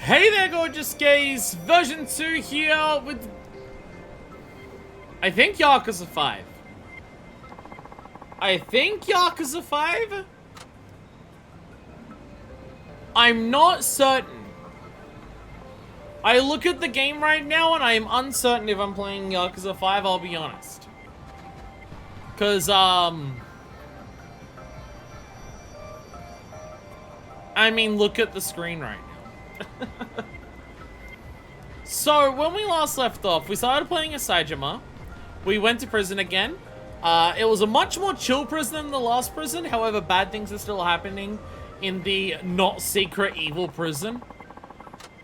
Hey there, gorgeous gays! Version 2 here with... I think Yakuza 5. I think Yakuza 5? I'm not certain. I look at the game right now and I am uncertain if I'm playing Yakuza 5, I'll be honest. Cause, I mean, look at the screen right now. So, when we last left off, we started playing as Saejima. We went to prison again. It was a much more chill prison than the last prison. However, bad things are still happening in the not secret evil prison.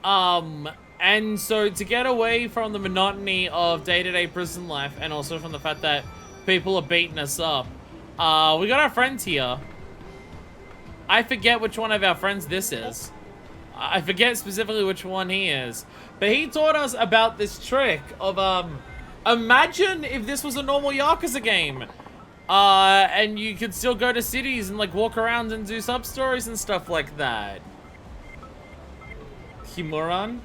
And so to get away from the monotony of day-to-day prison life, and also from the fact that people are beating us up, we got our friends here. I forget which one of our friends this is. I forget specifically which one he is. But he taught us about this trick of, imagine if this was a normal Yakuza game. And you could still go to cities and, like, walk around and do sub-stories and stuff like that. Himuran?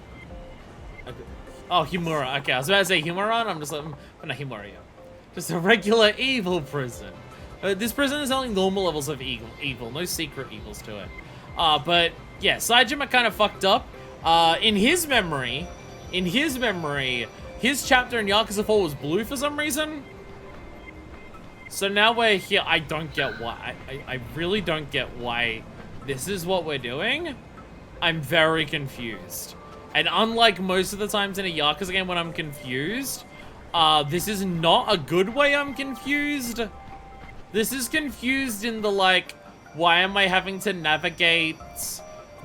Oh, Himura. Okay, I was about to say Himuran. I'm just like, not Himuria. Just a regular evil prison. This prison is only normal levels of evil. No secret evils to it. But, yeah, Saejima kind of fucked up. In his memory, his chapter in Yakuza 4 was blue for some reason. So now we're here. I don't get why. I really don't get why this is what we're doing. I'm very confused. And unlike most of the times in a Yakuza game when I'm confused, this is not a good way I'm confused. This is confused in the, like, why am I having to navigate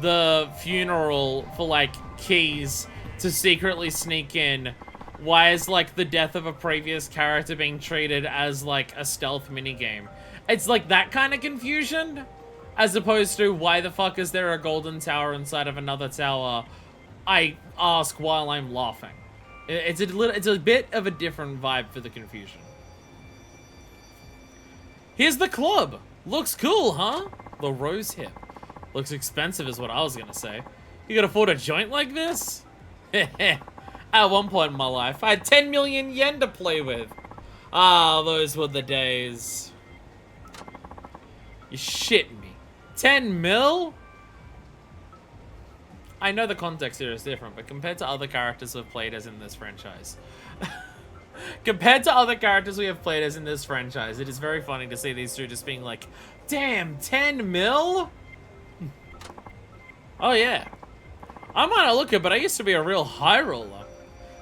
the funeral for, like, keys to secretly sneak in? Why is, like, the death of a previous character being treated as, like, a stealth minigame? It's, like, that kind of confusion, as opposed to why the fuck is there a golden tower inside of another tower? I ask while I'm laughing. It's a bit of a different vibe for the confusion. Here's the club. Looks cool, huh? The Rose Hip. Looks expensive is what I was gonna say. You could afford a joint like this? At one point in my life, I had 10 million yen to play with. Ah, those were the days. You shit me. 10 mil? I know the context here is different, but compared to other characters we've played as in this franchise. Compared to other characters we have played as in this franchise, it is very funny to see these two just being like, damn, 10 mil? Oh yeah. I might not look it, but I used to be a real high roller.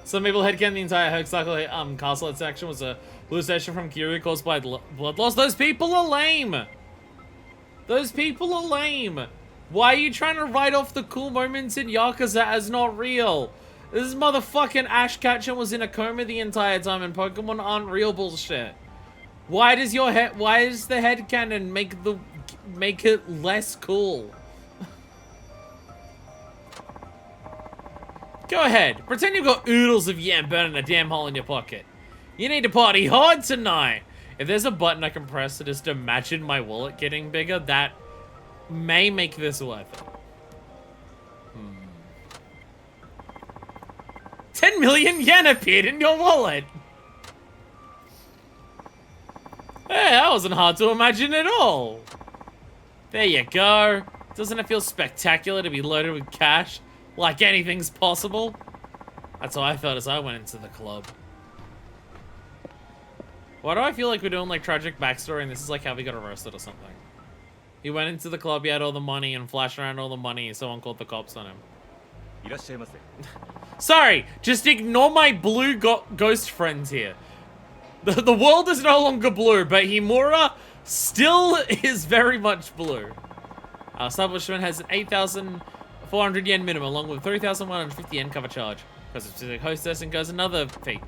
Some people headcanon the entire Hokusaka castle section was a hallucination from Kiryu caused by blood loss. Those people are lame! Those people are lame! Why are you trying to write off the cool moments in Yakuza as not real? This motherfucking Ash Ketchum was in a coma the entire time and Pokemon aren't real bullshit. Why does the headcanon make it less cool? Go ahead, pretend you've got oodles of yen burning a damn hole in your pocket. You need to party hard tonight. If there's a button I can press to just imagine my wallet getting bigger, that may make this worth it. 10 million yen appeared in your wallet. Hey, that wasn't hard to imagine at all. There you go. Doesn't it feel spectacular to be loaded with cash? Like anything's possible? That's how I felt as I went into the club. Why do I feel like we're doing like tragic backstory and this is like how we got arrested or something? He went into the club, he had all the money and flashed around all the money and someone called the cops on him. Sorry, just ignore my blue ghost friends here. The world is no longer blue, but Himura still is very much blue. Our establishment has an 8,400 yen minimum, along with 3,150 yen cover charge. Because it's a hostess and goes another fee.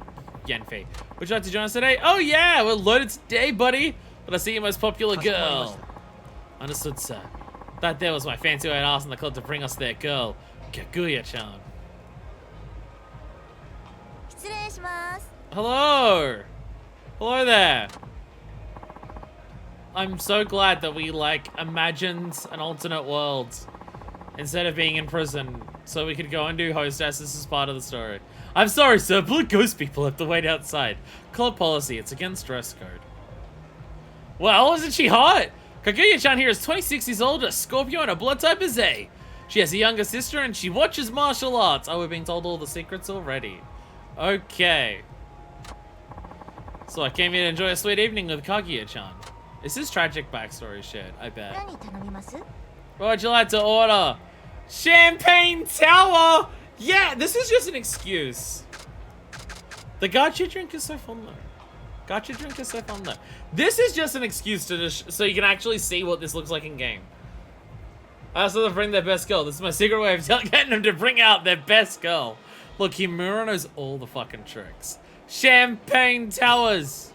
Yen fee. Would you like to join us today? Oh yeah, we're loaded today, buddy. But I see your most popular girl. Understood, sir. That there was my fancy way to ask in the club to bring us their girl, Kaguya-chan. Hello! Hello there! I'm so glad that we, like, imagined an alternate world instead of being in prison So we could go and do hostess. This is part of the story. I'm sorry, sir. Blue ghost people have to wait outside. Club policy. It's against dress code. Well, isn't she hot? Kaguya-chan here is 26 years old, a Scorpio, and her blood type is A. She has a younger sister, and she watches martial arts. Oh, we're being told all the secrets already. Okay. So I came here to enjoy a sweet evening with Kaguya-chan. This is tragic backstory shit, I bet. What would you like to order? Champagne Tower! Yeah, this is just an excuse. The gacha drink is so fun though. Gacha drink is so fun though. This is just an excuse to just so you can actually see what this looks like in game. I asked them to bring their best girl. This is my secret way of getting them to bring out their best girl. Look, Himura knows all the fucking tricks. Champagne Towers.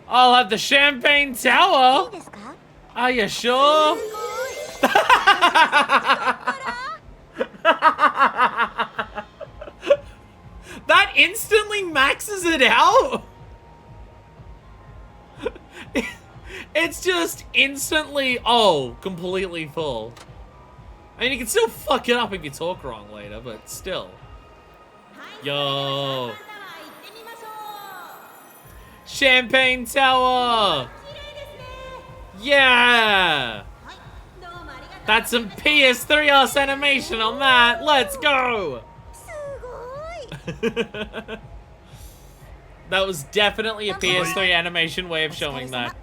I'll have the Champagne Tower. Are you sure? That instantly maxes it out. It's just instantly, oh, completely full. I mean, you can still fuck it up if you talk wrong later, but still. Yo. Champagne Tower. Yeah. That's some PS3 ass animation on that. Let's go. That was definitely a PS3 animation way of showing that.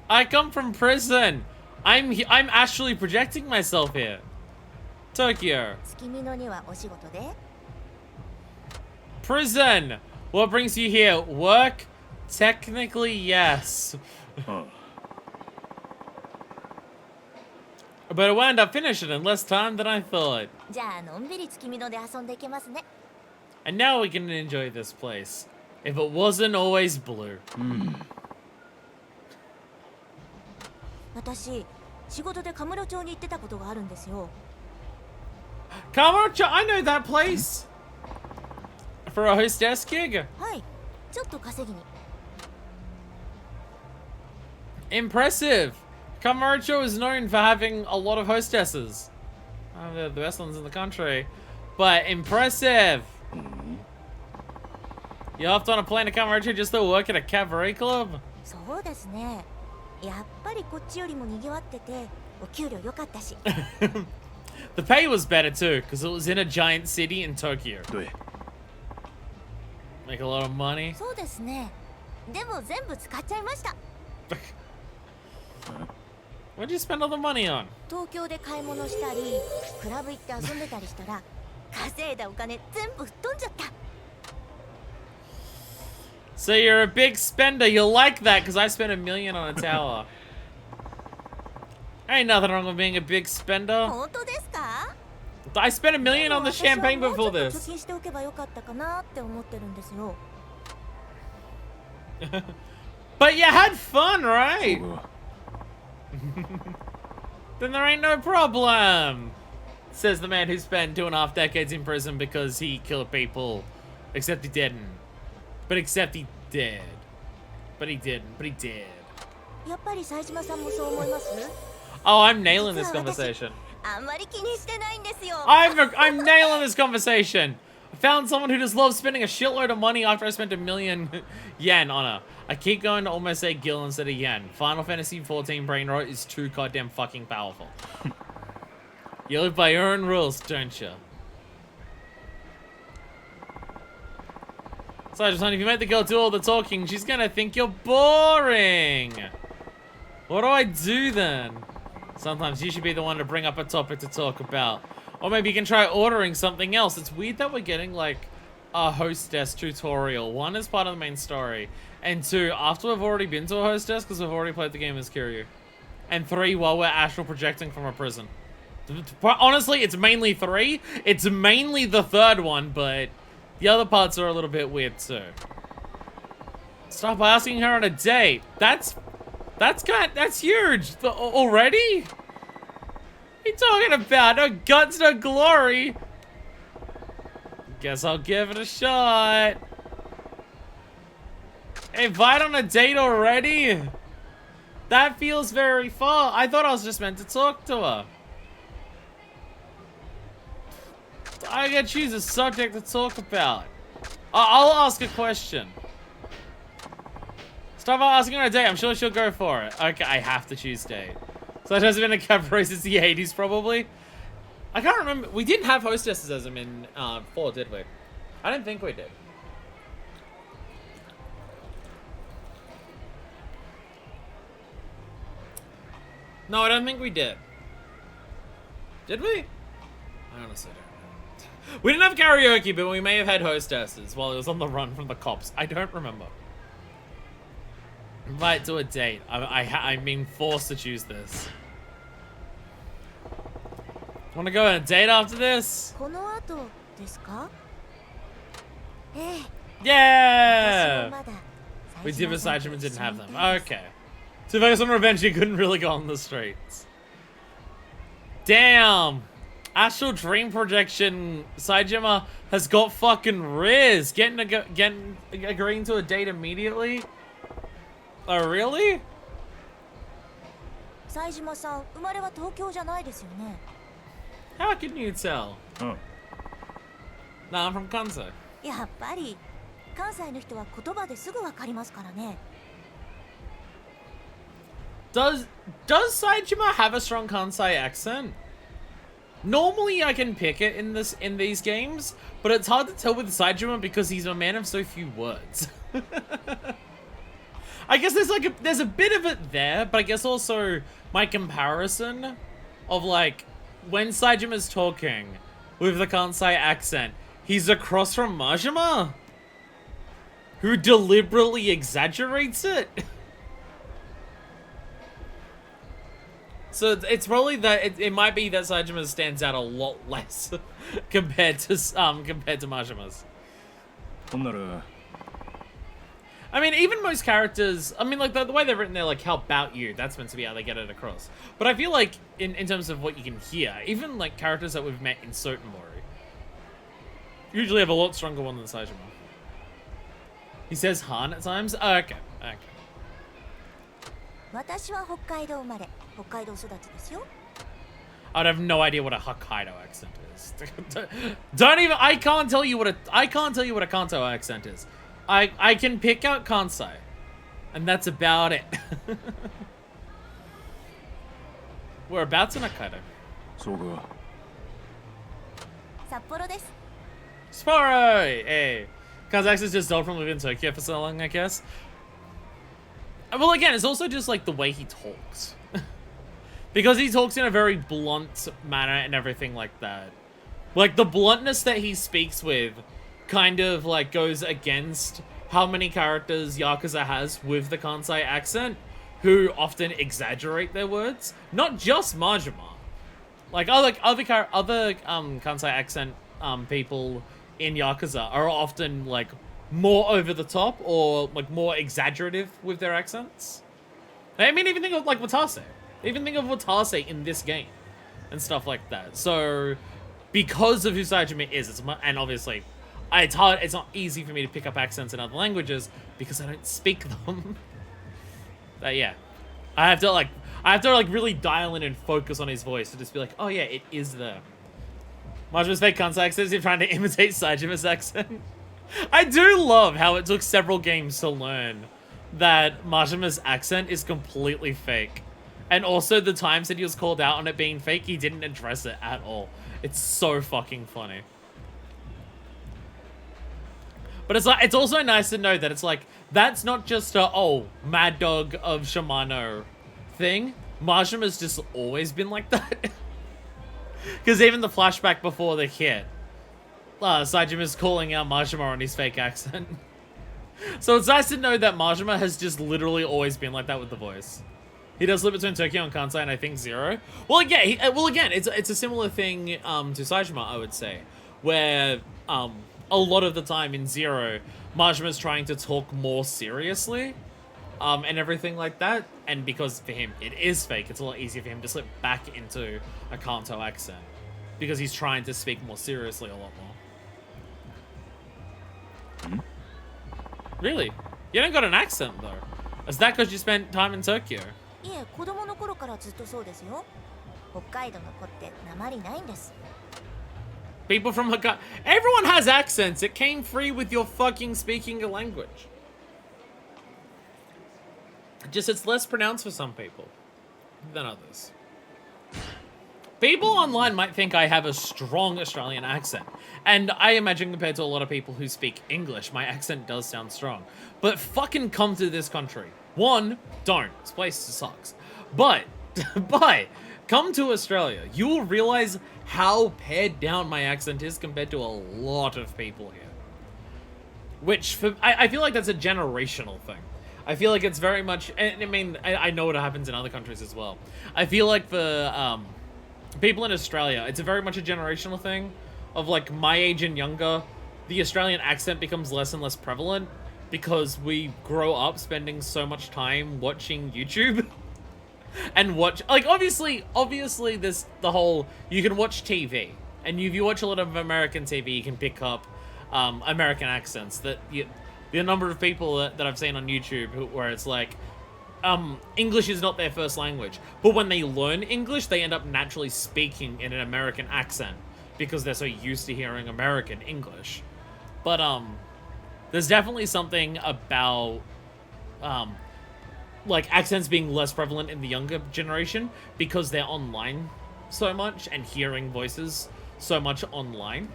I come from prison. I'm actually projecting myself here. Tokyo. Prison. What brings you here? Work? Technically, yes. But it wound up finishing in less time than I thought. And now we can enjoy this place. If it wasn't always blue. Kamurocho, I know that place. For a hostess gig. Impressive. Kamurocho is known for having a lot of hostesses. They're the best ones in the country. But impressive. You hopped on a plane to Kamurocho just to work at a cabaret club? The pay was better too, because it was in a giant city in Tokyo. Make a lot of money. What'd you spend all the money on? So you're a big spender. You'll like that because I spent $1 million on a tower. Ain't nothing wrong with being a big spender. I spent $1 million on the champagne before this. But you had fun, right? Then there ain't no problem. Says the man who spent 2.5 decades in prison because he killed people. Except he didn't. But except he did. But he didn't. But he did. Oh, I'm nailing this conversation. I'm nailing this conversation. I found someone who just loves spending a shitload of money after I spent $1 million yen on her. I keep going to almost say gil instead of yen. Final Fantasy XIV brain rot is too goddamn fucking powerful. You live by your own rules, don't you? So, just if you make the girl do all the talking, she's gonna think you're boring. What do I do then? Sometimes you should be the one to bring up a topic to talk about. Or maybe you can try ordering something else. It's weird that we're getting like a hostess tutorial. 1 is part of the main story. And 2, after we've already been to a hostess because we've already played the game as Kiryu. And 3, while we're astral projecting from a prison. Honestly, it's mainly 3. It's mainly the 3rd one, but the other parts are a little bit weird too. Stop asking her on a date. That's huge. Already? What are you talking about? No guts, no glory. Guess I'll give it a shot. Invite on a date already? That feels very far. I thought I was just meant to talk to her. I gotta choose a subject to talk about. I'll ask a question. Stop asking her a date. I'm sure she'll go for it. Okay, I have to choose date. So it has been a cabaret since the 80s, probably. I can't remember. We didn't have hostesses as them in 4, did we? I don't think we did. No, I don't think we did. Did we? I honestly don't know. We didn't have karaoke, but we may have had hostesses while it was on the run from the cops. I don't remember. Invite to a date. I'm being forced to choose this. Want to go on a date after this? Yeah! We did, but Saejima didn't have them. Okay. So if I was on revenge, you couldn't really go on the streets. Damn! Astral Dream Projection Saejima has got fucking riz. Agreeing to a date immediately? Oh, really? How can you tell? Oh. Nah, I'm from Kansai. Does Saejima have a strong Kansai accent? Normally I can pick it in these games, but it's hard to tell with Saejima because he's a man of so few words. I guess there's a bit of it there, but I guess also my comparison of like when Saejima's talking with the Kansai accent, he's across from Majima, who deliberately exaggerates it. So it's probably that it might be that Saejima stands out a lot less compared to Majima's. I mean, even most characters, I mean, like, the way they're written, they're like, how about you? That's meant to be how they get it across. But I feel like, in terms of what you can hear, even, like, characters that we've met in Sotenmori usually have a lot stronger one than Saejima. He says Han at times? Oh, okay, okay. I'd have no idea what a Hokkaido accent is. Don't even, I can't tell you what a Kanto accent is. I can pick out Kansai, and that's about it. Whereabouts in Hokkaido? Sapporo! Hey. Kansai accent's just dulled from living in Tokyo for so long, I guess. Well, again, it's also just like the way he talks. Because he talks in a very blunt manner and everything like that. Like, the bluntness that he speaks with kind of, like, goes against how many characters Yakuza has with the Kansai accent, who often exaggerate their words. Not just Majima. Like, other Kansai accent people in Yakuza are often, like, more over the top or, like, more exaggerative with their accents. I mean, even think of, like, Watase. Even think of Watase in this game and stuff like that. So, because of who Saejima is, and obviously, it's hard. It's not easy for me to pick up accents in other languages because I don't speak them. But yeah, I have to like really dial in and focus on his voice to just be like, oh yeah, it is there. Majima's fake Kansai accent is trying to imitate Saejima's accent. I do love how it took several games to learn that Majima's accent is completely fake. And also the times that he was called out on it being fake, he didn't address it at all. It's so fucking funny. But it's like, it's also nice to know that it's like, that's not just a, oh, Mad Dog of Shimano thing. Majima's just always been like that. Because even the flashback before the hit, Saejima's calling out Majima on his fake accent. So it's nice to know that Majima has just literally always been like that with the voice. He does live between Tokyo and Kansai, and I think Zero. Well, yeah. Well, again, it's a similar thing to Saejima, I would say, where a lot of the time in Zero, Majima's trying to talk more seriously, and everything like that. And because for him it is fake, it's a lot easier for him to slip back into a Kanto accent because he's trying to speak more seriously a lot more. Really? You don't got an accent though. Is that because you spent time in Tokyo? いえ、子供の頃からずっとそうですよ。北海道の子って訛りないんです。 People from Hokkaido. Everyone has accents. It came free with your fucking speaking a language. Just it's less pronounced for some people than others. People online might think I have a strong Australian accent. And I imagine compared to a lot of people who speak English, my accent does sound strong. But fucking come to this country. One, don't. This place sucks. But come to Australia. You will realize how pared down my accent is compared to a lot of people here. Which, I feel like that's a generational thing. I feel like it's very much, and I mean, I know what happens in other countries as well. I feel like for people in Australia, it's very much a generational thing of like my age and younger, the Australian accent becomes less and less prevalent because we grow up spending so much time watching YouTube and watch, like, obviously this, the whole, you can watch TV, and if you watch a lot of American TV, you can pick up American accents. That the number of people that I've seen on YouTube where it's like, English is not their first language, but when they learn English, they end up naturally speaking in an American accent because they're so used to hearing American English. But there's definitely something about like accents being less prevalent in the younger generation because they're online so much and hearing voices so much online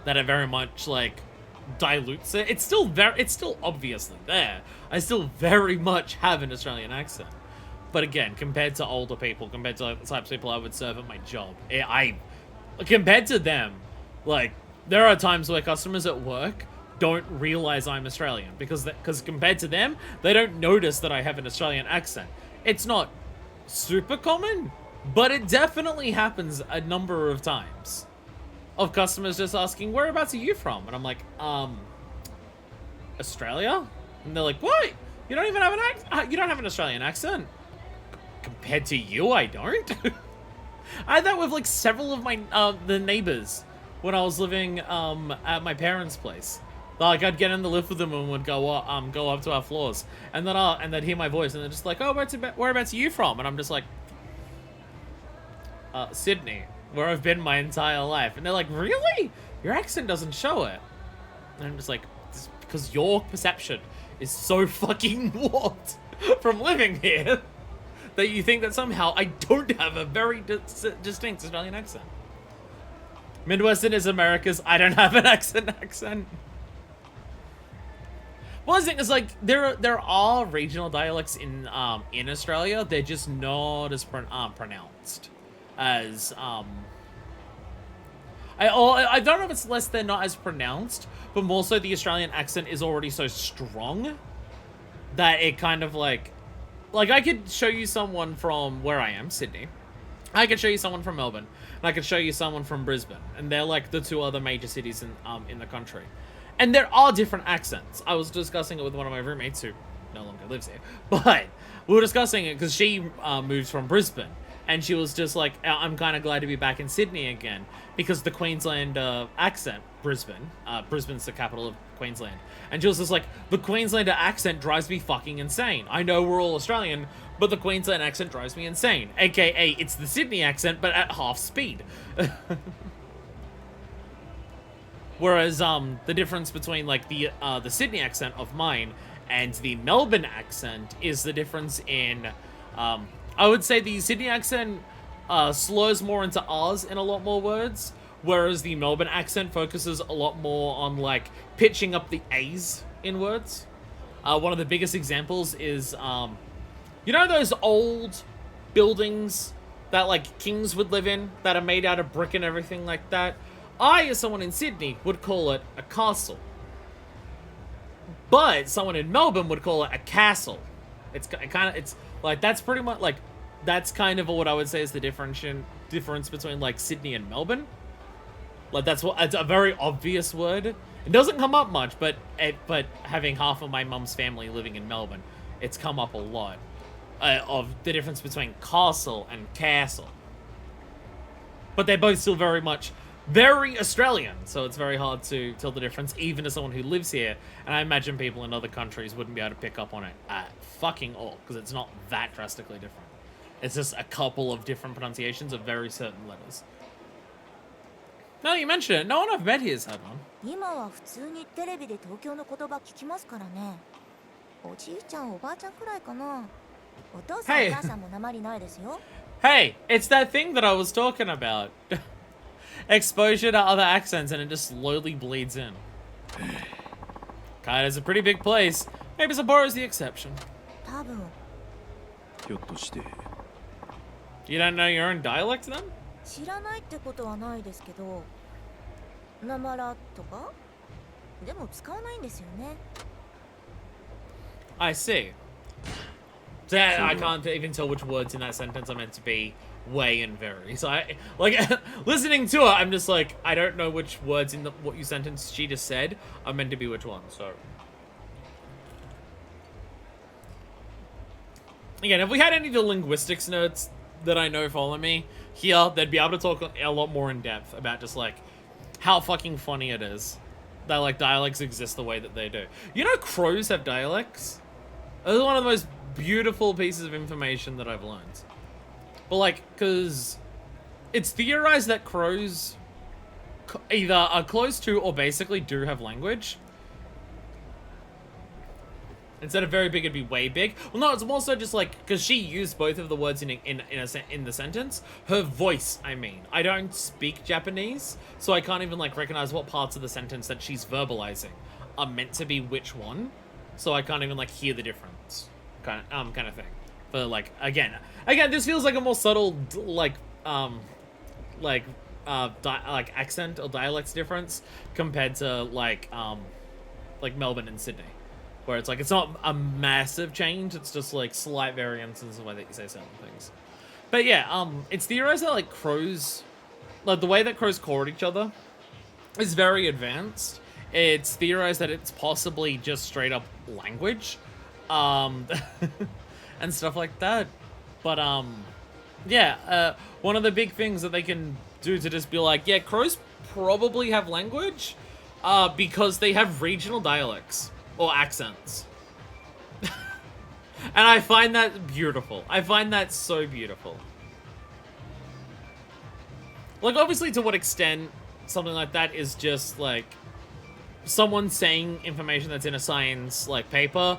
that it very much like dilutes it. It's still obviously there. I still very much have an Australian accent. But again, compared to older people, compared to like, the types of people I would serve at my job, compared to them, like, there are times where customers at work don't realize I'm Australian because compared to them, they don't notice that I have an Australian accent. It's not super common, but it definitely happens a number of times. Of customers just asking, whereabouts are you from? And I'm like, Australia? And they're like, what? You don't even have an accent? You don't have an Australian accent? Compared to you, I don't. I had that with like several of my, the neighbors when I was living, at my parents' place. Like, I'd get in the lift with them and would go up to our floors. And then they'd hear my voice and they're just like, oh, whereabouts are you from? And I'm just like, Sydney, where I've been my entire life. And they're like, really? Your accent doesn't show it. And I'm just like, it's because your perception is so fucking warped from living here that you think that somehow I don't have a very distinct Australian accent. Midwestern is America's I don't have an accent. One thing is, like, there are regional dialects in Australia. They're just not as pronounced as I don't know if it's less they're not as pronounced, but more so the Australian accent is already so strong that it kind of like I could show you someone from where I am, Sydney. I could show you someone from Melbourne, and I could show you someone from Brisbane, and they're like the two other major cities in the country. And there are different accents. I was discussing it with one of my roommates who no longer lives here, but we were discussing it because she moved from Brisbane, and she was just like, I'm kind of glad to be back in Sydney again because the Queensland accent, Brisbane's the capital of Queensland, and she was just like, the Queenslander accent drives me fucking insane. I know we're all Australian, but the Queensland accent drives me insane. AKA, it's the Sydney accent, but at half speed. Whereas, the difference between, like, the Sydney accent of mine and the Melbourne accent is the difference in, I would say the Sydney accent, slurs more into R's in a lot more words, whereas the Melbourne accent focuses a lot more on, like, pitching up the A's in words. One of the biggest examples is, you know those old buildings that, like, kings would live in, that are made out of brick and everything like that? I, as someone in Sydney, would call it a castle. But someone in Melbourne would call it a castle. It's like, that's pretty much, like, that's kind of what I would say is the difference between, like, Sydney and Melbourne. Like, it's a very obvious word. It doesn't come up much, but having half of my mum's family living in Melbourne, it's come up a lot. Of the difference between castle and castle. But they're both still very much very Australian, so it's very hard to tell the difference, even to someone who lives here. And I imagine people in other countries wouldn't be able to pick up on it at fucking all, because it's not that drastically different. It's just a couple of different pronunciations of very certain letters. Now that you mention it, no one I've met here has had one. 今は普通にテレビで東京の言葉聞きますからね。おじいちゃんおばあちゃんくらいかな。お父さん Hey. お母さんも訛りないですよ。Hey, it's that thing that I was talking about. Exposure to other accents and it just slowly bleeds in. Kaido's a pretty big place. Maybe Sapporo's the exception. 多分。ひょっとして You don't know your own dialect then? 知らないってことはないですけど、なまらとかでも使わないんですよね。I see. So I can't even tell which words in that sentence are meant to be way and very. So I, like, listening to it, I'm just like, I don't know which words in what you sentence she just said are meant to be which one, so. Again, if we had any of the linguistics nerds that I know follow me here, they'd be able to talk a lot more in depth about just, like, how fucking funny it is that, like, dialects exist the way that they do. You know crows have dialects? It's one of the most beautiful pieces of information that I've learned. But, like, because it's theorized that crows either are close to or basically do have language. Instead of very big, it'd be way big. Well, no, it's more so just like, because she used both of the words in the sentence. Her voice, I mean. I don't speak Japanese, so I can't even, like, recognize what parts of the sentence that she's verbalizing are meant to be which one. So I can't even, like, hear the difference. Kind of thing. But, like, again, this feels like a more subtle, accent or dialects difference compared to, like Melbourne and Sydney. Where it's like, it's not a massive change, it's just like slight variances in the way that you say certain things. But yeah, it's theorized that like crows, like the way that crows call at each other is very advanced. It's theorized that it's possibly just straight up language, and stuff like that. But yeah, one of the big things that they can do to just be like, yeah, crows probably have language, because they have regional dialects. Or accents. And I find that beautiful. I find that so beautiful. Like, obviously, to what extent something like that is just, like, someone saying information that's in a science, like, paper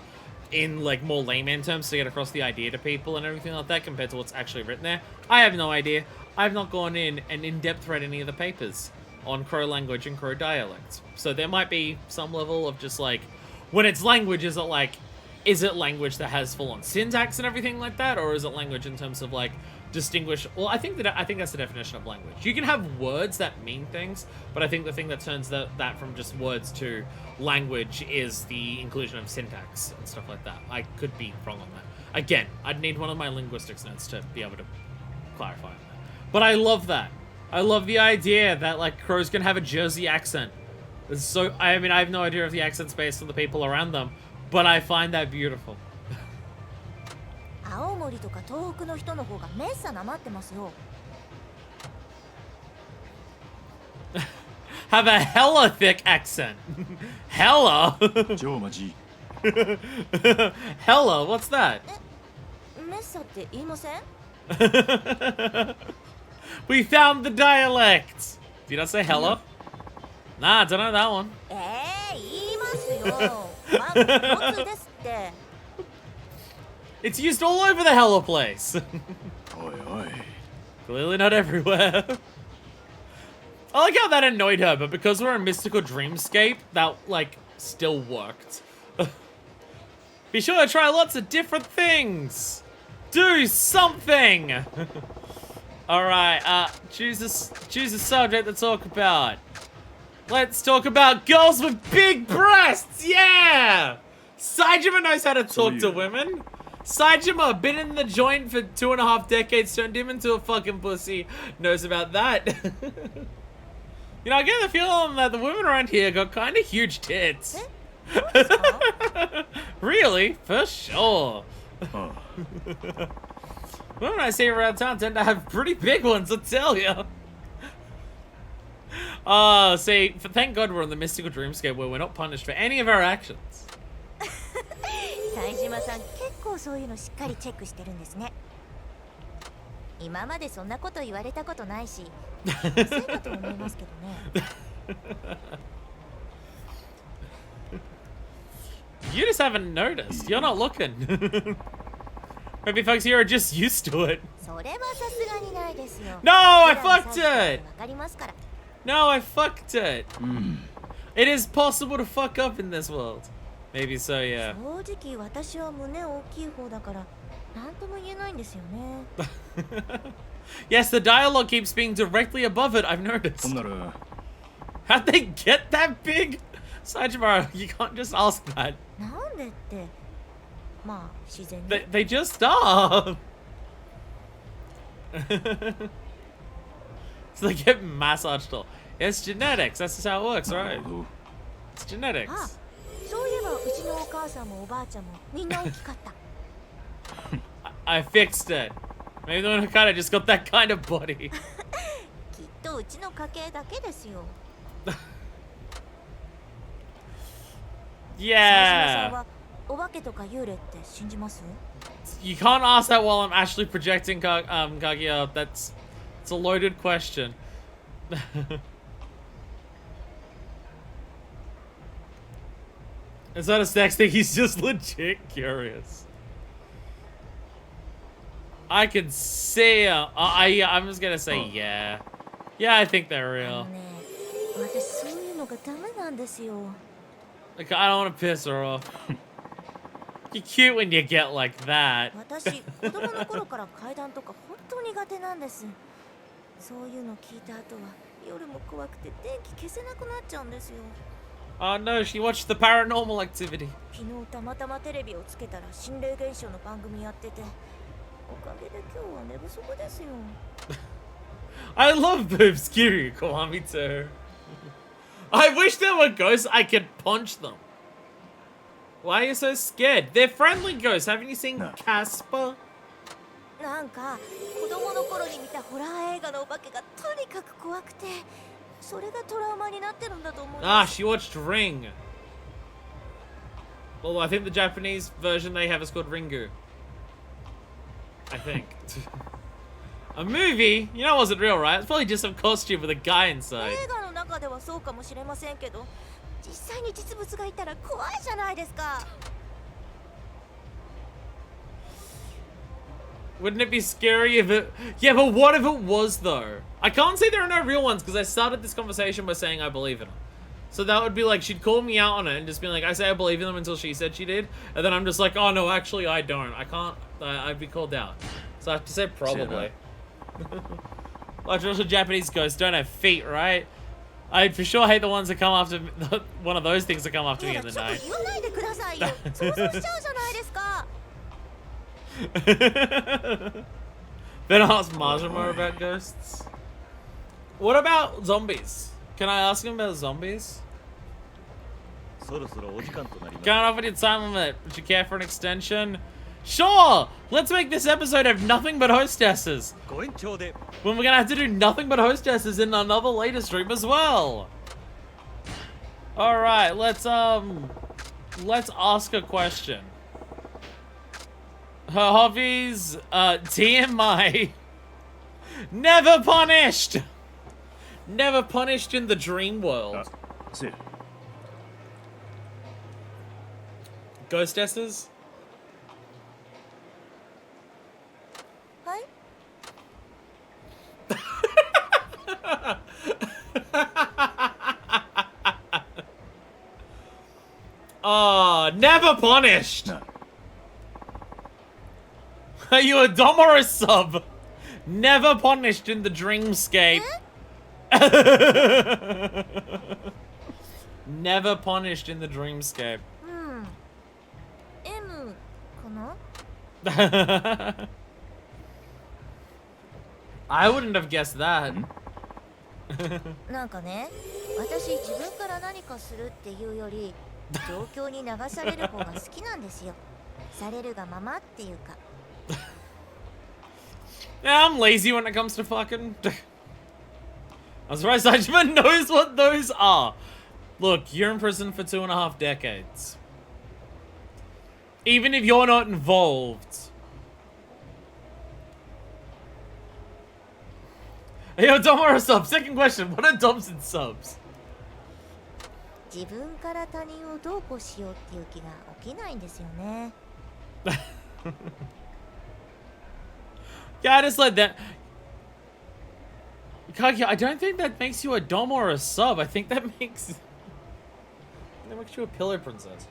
in, like, more layman terms to get across the idea to people and everything like that compared to what's actually written there. I have no idea. I've not gone in and in-depth read any of the papers on Crow language and Crow dialects. So there might be some level of just, like, when it's language, is it language that has full-on syntax and everything like that, or is it language in terms of like distinguish? Well, I think that's the definition of language. You can have words that mean things, but I think the thing that turns that from just words to language is the inclusion of syntax and stuff like that. I could be wrong on that. Again, I'd need one of my linguistics nerds to be able to clarify on that. But I love that. I love the idea that like crows can have a Jersey accent. So, I mean, I have no idea if the accent's based on the people around them, but I find that beautiful. 青森とか東北の人の方がめっさなまってますよ。Have a hella thick accent. Hella? 超マジ Hella, what's that? めっさって言いません？ We found the dialect. Did I say hella? Nah, I don't know that one. 言いますよ。まず一つですって。It's used all over the hella place. おいおい Clearly not everywhere. I like how that annoyed her, but because we're in mystical dreamscape, that, like, still worked. Be sure to try lots of different things. Do something. Alright, choose a subject to talk about. Let's talk about girls with big breasts! Yeah! Saejima knows how to talk to women. Saejima, been in the joint for 2.5 decades, turned him into a fucking pussy. Knows about that. You know, I get the feeling that the women around here got kind of huge tits. Really? For sure. Women I see around town tend to have pretty big ones, I tell you. Oh, see, thank God we're on the mystical dreamscape where we're not punished for any of our actions. 冴島さん結構そういうのしっかりチェックしてるんですね。今までそんなこと言われたことないし、そうだと思いますけどね。You just haven't noticed. You're not looking. Maybe folks here are just used to it. それはさすがにないですよ。 No, I fucked it! わかりますから。 No, I fucked it. It is possible to fuck up in this world. Maybe so, yeah. 正直私は胸大きい方だから何とも言えないんですよね。Yes, the dialogue keeps being directly above it, I've noticed. ほんなら How'd they get that big? Sajimaru, you can't just ask that. なんでって、まあ自然に。They just are. So they get massaged all. It's genetics, that's just how it works, な right? るほど It's genetics. あ、そういえばうちのお母さんもおばあちゃんもみんな大きかった。I fixed it. Maybe the one who kinda just got that kind of body. きっとうちの家系だけですよ。冴島さん Yeah. はお化けとか幽霊って信じます？ You can't ask that while I'm actually projecting Kaguya. It's a loaded question. It's not a sex thing, he's just legit curious. I can see I'm just gonna say yeah. Yeah, I think they're あ real. のね、私そういうのがダメなんですよ。 Like, I don't want to piss her off. You're cute when you get like that. 私子供の頃から階段とか本当苦手なんです。そういうの聞いた後は夜も怖くて電気消せなくなっちゃうんですよ。 Oh no, she watched the paranormal activity. 昨日たまたまテレビをつけたら心霊現象の番組やってて、おかげで今日は寝不足ですよ。 I love boobs, Kiryu Kiwami too. I wish there were ghosts I could punch them. Why are you so scared? They're friendly ghosts. Haven't you seen No. Casper? なんか子供の頃に見たホラー映画のお化けがとにかく怖くて、それがトラウマになってるんだと思い Ah, ます。 she watched Ring. Well, I think the Japanese version they have is called Ringu. I think. A movie? You know it wasn't real, right? It's probably just some costume with a guy inside. 映画の中ではそうかもしれませんけど、実際に実物がいたら怖いじゃないですか。 Wouldn't it be scary if it... Yeah, but what if it was, though? I can't say there are no real ones, because I started this conversation by saying I believe in them. So that would be like, she'd call me out on it and just be like, I say I believe in them until she said she did. And then I'm just like, oh, no, actually, I don't. I can't... I'd be called out. So I have to say probably. Like, also Japanese ghosts don't have feet, right? I'd for sure hate the ones that come after... one of those things that come after me いや in ち the ょっと night. 言わないでくださいよ。想像しちゃうじゃないですか。 Then ask Majima about ghosts. What about zombies? Can I ask him about zombies? そろそろお時間となります Going off with your time limit. Would you care for an extension? Sure! Let's make this episode have nothing but hostesses. ご延長で When we're gonna have to do nothing but hostesses in another later stream as well. Alright, let's ask a question. Her hobbies, TMI. Never punished! Never punished in the dream world. あせや Ghostesses? はい。 Oh, never punished! な Are you a dom or a sub? Never punished in the dreamscape. Never punished in the dreamscape. うん。M かな？ I wouldn't have guessed that. なんかね、私自分から何かするっていうより、状況に流される方が好きなんですよ。されるがままっていうか。 Yeah, I'm lazy when it comes to fucking. I'm surprised Sajima knows what those are. Look, you're in prison for 2.5 decades. Even if you're not involved. Yo, Domara subs. Second question. What are Dobson subs? 自分から他人をどうこうしようっていう気が起きないんですよね。Yeah, I just like that. Kagi, I don't think that makes you a dom or a sub. I think that makes you a pillow princess.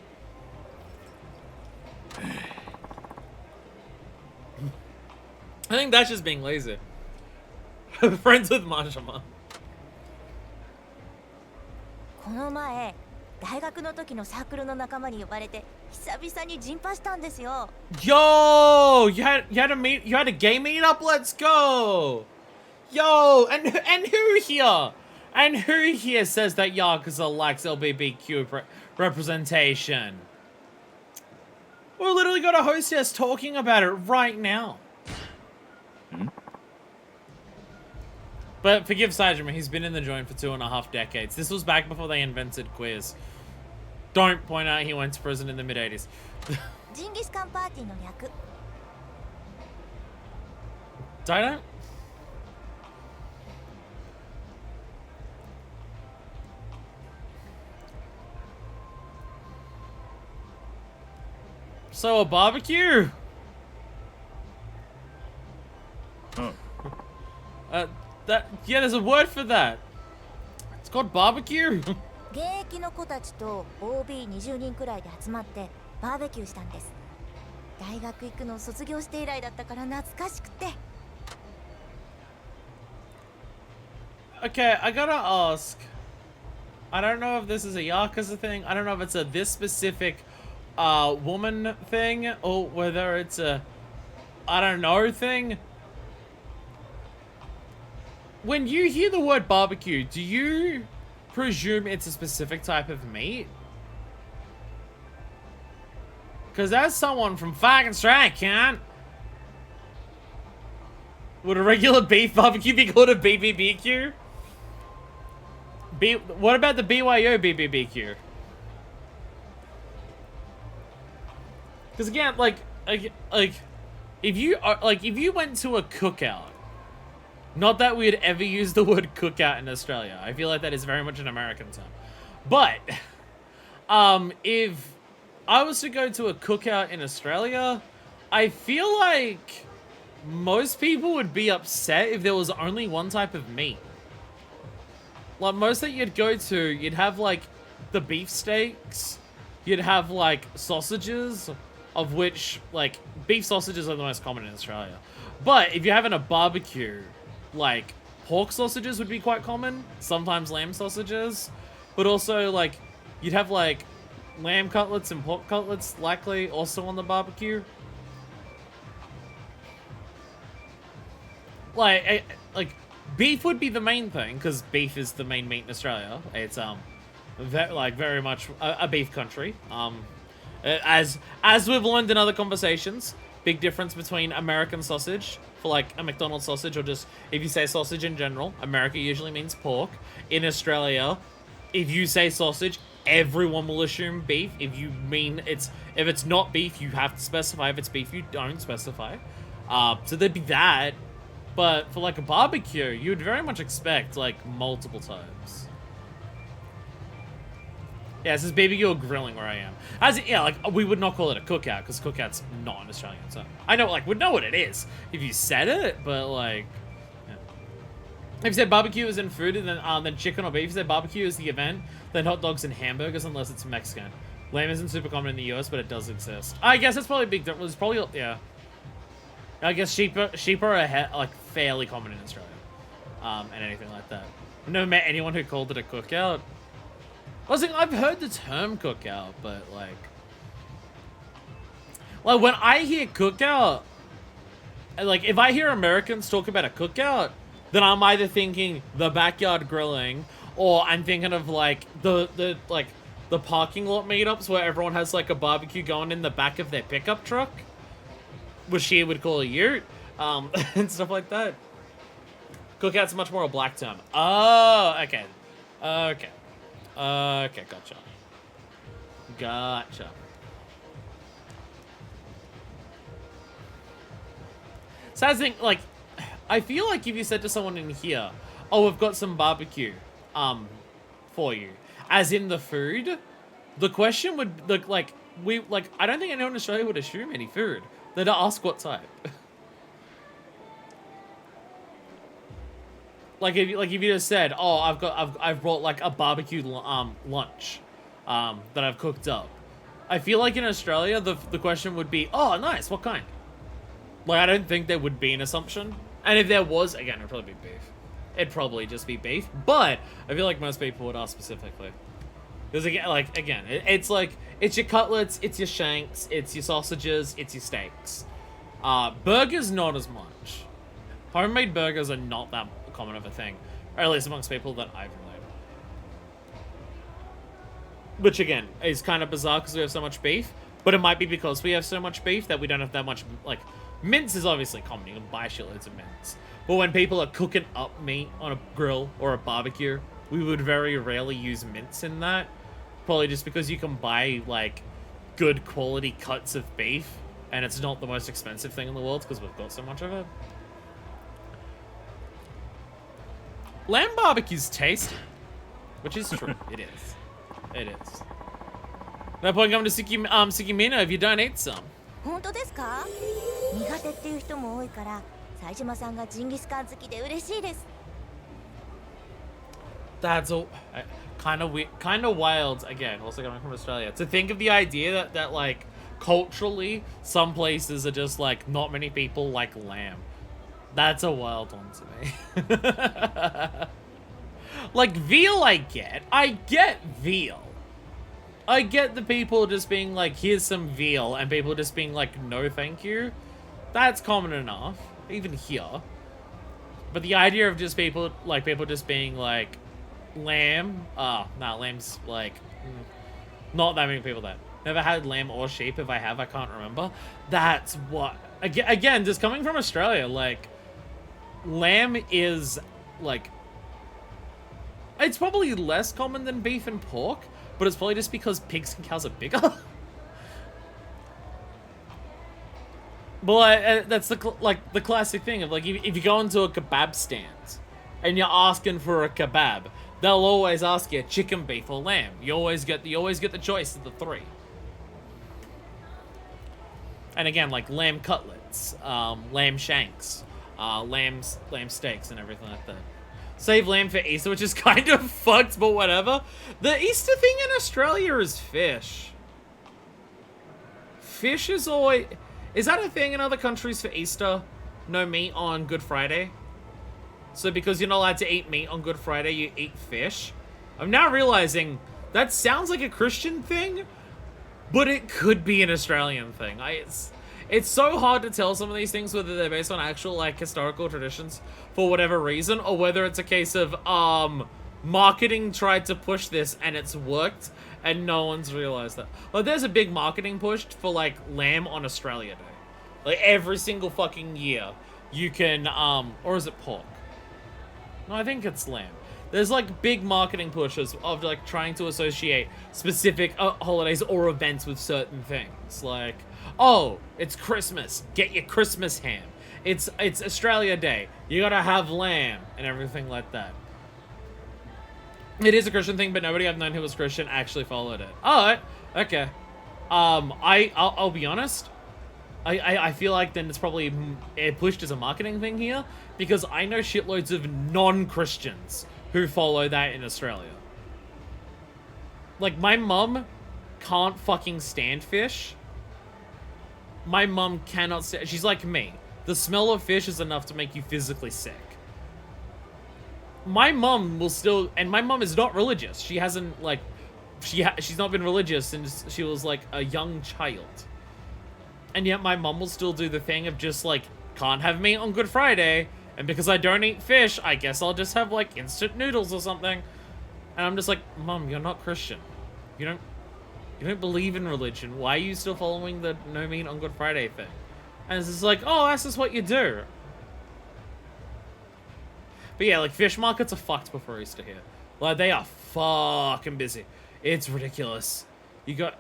I think that's just being lazy. Friends with Majima. この前大学の時のサークルの仲間に呼ばれて久々にジンパしたんですよ。 Yo, you had a gay meetup. Let's go. Yo, and who here says that Yakuza likes LGBTQ representation? We're literally got a hostess talking about it right now. But forgive Sajima, he's been in the joint for 2.5 decades. This was back before they invented queers. Don't point out he went to prison in the mid-80s. ジンギスカンパーティーの略。 Dino? So a barbecue? Yeah, there's a word for that. It's called barbecue. 現役の子たちと OB20 人くらいで集まってバーベキューしたんです。大学行くの卒業して以来だったから懐かしくて。 Okay, I gotta ask. I don't know if this is a Yakuza thing. I don't know if it's a this specific woman thing or whether it's a I don't know thing. When you hear the word barbecue, do you presume it's a specific type of meat? Because as someone from fucking Australia can't. Would a regular beef barbecue be called a BBBQ? What about the BYO BBBQ? Because again, like if you went to a cookout, not that we'd ever use the word cookout in Australia. I feel like that is very much an American term. But if I was to go to a cookout in Australia, I feel like most people would be upset if there was only one type of meat. Like most that you'd go to, you'd have like the beef steaks, you'd have like sausages, of which like beef sausages are the most common in Australia. But if you're having a barbecue, like pork sausages would be quite common, sometimes lamb sausages, but also like you'd have like lamb cutlets and pork cutlets likely also on the barbecue. Like beef would be the main thing because beef is the main meat in Australia. It's very much a beef country. As we've learned in other conversations, big difference between American sausage for like a McDonald's sausage or just if you say sausage in general, America usually means pork. In Australia, if you say sausage, everyone will assume beef. If it's not beef, you have to specify. If it's beef, you don't specify. So there'd be that. But for like a barbecue, you would very much expect like multiple types. Yeah, this is BBQ or grilling where I am. Like we would not call it a cookout because cookout's not an Australian term. I know, like, would know what it is if you said it, but like, yeah. If you said barbecue is in food, and then chicken or beef. If you said barbecue is the event, then hot dogs and hamburgers, unless it's Mexican. Lamb isn't super common in the US, but it does exist. I guess that's probably a big difference. Probably, yeah. I guess sheep are like fairly common in Australia, and anything like that. I've never met anyone who called it a cookout. I've heard the term cookout, but like when I hear cookout, like if I hear Americans talk about a cookout, then I'm either thinking the backyard grilling, or I'm thinking of like the parking lot meetups where everyone has like a barbecue going in the back of their pickup truck, which she would call a ute, and stuff like that. Cookout's much more a black term. Oh, okay. Okay. Okay, gotcha. Gotcha. Sad thing, like, I feel like if you said to someone in here, oh, we've got some barbecue, for you, as in the food, the question would look like, I don't think anyone in Australia would assume any food. They'd ask what type. Like if you just said, oh, I've brought like a barbecue lunch, that I've cooked up. I feel like in Australia, the question would be, oh, nice, what kind? Like, I don't think there would be an assumption. And if there was, again, it'd probably be beef. It'd probably just be beef. But I feel like most people would ask specifically. Because, again, it's like, it's your cutlets, it's your shanks, it's your sausages, it's your steaks. Burgers, not as much. Homemade burgers are not that common of a thing. Or at least amongst people that I've known. Which, again, is kind of bizarre because we have so much beef. But it might be because we have so much beef that we don't have that much, like... Mince is obviously common, you can buy shitloads of mince. But when people are cooking up meat on a grill or a barbecue, we would very rarely use mince in that. Probably just because you can buy, like, good quality cuts of beef, and it's not the most expensive thing in the world because we've got so much of it. Lamb barbecue's tasty, which is true. It is. It is. No point coming to Sukimina if you don't eat some. 本当ですか？苦手っていう人も多いから、冴島さんがジンギスカン好きで嬉しいです。 That's kind of wild. Again, also coming from Australia, to think of the idea that like culturally, some places are just like not many people like lamb. That's a wild one to me. Like veal, I get veal. I get the people just being like, here's some veal, and people just being like, no thank you. That's common enough, even here. But the idea of just people just being like, lamb, lamb's like, not that many people that. Never had lamb or sheep. If I have, I can't remember. That's what, again, just coming from Australia, like, lamb is, like, it's probably less common than beef and pork, but it's probably just because pigs and cows are bigger. But that's the classic thing of like if you go into a kebab stand and you're asking for a kebab, they'll always ask you chicken, beef, or lamb. You always get the choice of the three. And again, like lamb cutlets, lamb shanks, lamb steaks, and everything like that. Save lamb for Easter, which is kind of fucked, but whatever. The Easter thing in Australia is fish. Fish is always... Is that a thing in other countries for Easter? No meat on Good Friday? So because you're not allowed to eat meat on Good Friday, you eat fish? I'm now realizing that sounds like a Christian thing, but it could be an Australian thing. It's so hard to tell some of these things, whether they're based on actual, like, historical traditions for whatever reason, or whether it's a case of, marketing tried to push this and it's worked and no one's realized that. Like, there's a big marketing push for, like, lamb on Australia Day. Like, every single fucking year you can, or is it pork? No, I think it's lamb. There's, like, big marketing pushes of, like, trying to associate specific holidays or events with certain things. Like, oh, it's Christmas. Get your Christmas ham. It's Australia Day. You gotta have lamb and everything like that. It is a Christian thing, but nobody I've known who was Christian actually followed it. Oh, okay. I'll be honest. I feel like then it's probably pushed as a marketing thing here, because I know shitloads of non-Christians who follow that in Australia. Like, my mum can't fucking stand fish. My mum cannot stand... She's like me. The smell of fish is enough to make you physically sick. My mum will still... And my mum is not religious. She hasn't, like... She's not been religious since she was, like, a young child. And yet my mum will still do the thing of just, like, can't have meat on Good Friday, and because I don't eat fish, I guess I'll just have, like, instant noodles or something. And I'm just like, Mum, you're not Christian. You don't believe in religion. Why are you still following the no meat on Good Friday thing? And it's just like, oh, that's just what you do. But yeah, like, fish markets are fucked before Easter here. Like, they are fucking busy. It's ridiculous.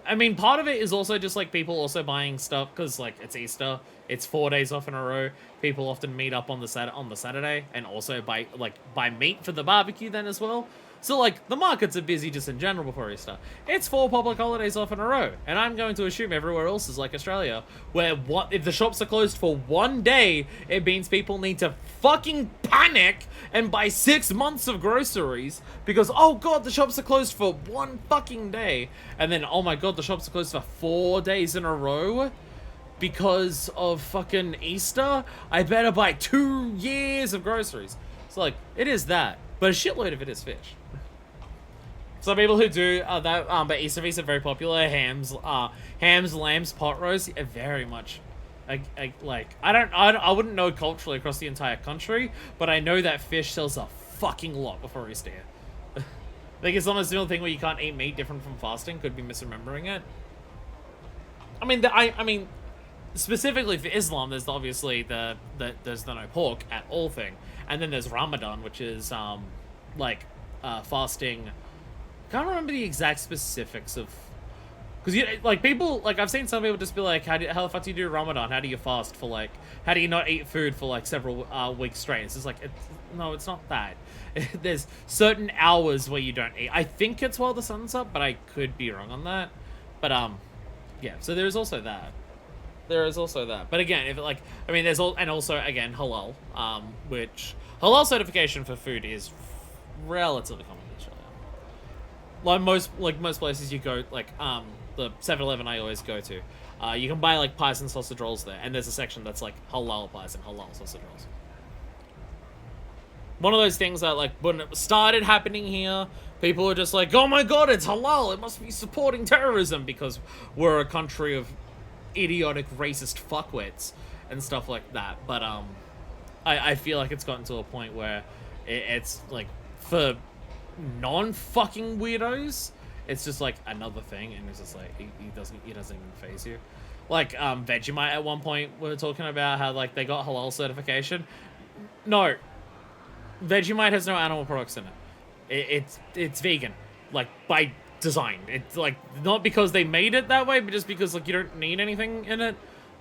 I mean, part of it is also just, like, people also buying stuff, because, like, it's Easter. It's 4 days off in a row. People often meet up on the Saturday, and also buy meat for the barbecue then as well. So, like, the markets are busy just in general before Easter. It's 4 public holidays off in a row, and I'm going to assume everywhere else is like Australia, where if the shops are closed for 1 day, it means people need to fucking panic and buy 6 months of groceries because, oh god, the shops are closed for 1 fucking day, and then, oh my god, the shops are closed for 4 days in a row because of fucking Easter. I better buy 2 years of groceries. So, like, it is that, but a shitload of it is fish. Some people who do that, but Easter feasts are very popular. Hams, lambs, pot roast, very much. I wouldn't know culturally across the entire country, but I know that fish sells a fucking lot before Easter. I think it's almost the only thing where you can't eat meat different from fasting. Could be misremembering it. I mean, specifically for Islam, there's obviously there's the no pork at all thing, and then there's Ramadan, which is fasting. Can't remember the exact specifics of, because people, like, I've seen some people just be like, how the fuck do you do Ramadan? How do you fast for, like, how do you not eat food for like several weeks straight? It's just like, no, it's not that. There's certain hours where you don't eat. I think it's while the sun's up, but I could be wrong on that. But yeah. So there is also that. But again, there's also again halal, which halal certification for food is relatively common. Like most places you go, like the 7-Eleven I always go to, you can buy like pies and sausage rolls there, and there's a section that's like halal pies and halal sausage rolls. One of those things that, like, when it started happening here, people were just like, oh my god, it's halal, it must be supporting terrorism, because we're a country of idiotic racist fuckwits and stuff like that. But I feel like it's gotten to a point where it's like, for non-fucking weirdos, it's just like another thing, and it's just like he doesn't even faze you. Like Vegemite at one point we were talking about how, like, they got halal certification. No, Vegemite has no animal products in it. It's vegan, like, by design. It's like not because they made it that way, but just because, like, you don't need anything in it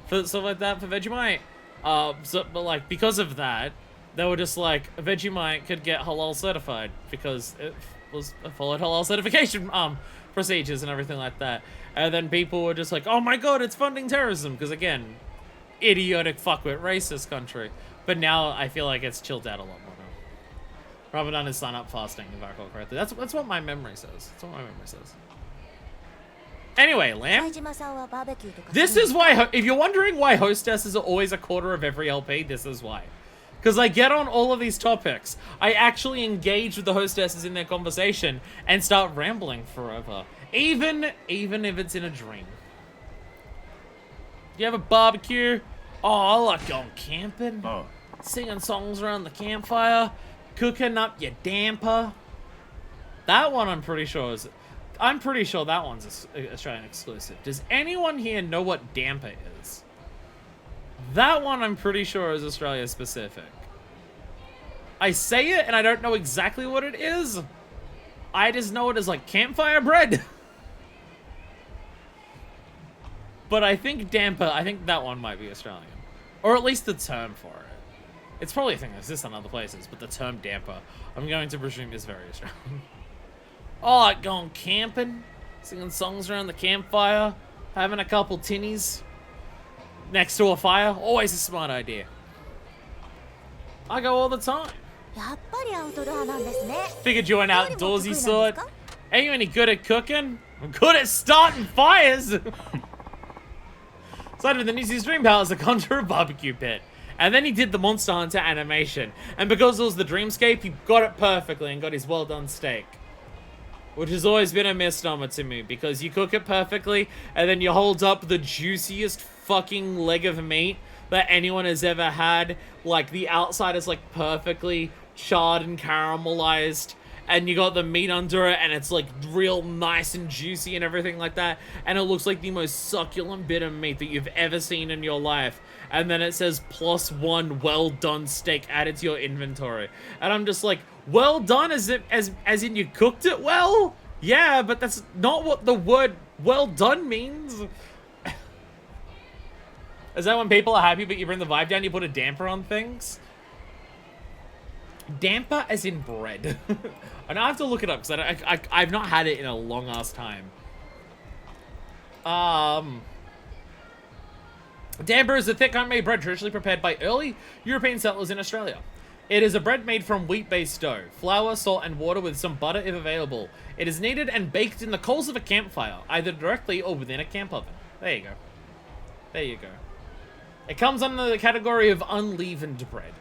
for stuff like that for Vegemite. But like, because of that, they were just like, Vegemite could get halal certified because it followed halal certification procedures and everything like that. And then people were just like, oh my god, it's funding terrorism, because again, idiotic fuckwit racist country. But now I feel like it's chilled out a lot more now. Ramadan is sign-up fasting, if I recall correctly. That's what my memory says. Anyway, Lamb. This is why, if you're wondering why hostesses are always a quarter of every LP, this is why. Because I get on all of these topics. I actually engage with the hostesses in their conversation and start rambling forever. Even if it's in a dream. You have a barbecue? Oh, I like going camping. Oh. Singing songs around the campfire. Cooking up your damper. That one I'm pretty sure that one's Australian exclusive. Does anyone here know what damper is? That one I'm pretty sure is Australia specific. I say it and I don't know exactly what it is. I just know it as like campfire bread. But I think that one might be Australian. Or at least the term for it. It's probably a thing that exists in other places, but the term damper, I'm going to presume, is very Australian. Oh, like going camping, singing songs around the campfire, having a couple tinnies next to a fire. Always a smart idea. I go all the time. Figured you an outdoorsy sort. Ain't you any good at cooking? I'm good at starting fires. Started with the New Zealand Dream Palace, a conjure a barbecue pit. And then he did the Monster Hunter animation. And because it was the Dreamscape, he got it perfectly and got his well done steak. Which has always been a misnomer to me, because you cook it perfectly, and then you hold up the juiciest fucking leg of meat that anyone has ever had. Like, the outside is, like, perfectly charred and caramelized, and you got the meat under it, and it's like real nice and juicy and everything like that, and it looks like the most succulent bit of meat that you've ever seen in your life, and then it says +1 well done steak added to your inventory, and I'm just like, well done as in you cooked it well? Yeah, but that's not what the word well done means. Is that when people are happy but you bring the vibe down, you put a damper on things? Damper as in bread. And I have to look it up because I've not had it in a long ass time. Damper is a thick homemade bread traditionally prepared by early European settlers in Australia. It is a bread made from wheat-based dough, flour, salt, and water with some butter if available. It is kneaded and baked in the coals of a campfire, either directly or within a camp oven. There you go. There you go. It comes under the category of unleavened bread.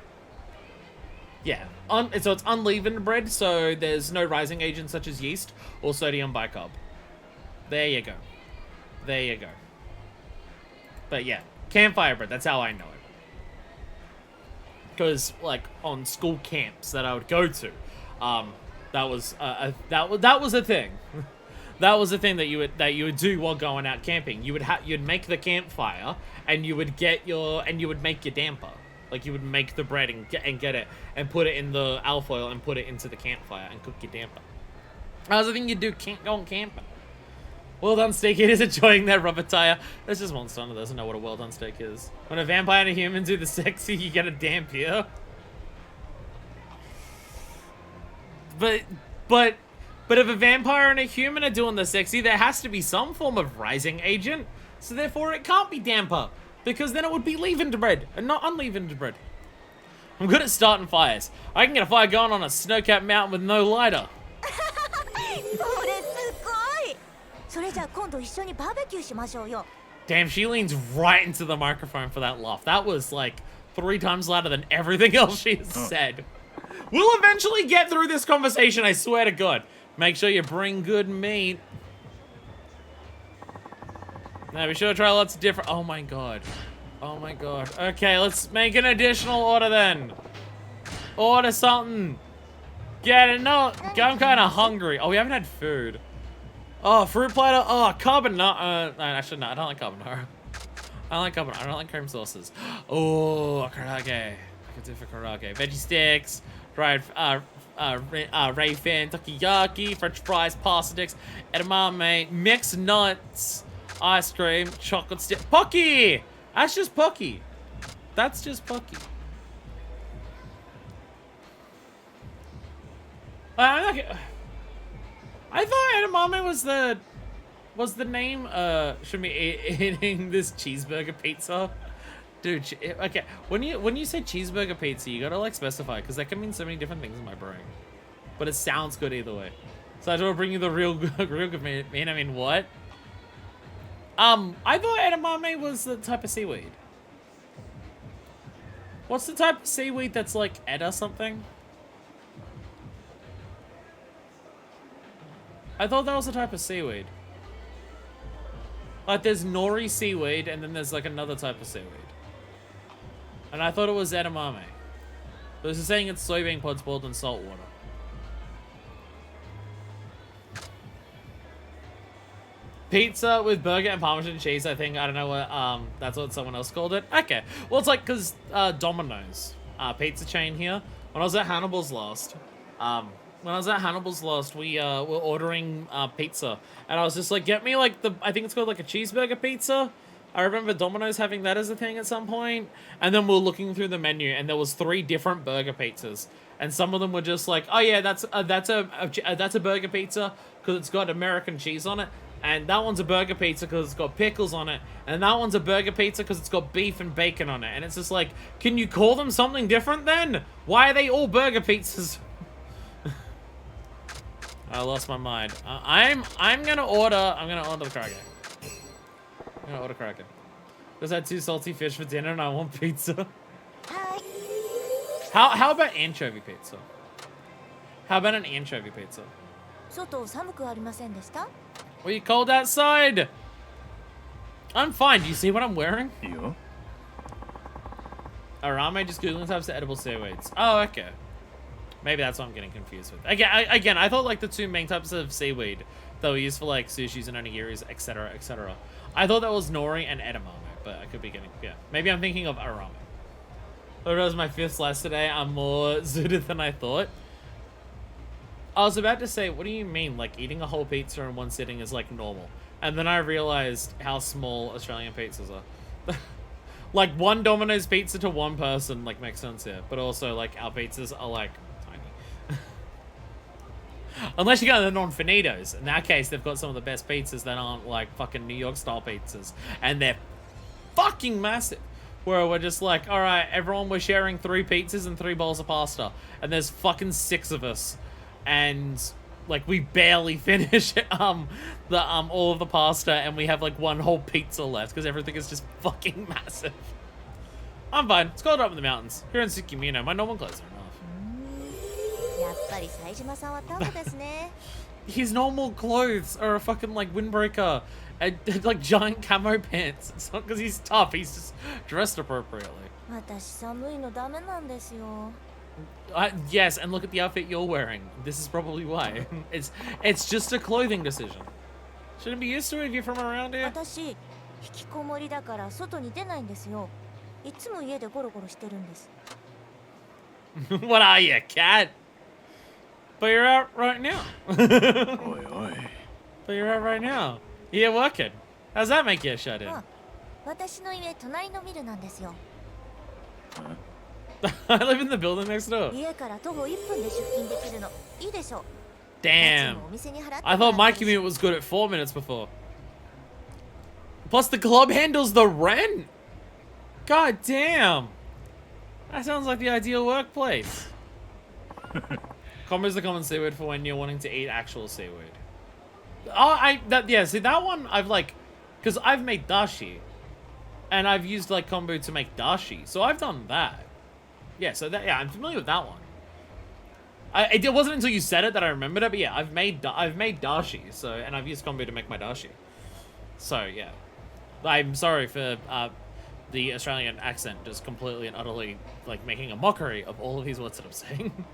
Yeah, so it's unleavened bread, so there's no rising agents such as yeast or sodium bicarb. There you go. There you go. But yeah, campfire bread, that's how I know it. Because, like, on school camps that I would go to, that was a thing. That was a thing that you would do while going out camping. You'd make the campfire, and you would make your damper. Like, you would make the bread and get it and put it in the alfoil and put it into the campfire and cook your damper. That was the thing you do going camping. Well done steak is enjoying their rubber tire. There's just one son that doesn't know what a well done steak is. When a vampire and a human do the sexy, you get a dampier. But if a vampire and a human are doing the sexy, there has to be some form of rising agent. So therefore it can't be damper. Because then it would be leavened bread and not unleavened bread. I'm good at starting fires. I can get a fire going on a snow-capped mountain with no lighter. Damn, she leans right into the microphone for that laugh. That was like 3 times louder than everything else she has said. We'll eventually get through this conversation, I swear to God. Make sure you bring good meat. Now, be sure to try lots of different... Oh my God. Oh my God. Okay, let's make an additional order then. Order something. Get it. No, I'm kind of hungry. Oh, we haven't had food. Oh, fruit platter. Oh, carbonara. Actually, no, I don't like carbonara. I don't like carbonara. I don't like cream sauces. Oh, karaage. I could do for karaage. Veggie sticks, dried rayfin, takoyaki, French fries, pasta sticks, edamame, mixed nuts, ice cream, chocolate stick. Pocky! That's just Pocky. That's just Pocky. I thought edamame was the name. Should be eating this cheeseburger pizza, dude. Okay, when you say cheeseburger pizza, you gotta like specify because that can mean so many different things in my brain. But it sounds good either way. So I just want to bring you the real good mean. I mean what? I thought edamame was the type of seaweed. What's the type of seaweed that's like edda something? I thought that was a type of seaweed. Like, there's nori seaweed, and then there's, like, another type of seaweed. And I thought it was edamame. But this is saying it's soybean pods boiled in salt water. Pizza with burger and Parmesan cheese, I think. I don't know what, that's what someone else called it. Okay. Well, it's like, because, Domino's, pizza chain here. When I was at Hannibal's last, we were ordering pizza, and I was just like, get me like I think it's called like a cheeseburger pizza. I remember Domino's having that as a thing at some point, and then we were looking through the menu, and there was 3 different burger pizzas, and some of them were just like, oh yeah, that's a burger pizza because it's got American cheese on it, and that one's a burger pizza because it's got pickles on it, and that one's a burger pizza because it's got beef and bacon on it, and it's just like, can you call them something different then? Why are they all burger pizzas? I lost my mind. I'm gonna order the Kraken. I'm gonna order Kraken. Just had 2 salty fish for dinner and I want pizza. How about anchovy pizza? How about an anchovy pizza? Well, you cold outside? I'm fine. Do you see what I'm wearing? Yeah. Arame just googling types of edible seaweeds. Oh, okay. Maybe that's what I'm getting confused with. Again, I thought like the two main types of seaweed that were used for like sushis and onigiris, etc., etc. I thought that was nori and edamame, but I could be getting, yeah. Maybe I'm thinking of arame. But it was my 5th slice today. I'm more zooted than I thought. I was about to say, what do you mean? Like eating a whole pizza in one sitting is like normal. And then I realized how small Australian pizzas are. Like one Domino's pizza to one person like makes sense here. But also like our pizzas are like tiny. Unless you go to the non-finitos. In that case, they've got some of the best pizzas that aren't like fucking New York style pizzas. And they're fucking massive. Where we're just like, alright, everyone, we're sharing 3 pizzas and 3 bowls of pasta. And there's fucking 6 of us. And like we barely finish all of the pasta and we have like 1 whole pizza left because everything is just fucking massive. I'm fine. It's cold up in the mountains. Here in Tsukimino, my normal clothes are enough. やっぱり冴島さんはタフですね。 His normal clothes are a fucking like windbreaker and like giant camo pants. It's not because he's tough, he's just dressed appropriately. 私寒いのダメなんですよ。 Yes, and look at the outfit you're wearing. This is probably why. It's just a clothing decision. Shouldn't be used to it if you're from around here. 私引きこもりだから外に出ないんですよ。いつも家でゴロゴロしてるんです。What are you, cat? But you're out right now. Oi, oi. But you're out right now. You're working. How's that make you a shut-in? 私の家隣のビルなんですよ。 I live in the building next door. 家から徒歩1分で出勤できるの。いいでしょ。 Damn. I thought my commute was good at 4 minutes before. Plus the club handles the rent. God damn. That sounds like the ideal workplace. Combo is the common seaweed for when you're wanting to eat actual seaweed. Oh, yeah, see that one I've like, because I've made dashi. And I've used like kombu to make dashi. So I've done that. Yeah, so that, yeah, I'm familiar with that one. It wasn't until you said it that I remembered it, but yeah, I've made dashi, so, and I've used kombu to make my dashi. So, yeah. I'm sorry for the Australian accent just completely and utterly, like, making a mockery of all of these words that I'm saying.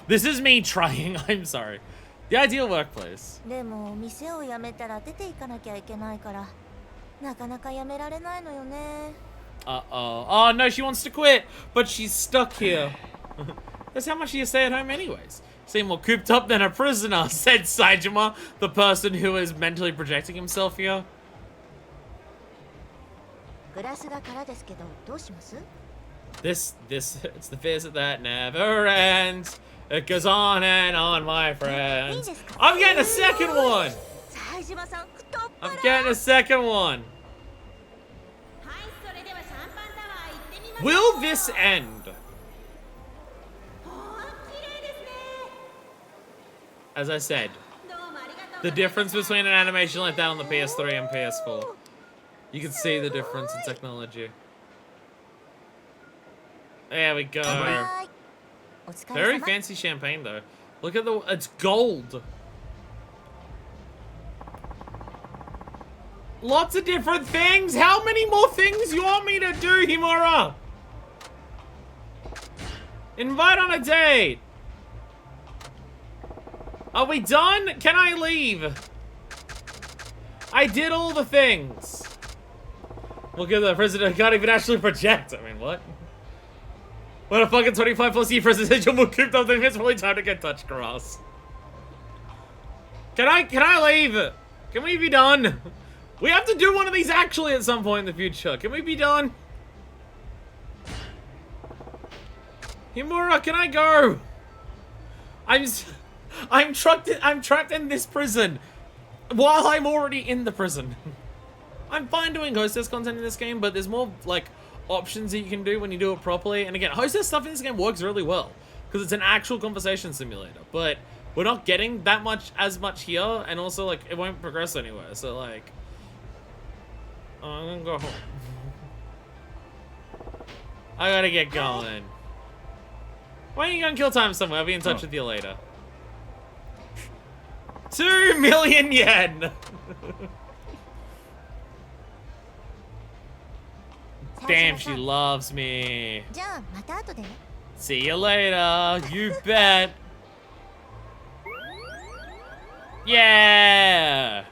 This is me trying, I'm sorry. The ideal workplace. でも店を辞めたら出て行かなきゃいけないから、なかなか辞められないのよね。 Uh-oh. Oh, no, she wants to quit, but she's stuck here. That's how much you stay at home anyways. Seem more cooped up than a prisoner, said Saejima, the person who is mentally projecting himself here. グラスが空ですけど、どうします？ This, it's the visit that never ends. It goes on and on, my friends. I'm getting a second one! 冴島さん、太っ腹。 I'm getting a second one! Will this end? As I said, the difference between an animation like that on the PS3 and PS4. You can see the difference in technology. There we go. Very fancy champagne though. Look at it's gold. Lots of different things. How many more things you want me to do, Himura? Invite on a date. Are we done? Can I leave? I did all the things. Look at the president. Can't even actually project. I mean, what? When a fucking 25+ year presidential move cooped up, then it's really time to get touch grass. Can I leave? Can we be done? We have to do one of these actually at some point in the future. Can we be done? Himura, can I go? I'm trapped in this prison while I'm already in the prison. I'm fine doing hostess content in this game, but there's more like options that you can do when you do it properly. And again, hostess stuff in this game works really well because it's an actual conversation simulator, but we're not getting that as much here, and also like it won't progress anywhere. So like, I'm gonna go home. I gotta get going. Why don't you go and kill time somewhere? I'll be in touch with you later. 2 million yen! Damn, she loves me. じゃあまた後でね。See you later. You bet. Yeah.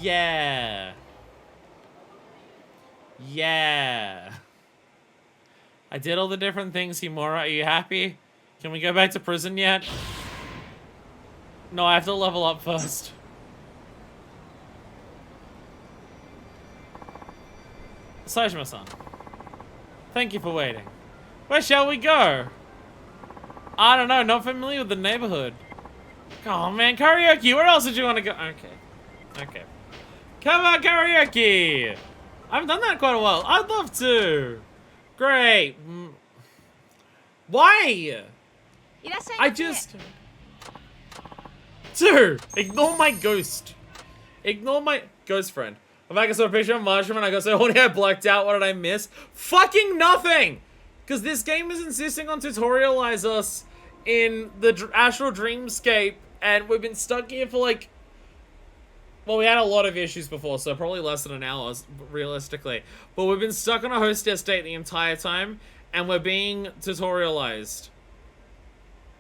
Yeah. Yeah. I did all the different things, Himura. Are you happy? Can we go back to prison yet? No, I have to level up first. Sajima-san, thank you for waiting. Where shall we go? I don't know, not familiar with the neighborhood. Oh man, karaoke, where else did you want to go? Okay. Okay. Come on, karaoke! I haven't done that in quite a while. I'd love to. Great. Why? I just... Dude, ignore my ghost. Ignore my ghost friend. If I can saw a picture of Mushroom and I go so horny I blacked out, what did I miss? Fucking nothing! Because this game is insisting on tutorialize us in the Astral Dreamscape, and we've been stuck here for like... Well, we had a lot of issues before, so probably less than an hour, realistically. But we've been stuck on a hostess date the entire time, and we're being tutorialized.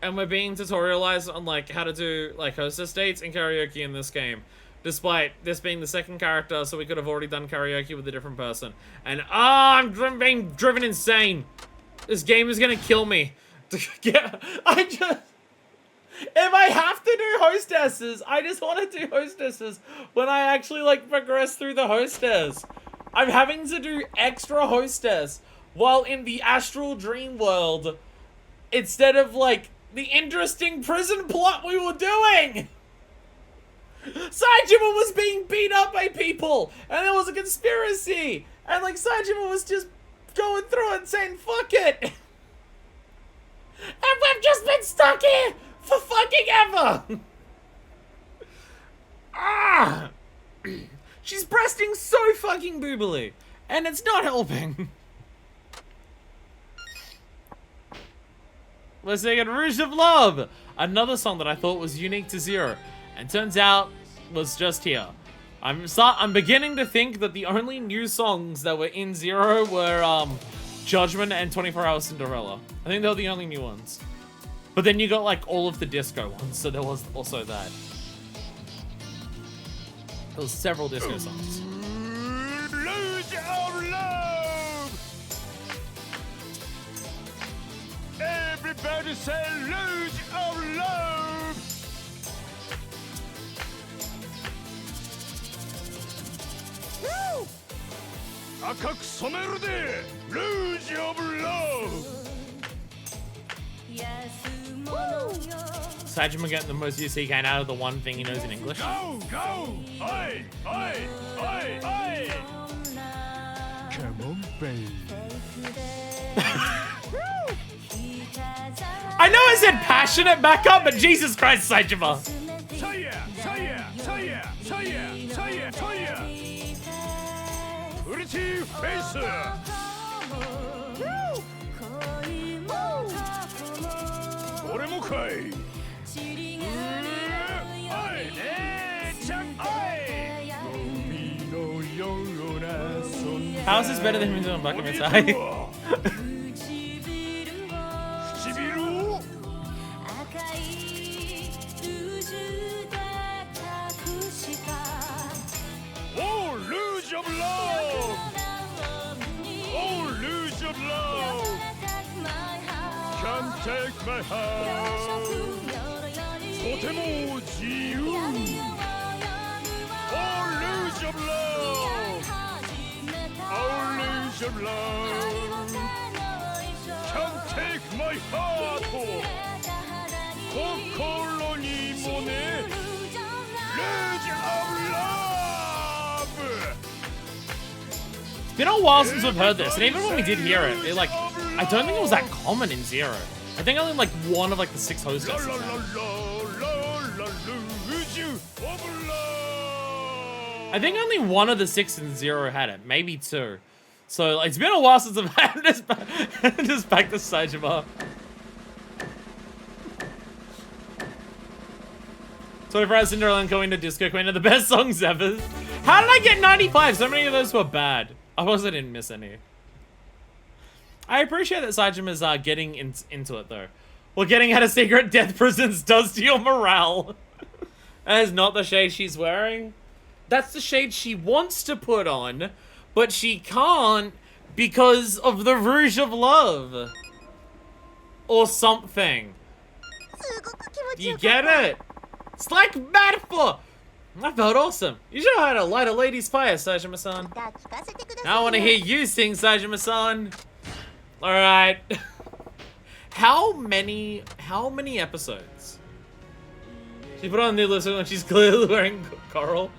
And we're being tutorialized on, like, how to do, like, hostess dates and karaoke in this game. Despite this being the second character, so we could have already done karaoke with a different person. And, I'm being driven insane. This game is gonna kill me. I just... If I have to do hostesses, I just want to do hostesses when I actually, like, progress through the hostess. I'm having to do extra hostess while in the astral dream world instead of, like, the interesting prison plot we were doing. Sajima was being beat up by people, and there was a conspiracy, and, like, Sajima was just going through it saying, fuck it. And we've just been stuck here for fucking ever! Ah! She's breasting so fucking boobily, and it's not helping. We're singing Rouge of Love, another song that I thought was unique to Zero, and turns out was just here. I'm beginning to think that the only new songs that were in Zero were Judgment and 24 Hour Cinderella. I think they were the only new ones. But then you got, like, all of the disco ones, so there was also that. There was several disco songs. Lose of love. Everybody say lose of love. Woo! 赤く染めるで Lose of love. Sajima getting the most use he can out of the one thing he knows in English. Go, go! Oi, oi, oi, oi! Come on, babe. I know I said passionate back up, but Jesus Christ, Sajima. Soya, soya, soya, soya, soya, soya. Pretty face. Oremo kai. How is this better than him doing Black and Side? Oh, lose your love! Oh, lose your love! Can't take my heart. とても自由 Oh, lose your love! Oh, lose your love! Can't take my heart! 心にもね Lose your love! It's been a while since we've heard this, and even when we did hear it, I don't think it was that common in Zero. I think only like one of like the 6 hostesses. I think only one of the 6 in Zero had it, maybe 2. So it's been a while since I've had this just back to Sajima. 24 Hours Cinderella and Going to Disco Queen are the best songs ever. How did I get 95? So many of those were bad. I didn't miss any. I appreciate that Sajima's getting into it though. Well, getting out of secret death prisons does to your morale. That is not the shade she's wearing. That's the shade she wants to put on, but she can't because of the Rouge of Love. Or something. You get it? It's like metaphor. I felt awesome. You should know how to light a lady's fire, Sajima-san. Now I want to hear you sing, Sajima-san. Alright. How many episodes? She put on a new lipstick when she's clearly wearing coral.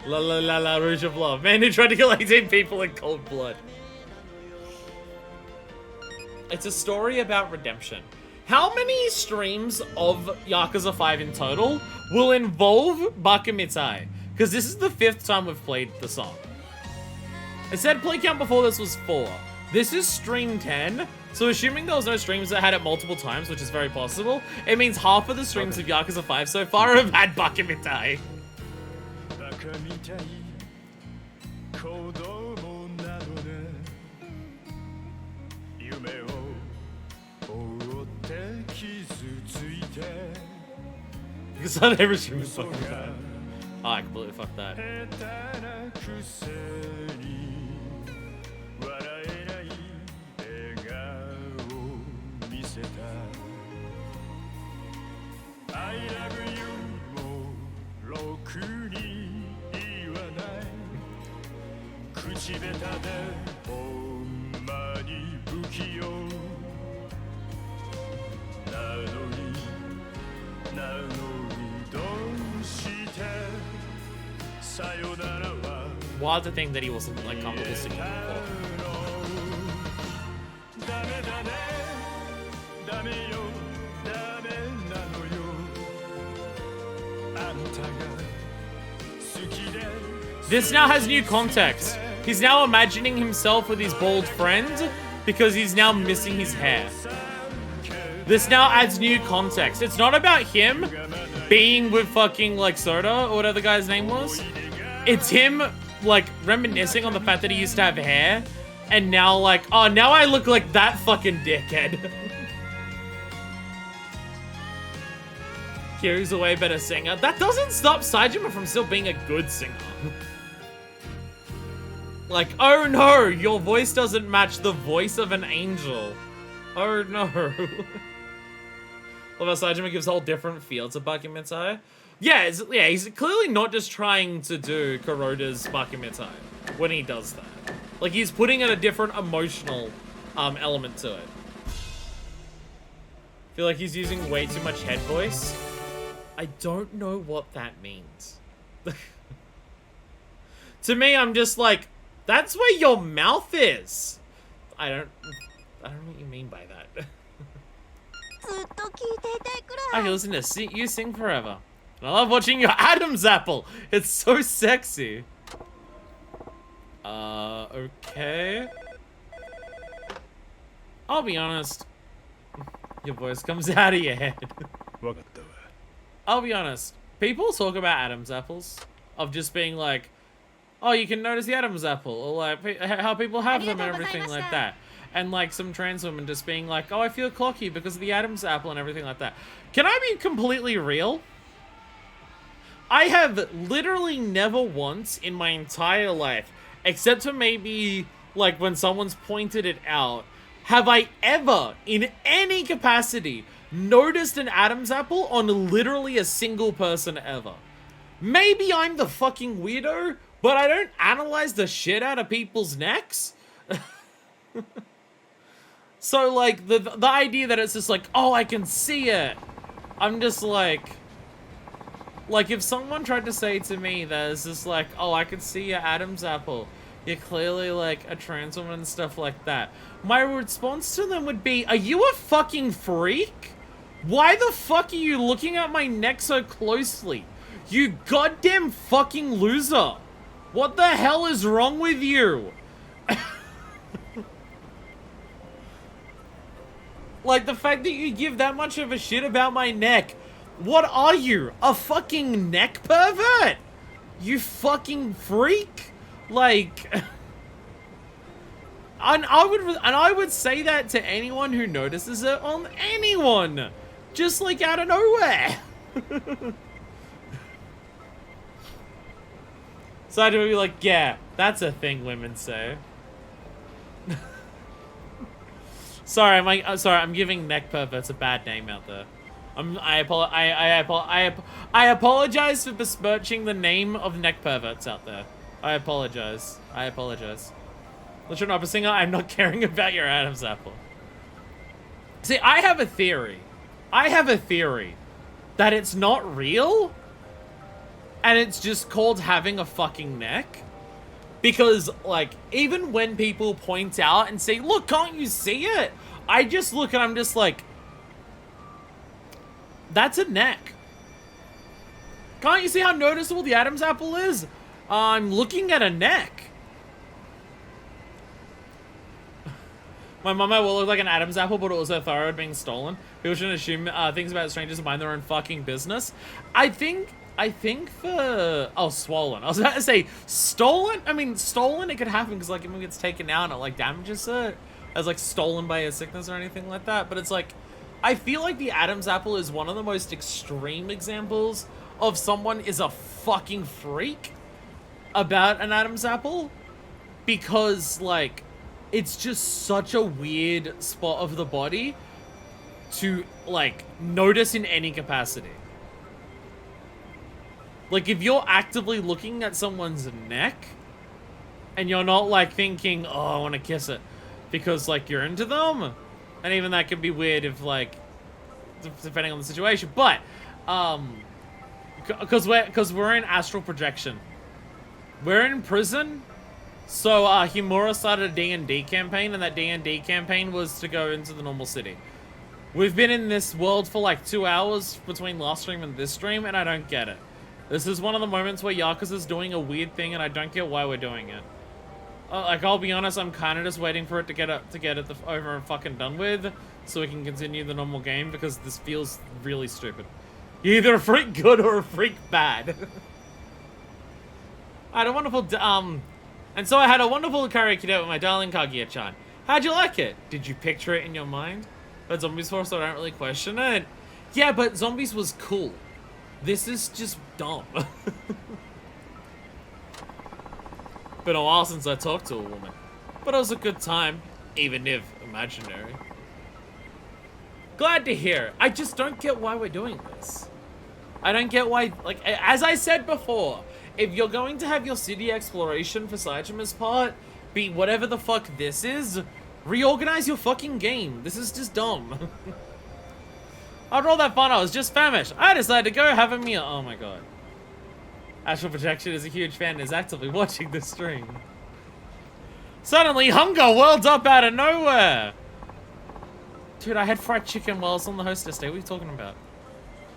La la la la, Rouge of Love. Man who tried to kill 18 people in cold blood. It's a story about redemption. How many streams of Yakuza 5 in total will involve Bakumitai? Because this is the 5th time we've played the song. It said play count before this was 4. This is stream 10. So assuming there was no streams that had it multiple times, which is very possible, it means half of the streams of Yakuza 5 so far have had Bakumitai. Because not every stream is Bakumitai. Oh, I completely fucked that. Wild to think that he wasn't like comfortable singing before. This now has new context. He's now imagining himself with his bald friend because he's now missing his hair. This now adds new context. It's not about him being with fucking like Soda or whatever the guy's name was. It's him like reminiscing on the fact that he used to have hair and now like, oh, now I look like that fucking dickhead. Kiryu's a way better singer. That doesn't stop Saejima from still being a good singer. Like, oh no, your voice doesn't match the voice of an angel. Oh no. Although Saejima gives a whole different feel to Bakumitai. Yeah, he's clearly not just trying to do Kuroda's Bakumitai when he does that. Like, he's putting in a different emotional element to it. I feel like he's using way too much head voice. I don't know what that means. To me, I'm just like, that's where your mouth is. I don't know what you mean by that. I can listen to you sing forever. And I love watching your Adam's apple. It's so sexy. Okay. I'll be honest. Your voice comes out of your head. I'll be honest. People talk about Adam's apples. Of just being like, oh, you can notice the Adam's apple. Or like, how people have them and everything like that. And like some trans women just being like, oh, I feel cocky because of the Adam's apple and everything like that. Can I be completely real? I have literally never once in my entire life, except for maybe like when someone's pointed it out, have I ever, in any capacity, noticed an Adam's apple on literally a single person ever. Maybe I'm the fucking weirdo, but I don't analyze the shit out of people's necks. So like the idea that it's just like, oh, I can see it. I'm just like if someone tried to say to me that it's just like, oh, I could see your Adam's apple. You're clearly like a trans woman and stuff like that. My response to them would be, are you a fucking freak? Why the fuck are you looking at my neck so closely? You goddamn fucking loser. What the hell is wrong with you? Like, the fact that you give that much of a shit about my neck. What are you? A fucking neck pervert? You fucking freak? Like... And I would say that to anyone who notices it on anyone, just like out of nowhere. So I'd be like, yeah, that's a thing women say. Sorry, I'm giving neck perverts a bad name out there. I apologize for besmirching the name of neck perverts out there. I apologize. Listen up, a singer, I'm not caring about your Adam's apple. See, I have a theory that it's not real, and it's just called having a fucking neck. Because, like, even when people point out and say, look, can't you see it? I just look and I'm just like, that's a neck. Can't you see how noticeable the Adam's apple is? I'm looking at a neck. My mama will look like an Adam's apple, but it was her thyroid being stolen. People shouldn't assume things about strangers and mind their own fucking business. I think for... Oh, swollen. I was about to say stolen. I mean, stolen, it could happen because, like, if it gets taken out and it, like, damages it as, like, stolen by a sickness or anything like that. But it's, like, I feel like the Adam's apple is one of the most extreme examples of someone is a fucking freak about an Adam's apple. Because, like... It's just such a weird spot of the body to, like, notice in any capacity. Like, if you're actively looking at someone's neck and you're not, like, thinking, oh, I want to kiss it because, like, you're into them, and even that could be weird if, like, depending on the situation. But, because we're in astral projection. We're in prison. So, Himura started a D&D campaign, and that D&D campaign was to go into the normal city. We've been in this world for like 2 hours between last stream and this stream, and I don't get it. This is one of the moments where Yakuza's doing a weird thing, and I don't get why we're doing it. Like, I'll be honest, I'm kind of just waiting for it to get it over and fucking done with, so we can continue the normal game, because this feels really stupid. You're either a freak good or a freak bad. I had a wonderful, and so I had a wonderful karaoke date with my darling Kaguya-chan. How'd you like it? Did you picture it in your mind? But Zombies 4, so I don't really question it. Yeah, but Zombies was cool. This is just dumb. Been a while since I talked to a woman. But it was a good time, even if imaginary. Glad to hear. I just don't get why we're doing this. I don't get why, like, as I said before, if you're going to have your city exploration for Saijima's part be whatever the fuck this is, reorganize your fucking game. This is just dumb. After all that fun, I was just famished. I decided to go have a meal. Oh my god. Astral Projection is a huge fan and is actively watching the stream. Suddenly, hunger welled up out of nowhere. Dude, I had fried chicken while I was on the hostess day. What are you talking about?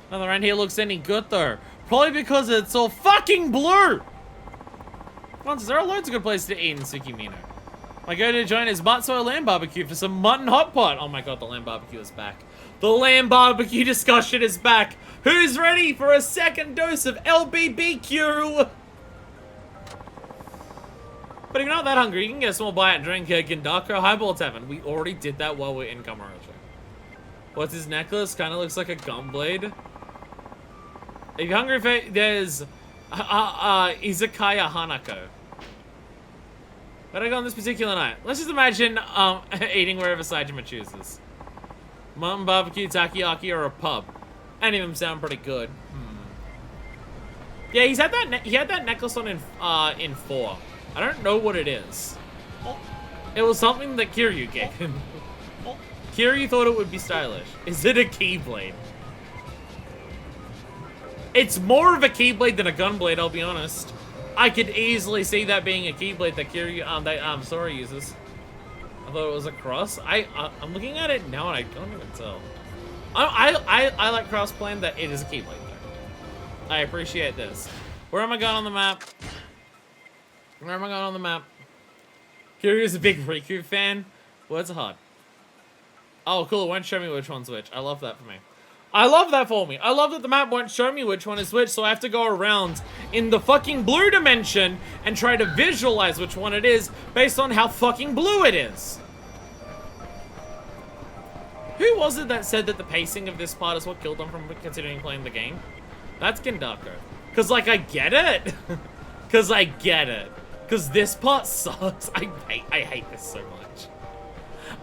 Nothing around here looks any good though. Probably because it's all fucking blue! Once, there are loads of good places to eat in Tsukimino. My go-to joint is Matsuo Lamb Barbecue for some mutton hot pot. Oh my god, the lamb barbecue is back. The lamb barbecue discussion is back. Who's ready for a second dose of LBBQ? But if you're not that hungry, you can get a small bite and drink a Gindako Highball Tavern. We already did that while we're in Kamurocho. What's his necklace? Kind of looks like a gun blade. If you're hungry, there's Izakaya Hanako. Where'd I go on this particular night? Let's just imagine eating wherever Saijima chooses. Mutton barbecue, takoyaki, or a pub. Any of them sound pretty good. Yeah, he had that necklace on in 4. I don't know what it is. It was something that Kiryu gave him. Kiryu thought it would be stylish. Is it a keyblade? It's more of a keyblade than a gunblade, I'll be honest. I could easily see that being a keyblade that Kiryu, Sora uses. I thought it was a cross. I'm looking at it now and I don't even tell. I like cross-playing that it is a keyblade though. I appreciate this. Where am I going on the map? Where am I going on the map? Kiryu's a big Riku fan. Words are hard. Oh, cool. It won't show me which one's which. I love that for me. I love that for me. I love that the map won't show me which one is which, so I have to go around in the fucking blue dimension and try to visualize which one it is based on how fucking blue it is. Who was it that said that the pacing of this part is what killed them from continuing playing the game? That's Gindako. Cause like I get it. Cause I get it. Cause this part sucks. I hate this so much.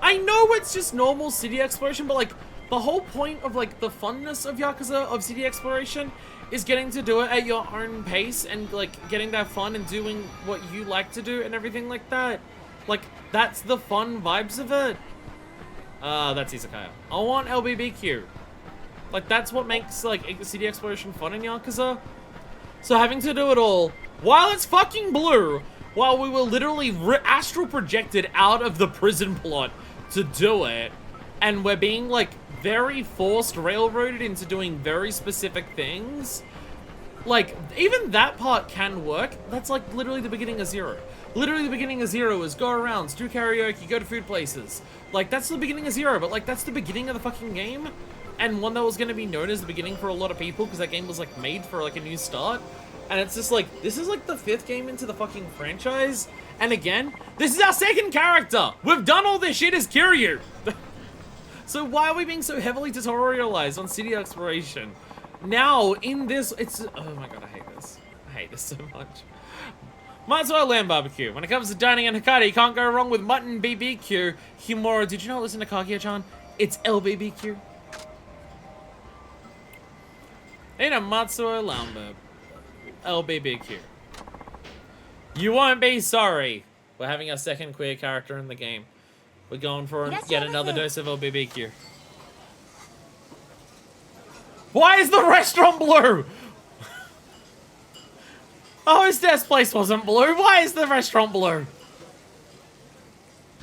I know it's just normal city exploration, but like the whole point of like the funness of Yakuza, of city exploration, is getting to do it at your own pace and like getting that fun and doing what you like to do and everything like that. Like that's the fun vibes of it. That's Izakaya. I want LBBQ. Like that's what makes like city exploration fun in Yakuza. So having to do it all while it's fucking blue, while we were literally astral projected out of the prison plot to do it, and we're being like very forced railroaded into doing very specific things. Like, even that part can work. That's like literally the beginning of Zero. Literally the beginning of Zero is go around, do karaoke, go to food places. Like, that's the beginning of Zero, but like, that's the beginning of the fucking game. And one that was going to be known as the beginning for a lot of people, because that game was like made for like a new start. And it's just like, this is like the 5th game into the fucking franchise. And again, this is our 2nd character. We've done all this shit as Kiryu. So why are we being so heavily tutorialized on city exploration? Now, in this, it's... Oh my god, I hate this. I hate this so much. Might as well lamb barbecue. When it comes to dining in Hokkaido, you can't go wrong with mutton BBQ. Himura, did you not listen to Kaguya-chan? It's LBBQ. In a Matsuo Lamba. LBBQ. You won't be sorry. We're having our 2nd queer character in the game. We're going for yet another dose of LBBQ. Why is the restaurant blue? Oh, his desk place wasn't blue. Why is the restaurant blue?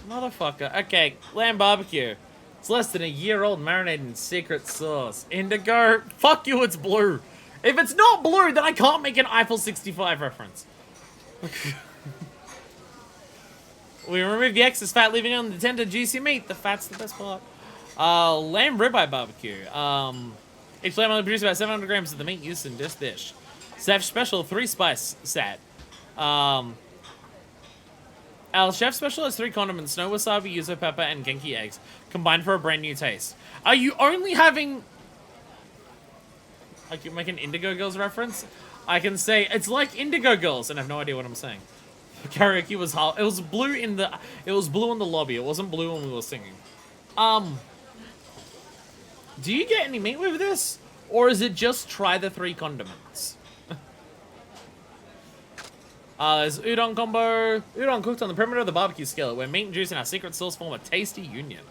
Motherfucker. Okay, lamb barbecue. It's less than a year old, marinated in secret sauce. Indigo. Fuck you, it's blue. If it's not blue, then I can't make an Eiffel 65 reference. We remove the excess fat, leaving on the tender, juicy meat. The fat's the best part. Lamb ribeye barbecue. Each lamb only produces about 700 grams of the meat used in this dish. Chef special 3-spice set. Our chef special has 3 condiments: snow wasabi, yuzu pepper, and genki eggs, combined for a brand new taste. Are you only having... I can make an Indigo Girls reference? I can say, it's like Indigo Girls, and I have no idea what I'm saying. Karaoke was hard. It was blue in the... It was blue in the lobby. It wasn't blue when we were singing. Do you get any meat with this? Or is it just try the 3 condiments? There's udon combo. Udon cooked on the perimeter of the barbecue skillet, where meat and juice and our secret sauce form a tasty union.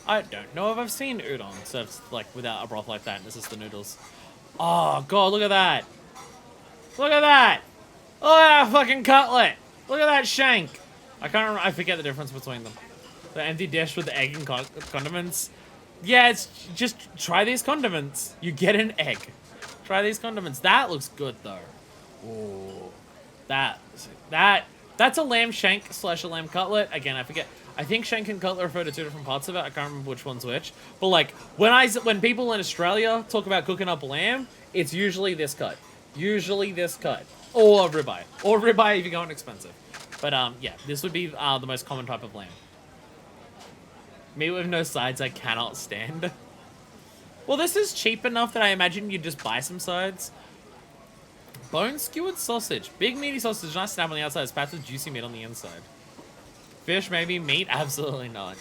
I don't know if I've seen udon served like without a broth like that. This is the noodles. Oh god, look at that! Look at that! Look at that fucking cutlet! Look at that shank! I can't remember. I forget the difference between them. The empty dish with the egg and condiments. Yeah, it's just try these condiments. You get an egg. Try these condiments. That looks good though. Ooh. That's a lamb shank / a lamb cutlet. Again, I forget. I think shank and cutlet refer to 2 different parts of it. I can't remember which one's which. But like when people in Australia talk about cooking up lamb, it's usually this cut. Usually this cut. Or ribeye. Or ribeye if you're going expensive. But yeah, this would be the most common type of lamb. Meat with no sides I cannot stand. Well, this is cheap enough that I imagine you'd just buy some sides. Bone skewered sausage. Big meaty sausage, nice snap on the outside, it's packed with juicy meat on the inside. Fish, maybe. Meat, absolutely not.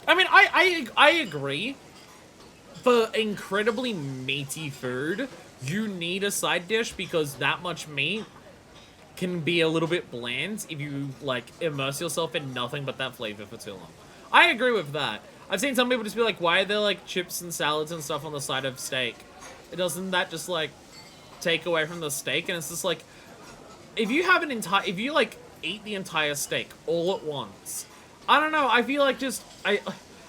I mean, I agree. For incredibly meaty food, you need a side dish because that much meat can be a little bit bland if you, like, immerse yourself in nothing but that flavor for too long. I agree with that. I've seen some people just be like, why are there, like, chips and salads and stuff on the side of steak? Doesn't that just, like, take away from the steak? And it's just like, if you have if you, like, eat the entire steak all at once, I don't know, I feel like just,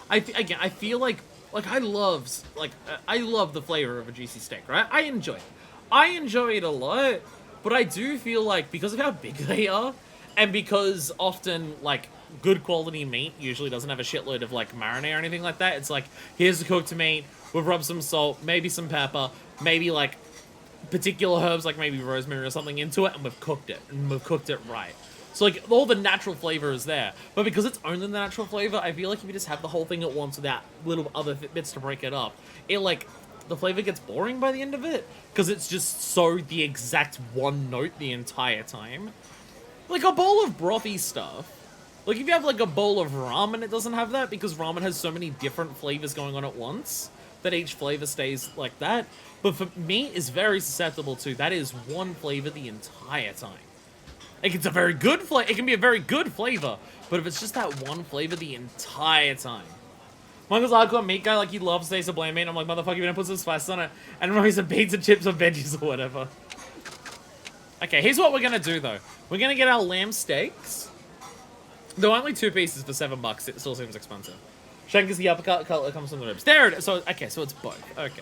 again, I feel like I love the flavor of a juicy steak, right? I enjoy it a lot, but I do feel like, because of how big they are, and because often, like, good quality meat usually doesn't have a shitload of, like, marinade or anything like that, it's like, here's the cooked meat, We've rubbed some salt, maybe some pepper, maybe like particular herbs like maybe rosemary or something into it, and we've cooked it, and we've cooked it right. So like all the natural flavor is there, but because it's only the natural flavor, I feel like if you just have the whole thing at once without little other bits to break it up, it like the flavor gets boring by the end of it because it's just so the exact one note the entire time. Like a bowl of brothy stuff. Like if you have like a bowl of ramen, it doesn't have that because ramen has so many different flavors going on at once that each flavor stays like that. But for meat is very susceptible to that is one flavor the entire time. Like it's a very good flavor. It can be a very good flavor, but if it's just that one flavor the entire time. Michael's hardcore meat guy, like he loves taste of bland meat. I'm like, motherfucker, you're gonna put some spice on it, and maybe some pizza chips or veggies or whatever. Okay, here's what we're gonna do though. We're gonna get our lamb steaks. Though only 2 pieces for $7, it still seems expensive. Shank is the uppercut, cutlet comes from the ribs. There it is. So okay, so it's both. Okay.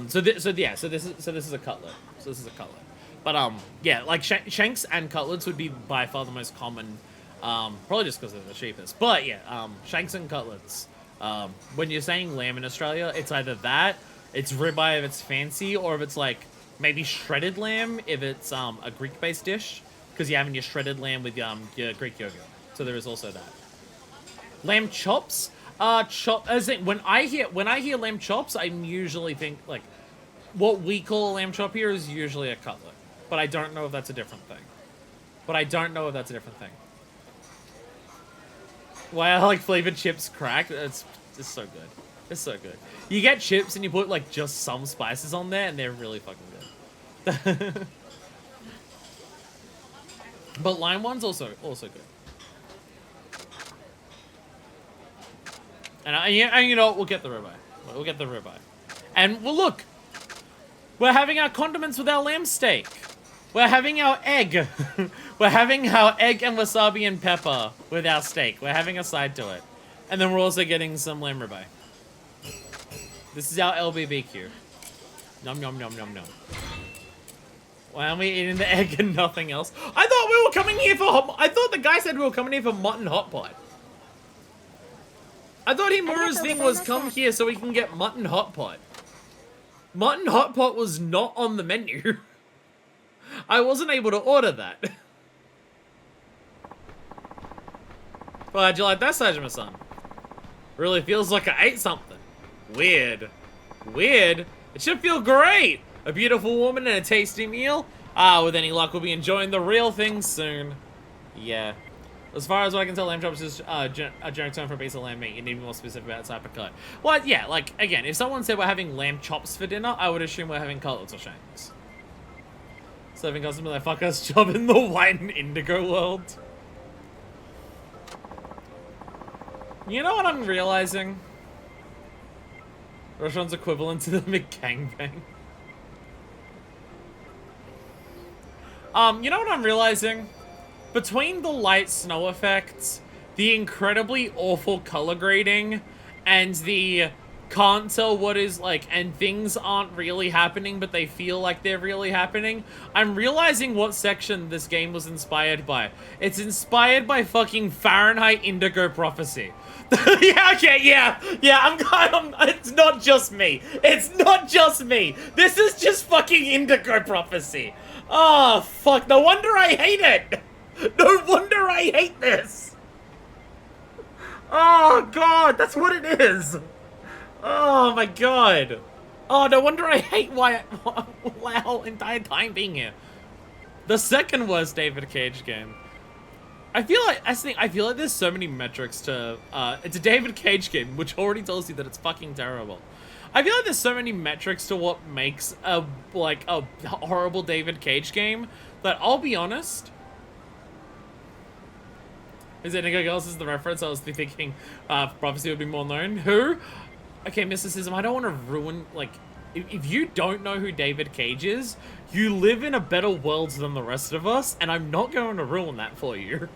So this is a cutlet. So this is a cutlet. But yeah, like shanks and cutlets would be by far the most common. Probably just because they're the cheapest. But yeah, shanks and cutlets. When you're saying lamb in Australia, it's either that, it's ribeye if it's fancy, or if it's like maybe shredded lamb if it's a Greek-based dish, because you're having your shredded lamb with your Greek yogurt. So there is also that. Lamb chops. When I hear lamb chops, I usually think like what we call a lamb chop here is usually a cutlet, but I don't know if that's a different thing. Why I like flavored chips crack? It's so good. It's so good. You get chips and you put like just some spices on there, and they're really fucking good. But lime one's also good. And you know what? We'll get the ribeye. And well, look, we're having our condiments with our lamb steak. We're having our egg. We're having our egg and wasabi and pepper with our steak. We're having a side to it. And then we're also getting some lamb ribeye. This is our LBBQ. Nom nom nom nom nom. Why aren't we eating the egg and nothing else? I thought we were coming here for I thought the guy said we were coming here for mutton hot pot. I thought Himura's thing was come here so we can get mutton hot pot. Mutton hot pot was not on the menu. I wasn't able to order that. Well, how'd you like that, Sajima-san? Really feels like I ate something. Weird. Weird? It should feel great! A beautiful woman and a tasty meal? Ah, with any luck, we'll be enjoying the real thing soon. Yeah. As far as I can tell, lamb chops is a generic term for a piece of lamb meat. You need to be more specific about type of cut. Well, yeah, like, again, if someone said we're having lamb chops for dinner, I would assume we're having cutlets or shanks. Serving custom like fuck us job in the white and indigo world. You know what I'm realizing? Restaurant's equivalent to the McGangbang. You know what I'm realizing? Between the light snow effects, the incredibly awful color grading, and the can't tell what is like, and things aren't really happening, but they feel like they're really happening, I'm realizing what section this game was inspired by. It's inspired by fucking Fahrenheit Indigo Prophecy. Yeah, okay, yeah, it's not just me. It's not just me. This is just fucking Indigo Prophecy. Oh, fuck, no wonder I hate it. No wonder I hate this! Oh god, that's what it is! Oh my god! Oh, no wonder I hate why our entire time being here. The second worst David Cage game. I feel like there's so many metrics to it's a David Cage game, which already tells you that it's fucking terrible. I feel like there's so many metrics to what makes a horrible David Cage game that I'll be honest. Is it Indigo Girls is the reference? I was thinking Prophecy would be more known. Who? Okay, mysticism, I don't want to ruin, like, if you don't know who David Cage is, you live in a better world than the rest of us, and I'm not going to ruin that for you.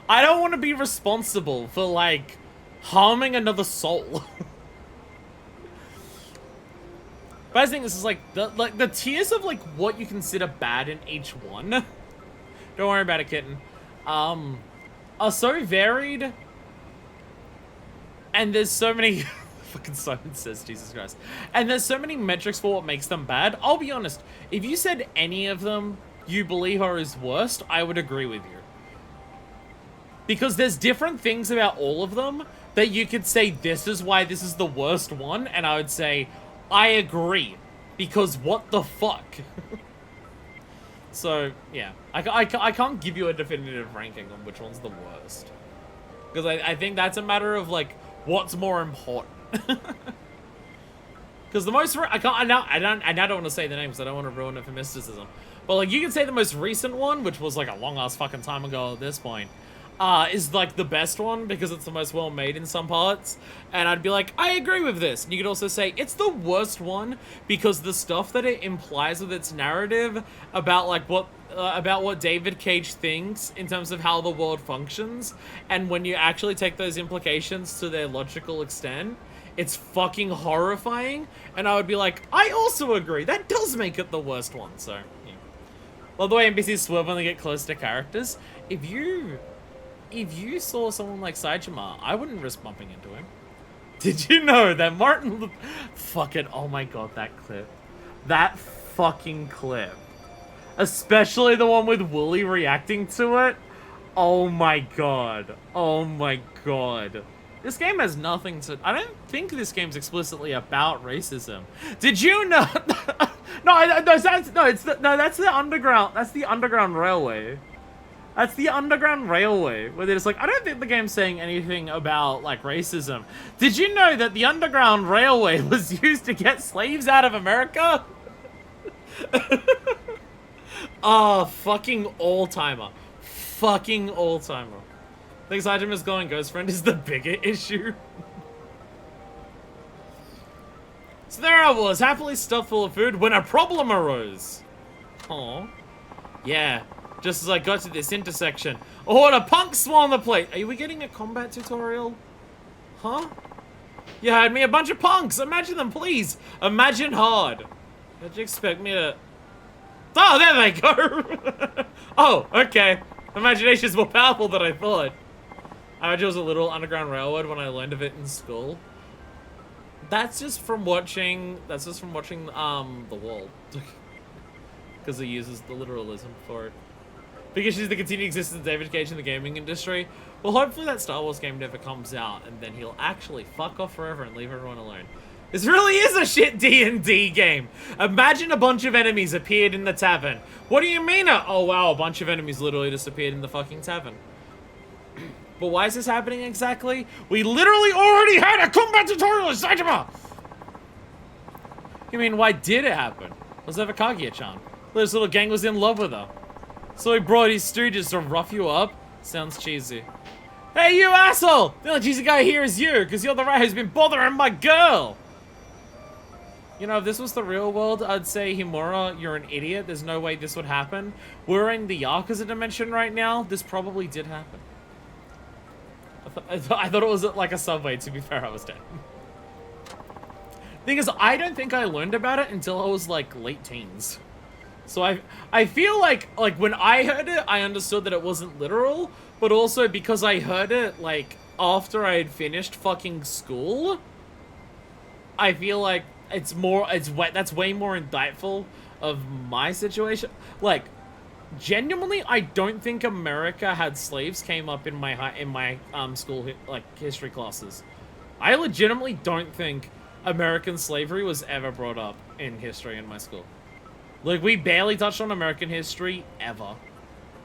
I don't want to be responsible for, like, harming another soul. But I think this is like the tiers of like what you consider bad in each one. Don't worry about it, kitten. are so varied, and there's so many. Fucking Simon says, Jesus Christ. And there's so many metrics for what makes them bad. I'll be honest, if you said any of them you believe are his worst, I would agree with you. Because there's different things about all of them that you could say, this is why this is the worst one, and I would say, I agree. Because what the fuck? So, yeah. I can't give you a definitive ranking on which one's the worst. Because I think that's a matter of, like, what's more important. Because the most I now don't want to say the name because I don't want to ruin it for mysticism. But like you can say the most recent one, which was like a long ass fucking time ago at this point, is like the best one because it's the most well made in some parts. And I'd be like, I agree with this. And you could also say it's the worst one because the stuff that it implies with its narrative about like about what David Cage thinks in terms of how the world functions, and when you actually take those implications to their logical extent, it's fucking horrifying. And I would be like, I also agree. That does make it the worst one. So, yeah. Well, the way NPCs swerve when they get close to characters. If you saw someone like Saitama, I wouldn't risk bumping into him. Did you know that Martin... Fucking, oh my god, that clip. That fucking clip. Especially the one with Wooly reacting to it. Oh my god. Oh my god. This game has nothing to... I don't think this game's explicitly about racism. Did you know... that's the underground... That's the Underground Railway. That's the Underground Railway. Where they're just like, I don't think the game's saying anything about, like, racism. Did you know that the Underground Railway was used to get slaves out of America? Oh, fucking all-timer. Fucking all-timer. I think Sajim is going Ghost Friend is the bigger issue. So there I was, happily stuffed full of food when a problem arose. Aw. Yeah, just as I got to this intersection. Oh, and a punk swarmed the plate. Are we getting a combat tutorial? Huh? You had me a bunch of punks. Imagine them, please. Imagine hard. Did you expect me to... Oh, there they go. Oh, okay. Imagination's more powerful than I thought. I imagine it was a little Underground Railroad when I learned of it in school. That's just from watching. The Wall, because it uses the literalism for it. Because she's the continued existence of David Cage in the gaming industry. Well, hopefully that Star Wars game never comes out, and then he'll actually fuck off forever and leave everyone alone. This really is a shit D&D game. Imagine a bunch of enemies appeared in the tavern. What do you mean? Oh wow, a bunch of enemies literally just appeared in the fucking tavern. But why is this happening exactly? We literally already had a combat tutorial in Saitama! You mean, why did it happen? Was that Kaguya-chan? This little gang was in love with her. So he brought his stooges to rough you up? Sounds cheesy. Hey, you asshole! The only cheesy guy here is you, because you're the rat who's been bothering my girl! You know, if this was the real world, I'd say, Himura, you're an idiot. There's no way this would happen. We're in the Yakuza dimension right now. This probably did happen. I thought it was like a subway, to be fair, I was dead. Thing is, I don't think I learned about it until I was, like, late teens. So I feel like when I heard it, I understood that it wasn't literal, but also because I heard it, like, after I had finished fucking school, I feel like that's way more insightful of my situation. Like, genuinely, I don't think America had slaves came up in my school like history classes. I legitimately don't think American slavery was ever brought up in history in my school. Like, we barely touched on American history ever.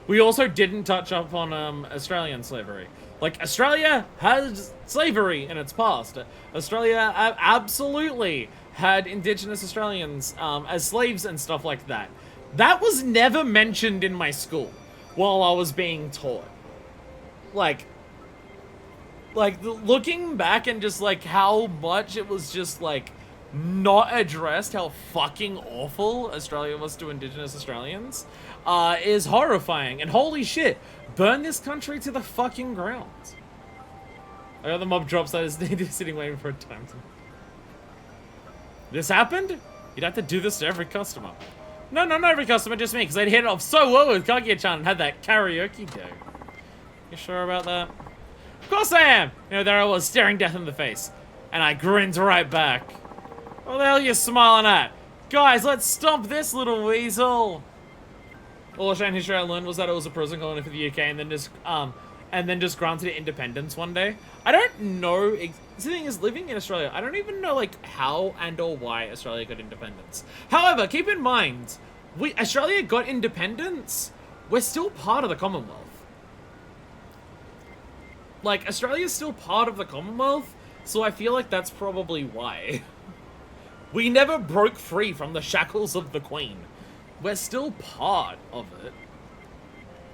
We also didn't touch up on Australian slavery. Like, Australia has slavery in its past. Australia absolutely had Indigenous Australians as slaves and stuff like that. That was never mentioned in my school while I was being taught. Like looking back and just like how much it was just like not addressed, how fucking awful Australia was to Indigenous Australians, is horrifying. And holy shit, burn this country to the fucking ground. I got the mob drops. I was sitting waiting for a time to... This happened? You'd have to do this to every customer. No, not every customer, just me, because I'd hit it off so well with Kaguya-chan and had that karaoke go. You sure about that? Of course I am! You know, there I was, staring death in the face. And I grinned right back. What the hell are you smiling at? Guys, let's stomp this little weasel! All Australian history I learned was that it was a prison colony for the UK and then just granted it independence one day. I don't know, the thing is, living in Australia, I don't even know, like, how and or why Australia got independence. However, keep in mind, Australia got independence, we're still part of the Commonwealth. Like, Australia's still part of the Commonwealth, so I feel like that's probably why. We never broke free from the shackles of the Queen. We're still part of it.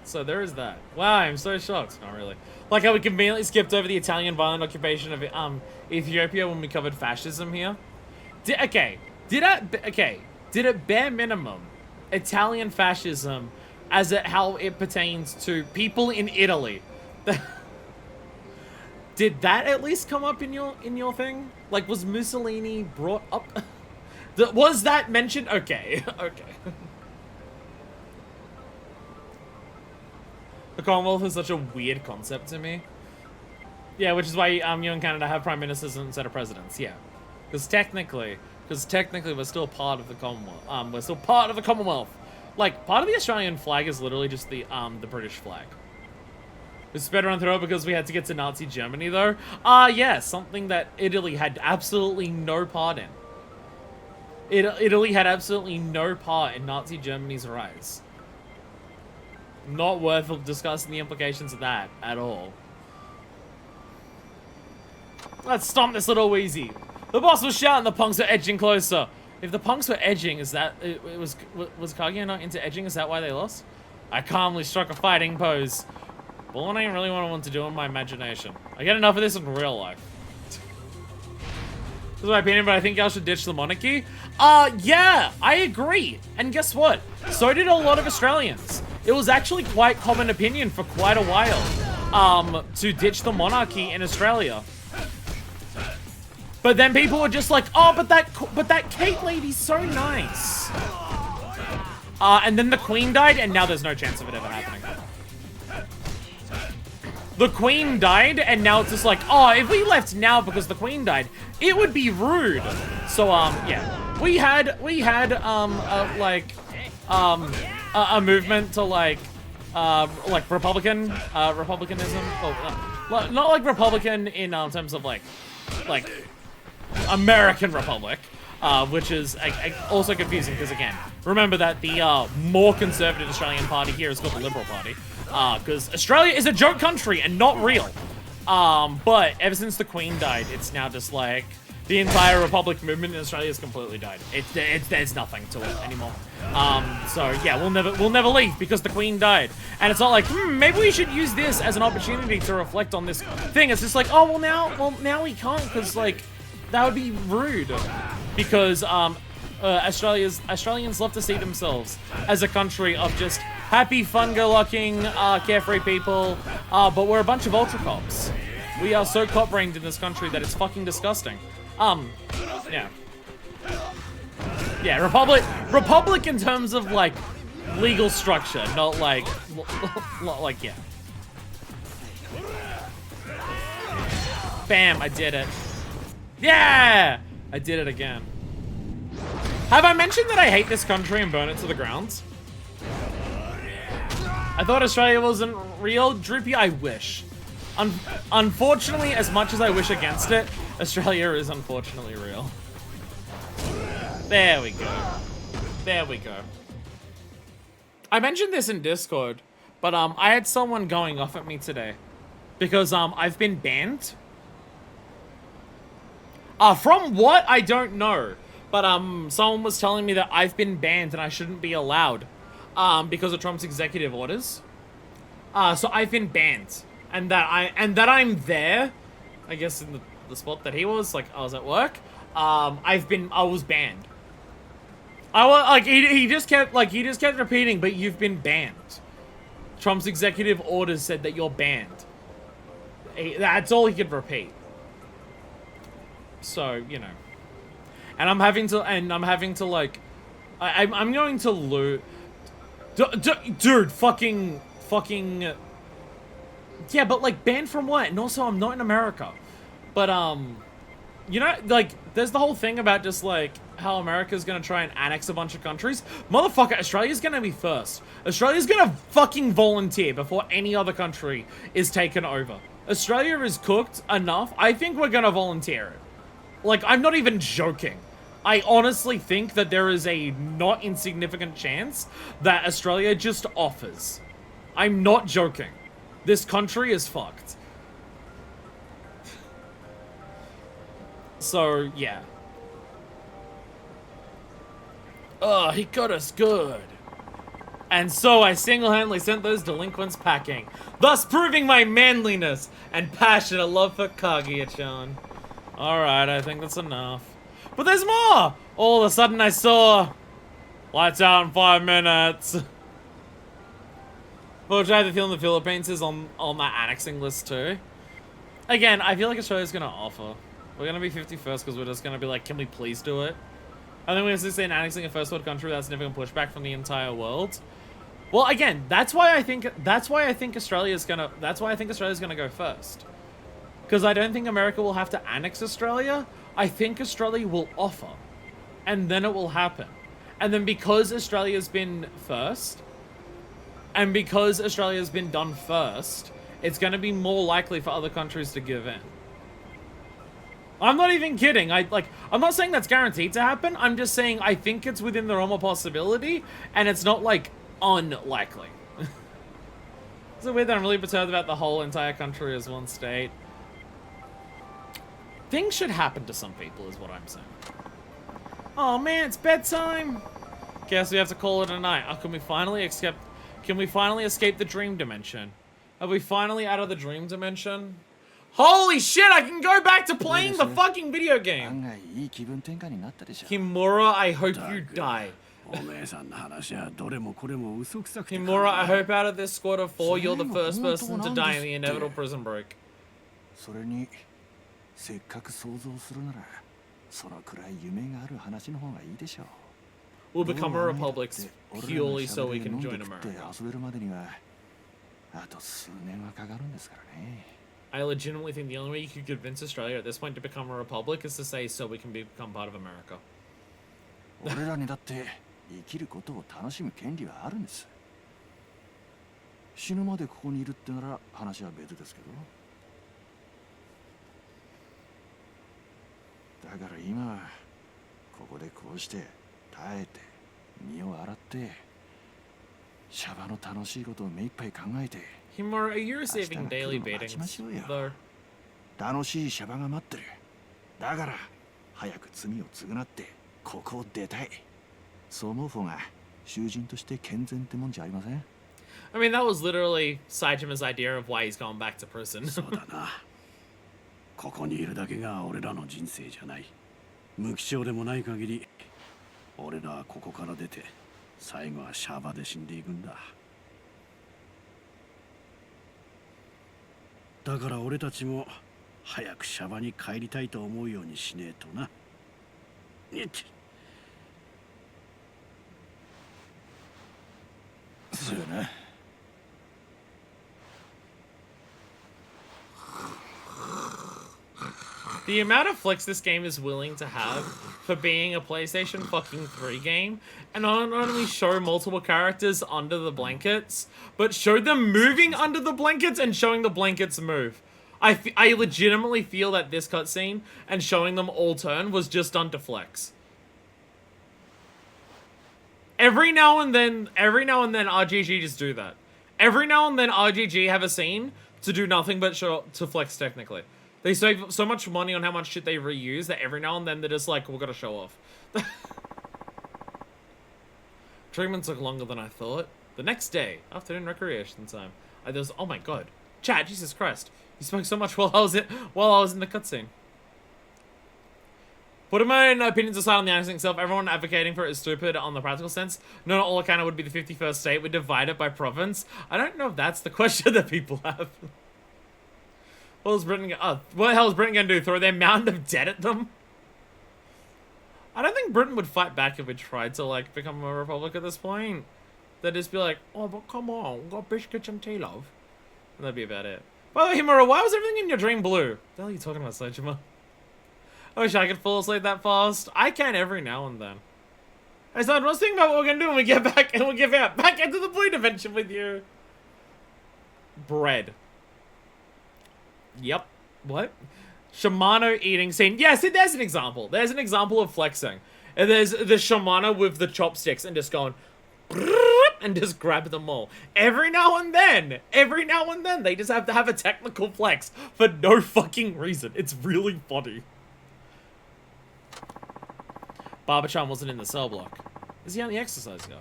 So there is that. Wow, I'm so shocked. Not really. Like how we conveniently skipped over the Italian violent occupation of Ethiopia when we covered fascism here. Did it bare minimum Italian fascism as how it pertains to people in Italy? Did that at least come up in your thing? Like, was Mussolini brought up? Was that mentioned? Okay, okay. The Commonwealth is such a weird concept to me. Yeah, which is why you in Canada have prime ministers instead of presidents. Yeah, because technically we're still part of the Commonwealth. We're still part of the Commonwealth. Like, part of the Australian flag is literally just the British flag. We sped around through it because we had to get to Nazi Germany, though. Yeah, something that Italy had absolutely no part in. Italy had absolutely no part in Nazi Germany's rise. Not worth discussing the implications of that at all. Let's stomp this little wheezy. The boss was shouting, the punks are edging closer. If the punks were edging, was Kaguya not into edging? Is that why they lost? I calmly struck a fighting pose. Well, I ain't really what I want to do in my imagination. I get enough of this in real life. This is my opinion, but I think y'all should ditch the monarchy. Yeah, I agree. And guess what? So did a lot of Australians. It was actually quite common opinion for quite a while, to ditch the monarchy in Australia. But then people were just like, oh, but that Kate lady's so nice. And then the Queen died, and now there's no chance of it ever happening. The Queen died, and now it's just like, oh, if we left now because the Queen died, it would be rude. So, yeah, we had a movement to like republicanism. Well, not like Republican in terms of like American Republic, which is also confusing because again, remember that the more conservative Australian party here is called the Liberal Party. Because Australia is a joke country and not real. But ever since the Queen died, it's now just like the entire Republic movement in Australia has completely died. There's nothing to it anymore. So yeah, we'll never leave because the Queen died. And it's not like, maybe we should use this as an opportunity to reflect on this thing. It's just like, oh, well now we can't because like that would be rude. Because Australians love to see themselves as a country of just happy, fun-go-lucking, carefree people, but we're a bunch of ultra cops. We are so cop-brained in this country that it's fucking disgusting. Yeah. Yeah, Republic in terms of, like, legal structure, not like, yeah. Bam, I did it. Yeah! I did it again. Have I mentioned that I hate this country and burn it to the ground? I thought Australia wasn't real. Droopy, I wish. Unfortunately, as much as I wish against it, Australia is unfortunately real. There we go. There we go. I mentioned this in Discord, but I had someone going off at me today because I've been banned. From what? I don't know. But someone was telling me that I've been banned and I shouldn't be allowed. Because of Trump's executive orders. So I've been banned. And that I'm there, I guess in the spot that he was, like I was at work. I was banned. He just kept repeating, but you've been banned. Trump's executive orders said that you're banned. That's all he could repeat. So, you know. And I'm having to like, I'm going to loot. Dude, fucking. Yeah, but like banned from what? And also I'm not in America. But you know, like there's the whole thing about just like how America's gonna try and annex a bunch of countries. Motherfucker, Australia's gonna be first. Australia's gonna fucking volunteer before any other country is taken over. Australia is cooked enough. I think we're gonna volunteer it. Like, I'm not even joking. I honestly think that there is a not insignificant chance that Australia just offers. I'm not joking. This country is fucked. So, yeah. Oh, he got us good. And so I single-handedly sent those delinquents packing, thus proving my manliness and passionate love for Kaguya-chan. Alright, I think that's enough. But there's more! All of a sudden I saw... Lights out in 5 minutes. Which I have the feeling the Philippines is on that annexing list too. Again, I feel like Australia's gonna offer. We're gonna be 51st because we're just gonna be like, can we please do it? I think we're gonna see annexing a first world country without significant pushback from the entire world. Well, again, that's why I think Australia's gonna go first. Because I don't think America will have to annex Australia. I think Australia will offer. And then it will happen. And then because Australia's been first, and because Australia's been done first, it's going to be more likely for other countries to give in. I'm not even kidding. I'm not saying that's guaranteed to happen. I'm just saying I think it's within the realm of possibility, and it's not, like, unlikely. It's weird that I'm really perturbed about the whole entire country as one state. Things should happen to some people, is what I'm saying. Oh man, it's bedtime. Guess we have to call it a night. Oh, can we finally escape the dream dimension? Are we finally out of the dream dimension? Holy shit, I can go back to playing the fucking video game. Kimura, I hope you die. Kimura, I hope out of this squad of 4, you're the first person to die in the inevitable prison break. We'll become a republic purely so we can join America. I legitimately think the only way you could convince Australia at this point to become a republic is to say so we can become part of America. Himura, are you receiving daily beatings, though? I mean, that was literally Saijima's idea of why he's going back to prison. ここにいるだけが俺らの人生じゃない。無期懲でもない限り、俺らはここから出て、最後はシャバで死んでいくんだ。だから俺たちも早くシャバに帰りたいと思うようにしねえとな。そうやな。The amount of flex this game is willing to have for being a PlayStation fucking 3 game, and not only show multiple characters under the blankets, but show them moving under the blankets and showing the blankets move. I legitimately feel that this cutscene and showing them all turn was just done to flex. Every now and then RGG just do that. Every now and then RGG have a scene to do nothing but show to flex technically. They save so much money on how much shit they reuse that every now and then they're just like, we're gonna show off. Treatment took longer than I thought. The next day, afternoon recreation time, oh my god, chat, Jesus Christ, you spoke so much while I was in the cutscene. Putting my own opinions aside on the annexing itself, everyone advocating for it is stupid on the practical sense. Not all Okana would be the 51st state. We divide it by province. I don't know if that's the question that people have. What the hell is Britain gonna do? Throw their mountain of debt at them? I don't think Britain would fight back if we tried to, like, become a republic at this point. They'd just be like, oh, but come on, we've got biscuits and tea, love. That'd be about it. By the way, Himura, why was everything in your dream blue? What the hell are you talking about, Sojima? I wish I could fall asleep that fast. I can every now and then. I started was thinking about what we're gonna do when we get back and we'll get back into the blue dimension with you. Bread. Yep. What? Shimano eating scene. Yeah, see, there's an example. There's an example of flexing. And there's the Shimano with the chopsticks and just going and just grab them all. Every now and then, they just have to have a technical flex for no fucking reason. It's really funny. Barbachan wasn't in the cell block. Is he on the exercise go?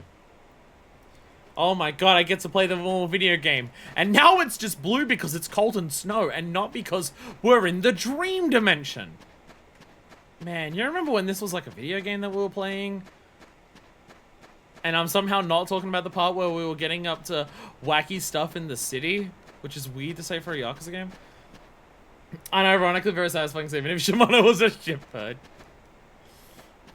Oh my god, I get to play the normal video game. And now it's just blue because it's cold and snow, and not because we're in the dream dimension. Man, you remember when this was like a video game that we were playing? And I'm somehow not talking about the part where we were getting up to wacky stuff in the city, which is weird to say for a Yakuza game. And ironically, very satisfying, even if Shimano was a shitbird.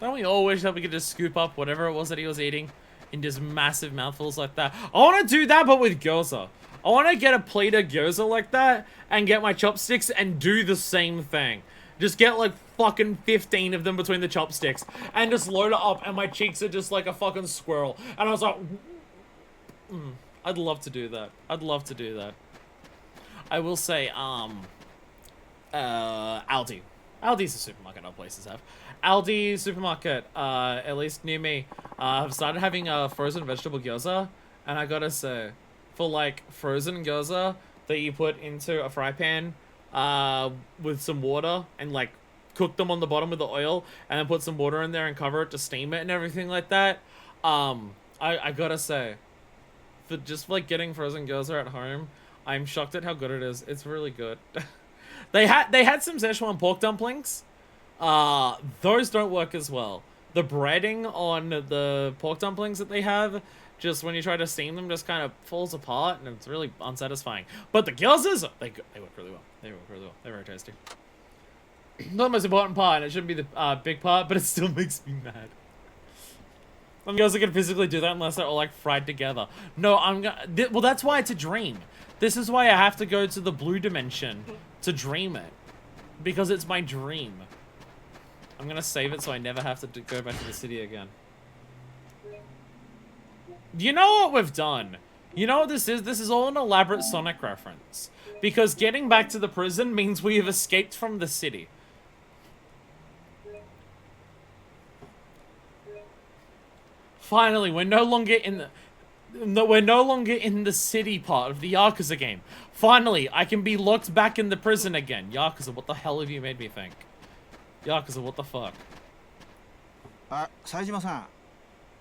Don't we all wish that we could just scoop up whatever it was that he was eating in just massive mouthfuls like that? I want to do that, but with gyoza. I want to get a plate of gyoza like that and get my chopsticks and do the same thing. Just get like fucking 15 of them between the chopsticks and just load it up, and my cheeks are just like a fucking squirrel. And I was like, I'd love to do that. I'd love to do that. I will say, Aldi. Aldi's a supermarket other places have. Aldi supermarket, at least near me, have started having frozen vegetable gyoza, and I gotta say, for like frozen gyoza that you put into a fry pan with some water and like cook them on the bottom with the oil, and then put some water in there and cover it to steam it and everything like that. I gotta say, for just like getting frozen gyoza at home, I'm shocked at how good it is. It's really good. They had some Szechuan pork dumplings. Those don't work as well. The breading on the pork dumplings that they have, just when you try to steam them, just kind of falls apart, and it's really unsatisfying. But the gyozas, they work really well. They work really well. They're very tasty. Not the most important part, and it shouldn't be the big part, but it still makes me mad. Some gyoza can physically do that unless they're all like fried together. No, well, that's why it's a dream. This is why I have to go to the blue dimension to dream it, because it's my dream. I'm gonna save it so I never have to go back to the city again. You know what we've done? You know what this is? This is all an elaborate Sonic reference. Because getting back to the prison means we have escaped from the city. Finally, we're no longer in the city part of the Yakuza game. Finally, I can be locked back in the prison again. Yakuza, what the hell have you made me think? Yakuza, what the fuck? 冴島さん、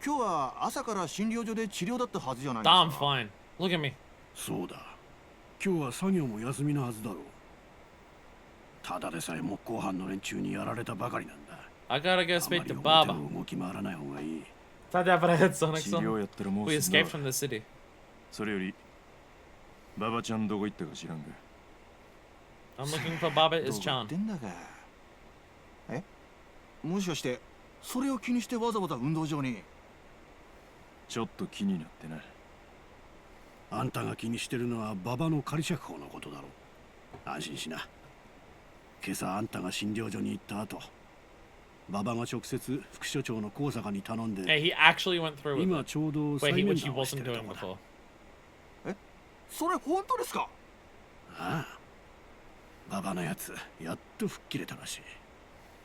今日は朝から診療所で治療だったはずじゃない I'm ですか。 fine. Look at me. そうだ。今日は作業も休みのはずだろう。ただでさえ木工班の連中にやられたばかりなんだ。 I gotta go speak to あ Baba. まり表を動き回らない方がいい。 Thought that, but I had Sonic 治療 song. やったらもう We すんな escaped from the city. それよりババちゃんどこ行ったか知らんが I'm looking for Baba どう is か言 Chan. ってんだか。え？もしかしてそれを気にしてわざわざ運動場に？ちょっと気になってな。あんたが気にしてるのは馬場の仮釈放のことだろう。安心しな。今朝あんたが診療所に行った後、馬場が直接副所長の高坂に頼ん Yeah, で、 he actually went through with 今 it. ちょうど再 Which 面 he 談をして wasn't ると doing こだ。 before. それ本当ですか？ああ。馬場のやつ、やっと吹っ切れたらしい。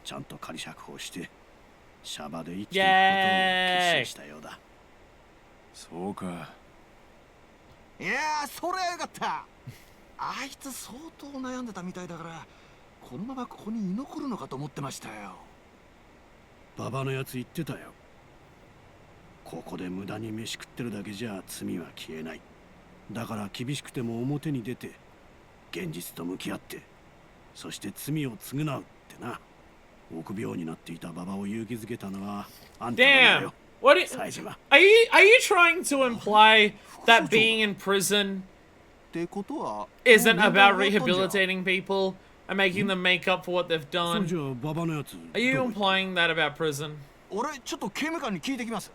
ちゃんと仮釈放して、シャバで生きていくことを決心したようだ。そうか。いやー、そりゃよかった。あいつ相当悩んでたみたいだから、このままここに居残るのかと思ってましたよ。馬場のやつ言ってたよ。ここで無駄に飯食ってるだけじゃ罪は消えない。だから厳しくても表に出て現実と向き合って、そして罪を償うってな。臆病になっていた馬場を勇気づけたのはあんたなんだ Damn. よ。 What are 冴島。 you trying to imply that being in prison ってことは isn't もう about 問題があったんじゃ。 rehabilitating people and making them make up for what they've それ done? じゃあ馬場のやつ。 Are you どこ行った implying that about prison? 俺ちょっと刑務官に聞いてきます。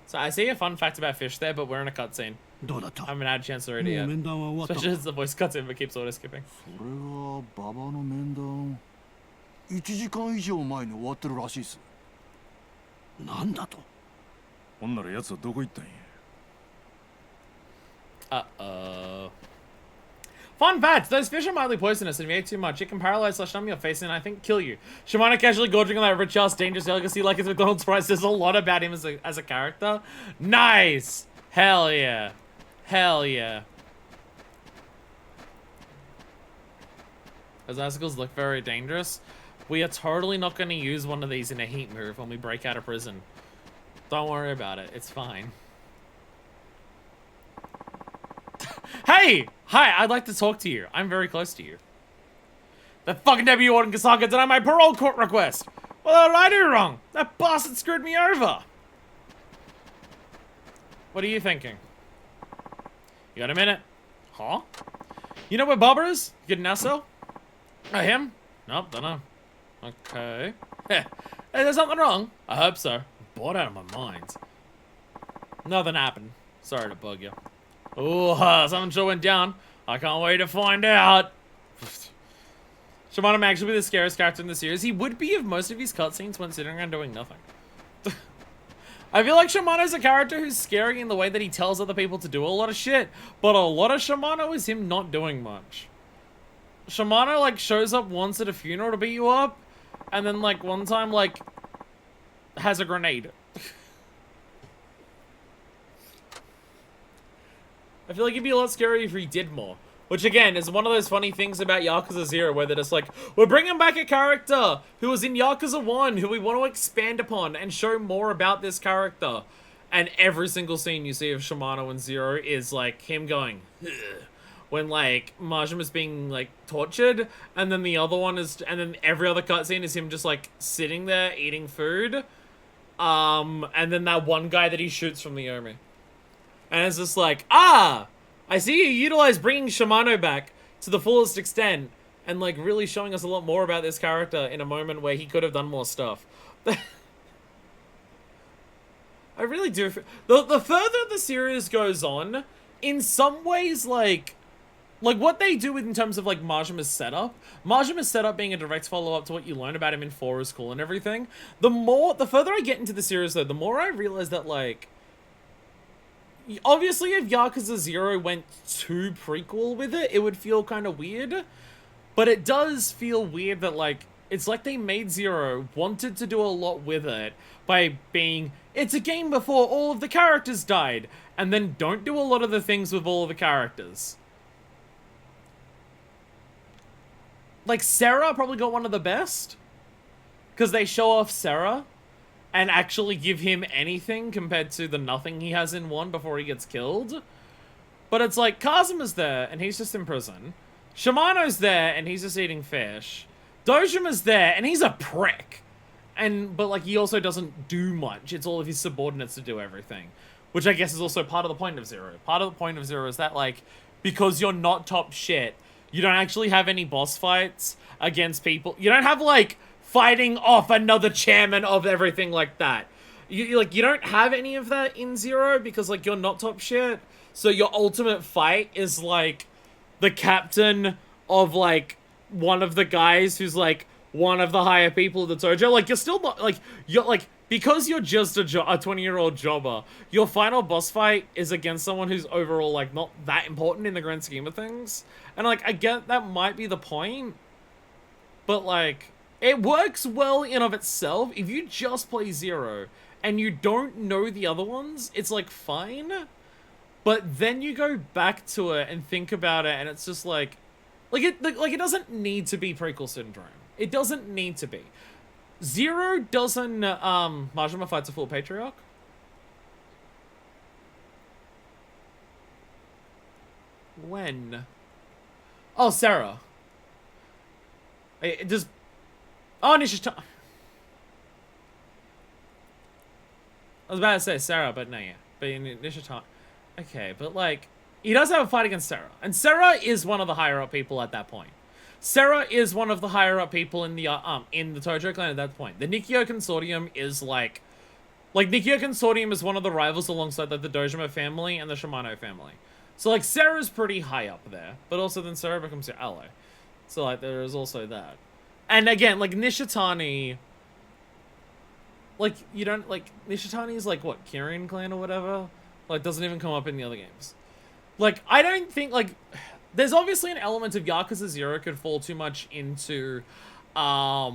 So I see a fun fact about fish there, but we're in a cutscene. どうだった I haven't had a chance to read も it う yet. 面談は終わった Especially as the voice cuts in but keeps auto skipping. それが馬場の面談1時間以上前に終わってるらしいっす。なんだとほんなら奴はどこ行ったんや。 Uh-oh. Fun fact, those fish are mildly poisonous, and if you ate too much, it can paralyze / numb your face and I think kill you. Shimano casually gorging on that rich ass dangerous delicacy like it's McDonald's fries. There's a lot about him as a character. Nice! Hell yeah. Hell yeah. Those icicles look very dangerous. We are totally not going to use one of these in a heat move when we break out of prison. Don't worry about it. It's fine. Hey! Hi, I'd like to talk to you. I'm very close to you. That fucking Deputy Warden Kasaka denied my parole court request. What did I do wrong? That bastard screwed me over. What are you thinking? You got a minute? Huh? You know where Barbara is? Good now, so? Him? Nope, don't know. Okay. Hey, there's something wrong? I hope so. I'm bored out of my mind. Nothing happened. Sorry to bug you. Oh, something sure went down. I can't wait to find out. Shimano may actually be the scariest character in the series. He would be if most of his cutscenes went sitting around doing nothing. I feel like Shimano's a character who's scary in the way that he tells other people to do a lot of shit, but a lot of Shimano is him not doing much. Shimano, like, shows up once at a funeral to beat you up, and then, like, one time, like, has a grenade. I feel like it'd be a lot scarier if he did more. Which, again, is one of those funny things about Yakuza 0, where they're just like, we're bringing back a character who was in Yakuza 1, who we want to expand upon and show more about this character. And every single scene you see of Shimano in 0 is, like, him going, ugh, when, like, Majima's being, like, tortured, and then the other one is, and then every other cutscene is him just, like, sitting there eating food. And then that one guy that he shoots from the Omi. And it's just like, ah! I see you utilize bringing Shimano back to the fullest extent and, like, really showing us a lot more about this character in a moment where he could have done more stuff. I really do. The further the series goes on, in some ways, like what they do in terms of, like, Majima's setup being a direct follow-up to what you learn about him in 4 is cool and everything. The further I get into the series, though, the more I realize that, like, obviously, if Yakuza 0 went too prequel with it, it would feel kind of weird. But it does feel weird that, like, it's like they made 0, wanted to do a lot with it by being, it's a game before all of the characters died, and then don't do a lot of the things with all of the characters. Like, Sarah probably got one of the best, because they show off Sarah and actually give him anything compared to the nothing he has in 1 before he gets killed. But it's like, Kazuma's there, and he's just in prison. Shimano's there, and he's just eating fish. Dojima's there, and he's a prick. But, like, he also doesn't do much. It's all of his subordinates to do everything. Which I guess is also part of the point of 0. Part of the point of 0 is that, like, because you're not top shit, you don't actually have any boss fights against people. You don't have, like, fighting off another chairman of everything like that. You don't have any of that in 0 because, like, you're not top shit. So your ultimate fight is, like, the captain of, like, one of the guys who's, like, one of the higher people of the dojo. Like, you're still not, like, because you're just a 20-year-old jobber, your final boss fight is against someone who's overall, like, not that important in the grand scheme of things. And, like, I get that might be the point, but, like, it works well in of itself. If you just play 0 and you don't know the other ones, it's, like, fine. But then you go back to it and think about it, and it's just like it doesn't need to be prequel syndrome. It doesn't need to be. 0 doesn't Majima fights a full patriarch. When? Oh, Sarah. It just. Oh, Nishita. I was about to say Sarah, but no, yeah. But Nishita. Okay, but, like, he does have a fight against Sarah. And Sarah is one of the higher-up people at that point. Sarah is one of the higher-up people in the Tojo clan at that point. The Nikio Consortium is, like, Like, Nikia Consortium is one of the rivals alongside, like, the Dojima family and the Shimano family. So, like, Sarah's pretty high up there. But also then Sarah becomes your ally. So, like, there is also that. And again, like, Nishitani... Like, you don't, like, Nishitani's, like, what, Kirin clan or whatever? Like, doesn't even come up in the other games. Like, I don't think, like... There's obviously an element of Yakuza 0 could fall too much into, like,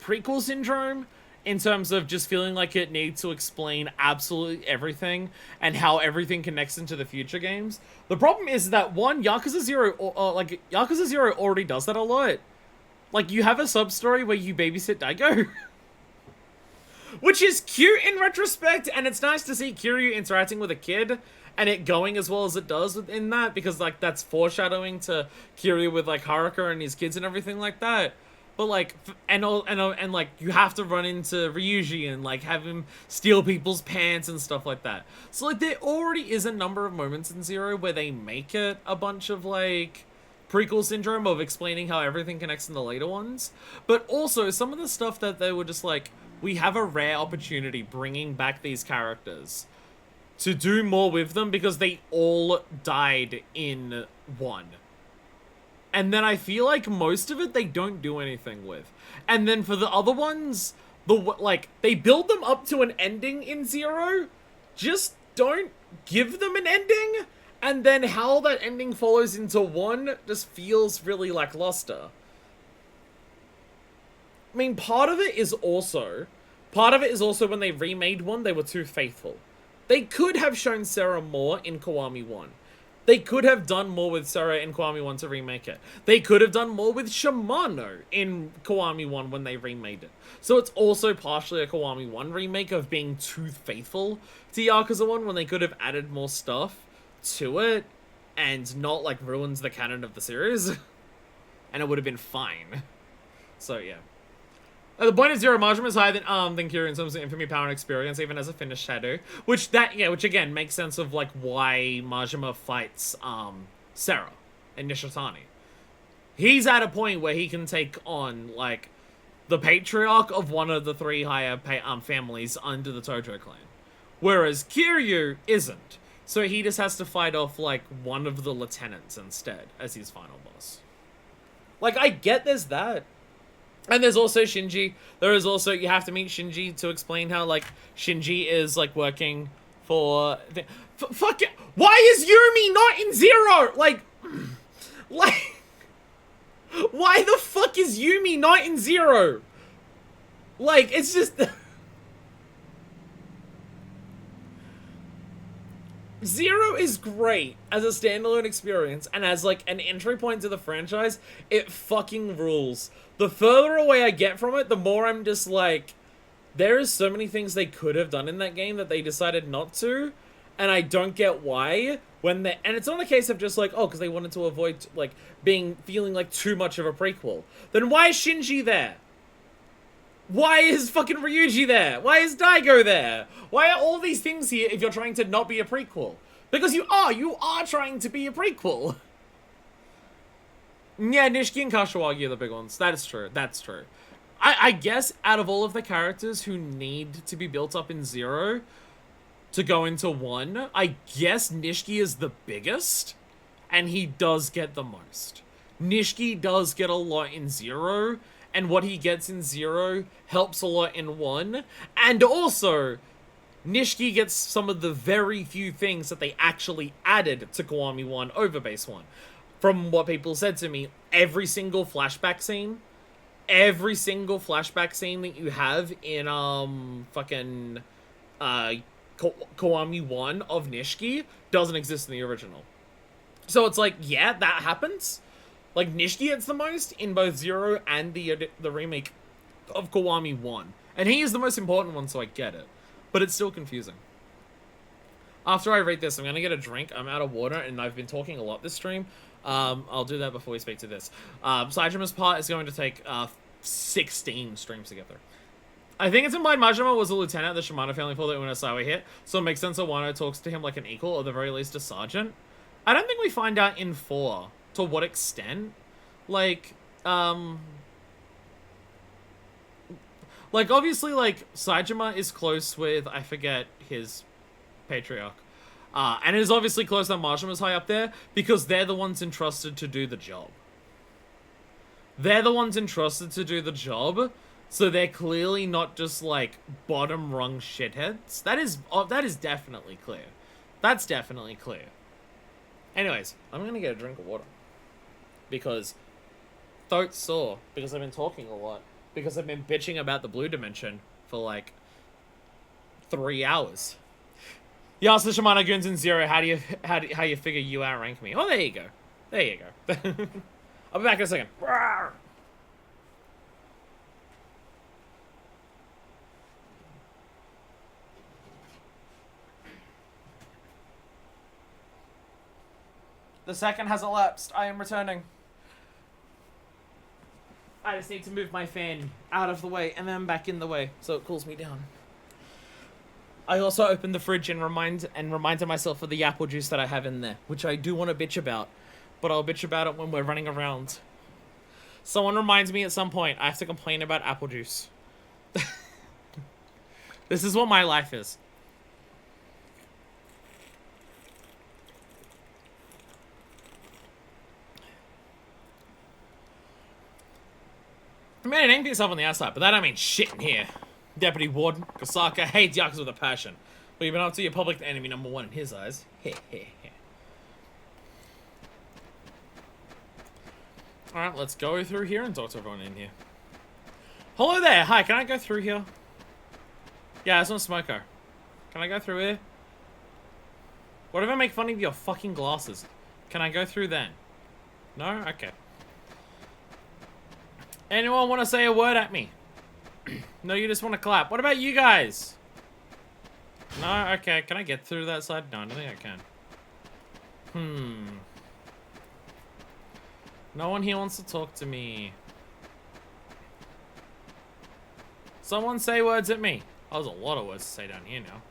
prequel syndrome, in terms of just feeling like it needs to explain absolutely everything and how everything connects into the future games. The problem is that, one, Yakuza 0, Yakuza 0 already does that a lot. Like, you have a sub-story where you babysit Daigo. Which is cute in retrospect, and it's nice to see Kiryu interacting with a kid, and it going as well as it does in that, because, like, that's foreshadowing to Kiryu with, like, Haruka and his kids and everything like that. But, like, and like, you have to run into Ryuji and, like, have him steal people's pants and stuff like that. So, like, there already is a number of moments in Zero where they make it a bunch of, like, prequel syndrome of explaining how everything connects in the later ones. But also, some of the stuff that they were just like, we have a rare opportunity bringing back these characters to do more with them because they all died in 1. And then I feel like most of it they don't do anything with. And then for the other ones, they build them up to an ending in 0, just don't give them an ending, and then how that ending follows into 1 just feels really lackluster. I mean, part of it is also when they remade 1, they were too faithful. They could have shown Sarah more in Kiwami 1. They could have done more with Sarah in Kiwami 1 to remake it. They could have done more with Shimano in Kiwami 1 when they remade it. So it's also partially a Kiwami 1 remake of being too faithful to Yakuza 1 when they could have added more stuff to it and not, like, ruins the canon of the series. And it would have been fine. So, yeah. The point is Zero Majima is higher than Kiryu in terms of infamy, power, and experience, even as a finished shadow. Which again makes sense of like why Majima fights Sarah and Nishitani. He's at a point where he can take on like the patriarch of one of the 3 higher families under the Tojo clan. Whereas Kiryu isn't. So he just has to fight off like one of the lieutenants instead as his final boss. Like, I get there's that. And there's also Shinji. There is also, you have to meet Shinji to explain how, like, Shinji is, like, working for... Fuck it! Why is Yumi not in 0? Like... Why the fuck is Yumi not in 0? Like, it's just... Zero is great as a standalone experience, and as, like, an entry point to the franchise, it fucking rules. The further away I get from it, the more I'm just like, there is so many things they could have done in that game that they decided not to, and I don't get why, and it's not a case of just like, oh, because they wanted to avoid, like, feeling like too much of a prequel. Then why is Shinji there? Why is fucking Ryuji there? Why is Daigo there? Why are all these things here if you're trying to not be a prequel? Because you are trying to be a prequel. Yeah, Nishiki and Kashiwagi are the big ones. That is true. That's true. I guess out of all of the characters who need to be built up in 0 to go into 1, I guess Nishiki is the biggest, and he does get the most. Nishiki does get a lot in 0, and what he gets in 0 helps a lot in 1, and also, Nishiki gets some of the very few things that they actually added to Kiwami 1 over base 1. From what people said to me, every single flashback scene that you have in, Kiwami 1 of Nishiki doesn't exist in the original. So it's like, yeah, that happens. Like, Nishiki gets the most in both 0 and the remake of Kiwami 1. And he is the most important one, so I get it. But it's still confusing. After I rate this, I'm gonna get a drink. I'm out of water, and I've been talking a lot this stream. I'll do that before we speak to this. Saijima's part is going to take 16 streams together. I think it's implied Majima was a lieutenant at the Shimano family before the Unasawa hit, so it makes sense that Wano talks to him like an equal, or at the very least a sergeant. I don't think we find out in 4 to what extent. Like, Like, obviously, like, Saejima is close with, I forget his patriarch. And it is obviously close that Mashima's high up there, because they're the ones entrusted to do the job. They're the ones entrusted to do the job, so they're clearly not just, like, bottom rung shitheads. That is definitely clear. That's definitely clear. Anyways, I'm gonna get a drink of water. Because throat's sore, because I've been talking a lot, because I've been bitching about the blue dimension for, like, 3 hours. You asked the Shimano Goons in Zero, how you figure you outrank me? Oh, there you go. There you go. I'll be back in a second. Rawr! The second has elapsed. I am returning. I just need to move my fan out of the way and then back in the way so it cools me down. I also opened the fridge and reminded myself of the apple juice that I have in there, which I do want to bitch about, but I'll bitch about it when we're running around. Someone reminds me at some point I have to complain about apple juice. This is what my life is. I mean, I named yourself on the outside, but that don't mean shit in here. Deputy Warden, Kosaka hates Yakuza with a passion. But you've been up to your public enemy #1 in his eyes. Alright, let's go through here and talk to everyone in here. Hello there! Hi, can I go through here? Yeah, it's not Smoko. Can I go through here? What if I make fun of your fucking glasses? Can I go through then? No? Okay. Anyone want to say a word at me? No, you just want to clap. What about you guys? No? Okay. Can I get through that side? No, I don't think I can. No one here wants to talk to me. Someone say words at me. Oh, there's a lot of words to say down here now.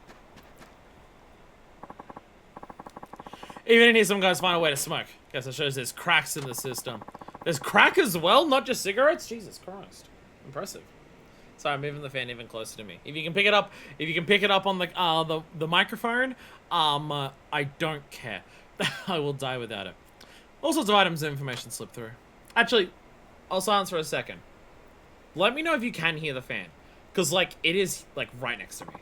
Even in here, some guys find a way to smoke. Guess it shows there's cracks in the system. There's crack as well, not just cigarettes? Jesus Christ. Impressive. Sorry, I'm moving the fan even closer to me. If you can pick it up on the microphone, I don't care. I will die without it. All sorts of items and information slip through. Actually, I'll silence for a second. Let me know if you can hear the fan. Because, like, it is, like, right next to me.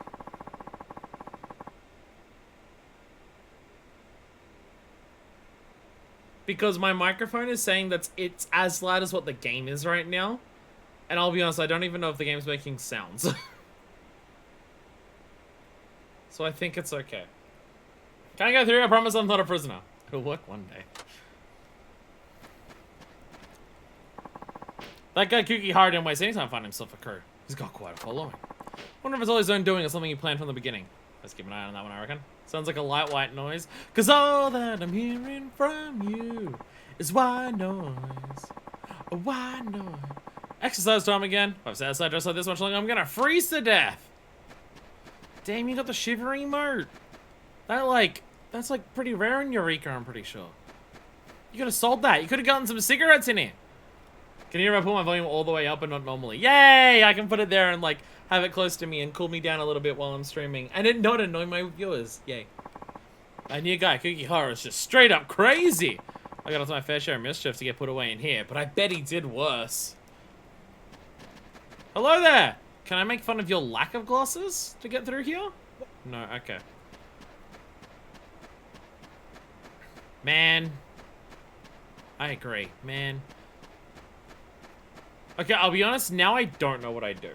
Because my microphone is saying that it's as loud as what the game is right now. And I'll be honest, I don't even know if the game's making sounds. So I think it's okay. Can I go through? I promise I'm not a prisoner. It'll work one day. That guy Kuki Hara didn't waste any time finding himself a crew. He's got quite a following. Wonder if it's all his own doing or something he planned from the beginning. Let's keep an eye on that one, I reckon. Sounds like a light white noise. Cause all that I'm hearing from you is white noise. A white noise. Exercise time again. If I've sat outside dressed like this much longer, I'm gonna freeze to death. Damn, you got the shiver emote. That's like pretty rare in Eureka, I'm pretty sure. You could have sold that. You could have gotten some cigarettes in here. Can you hear if I pull my volume all the way up and not normally? Yay! I can put it there and like have it close to me and cool me down a little bit while I'm streaming. And it not annoy my viewers. Yay. A new guy, Kuki Hara, is just straight up crazy. I got into my fair share of mischief to get put away in here, but I bet he did worse. Hello there! Can I make fun of your lack of glasses to get through here? No, okay. Man. I agree, man. Okay, I'll be honest, now I don't know what I do.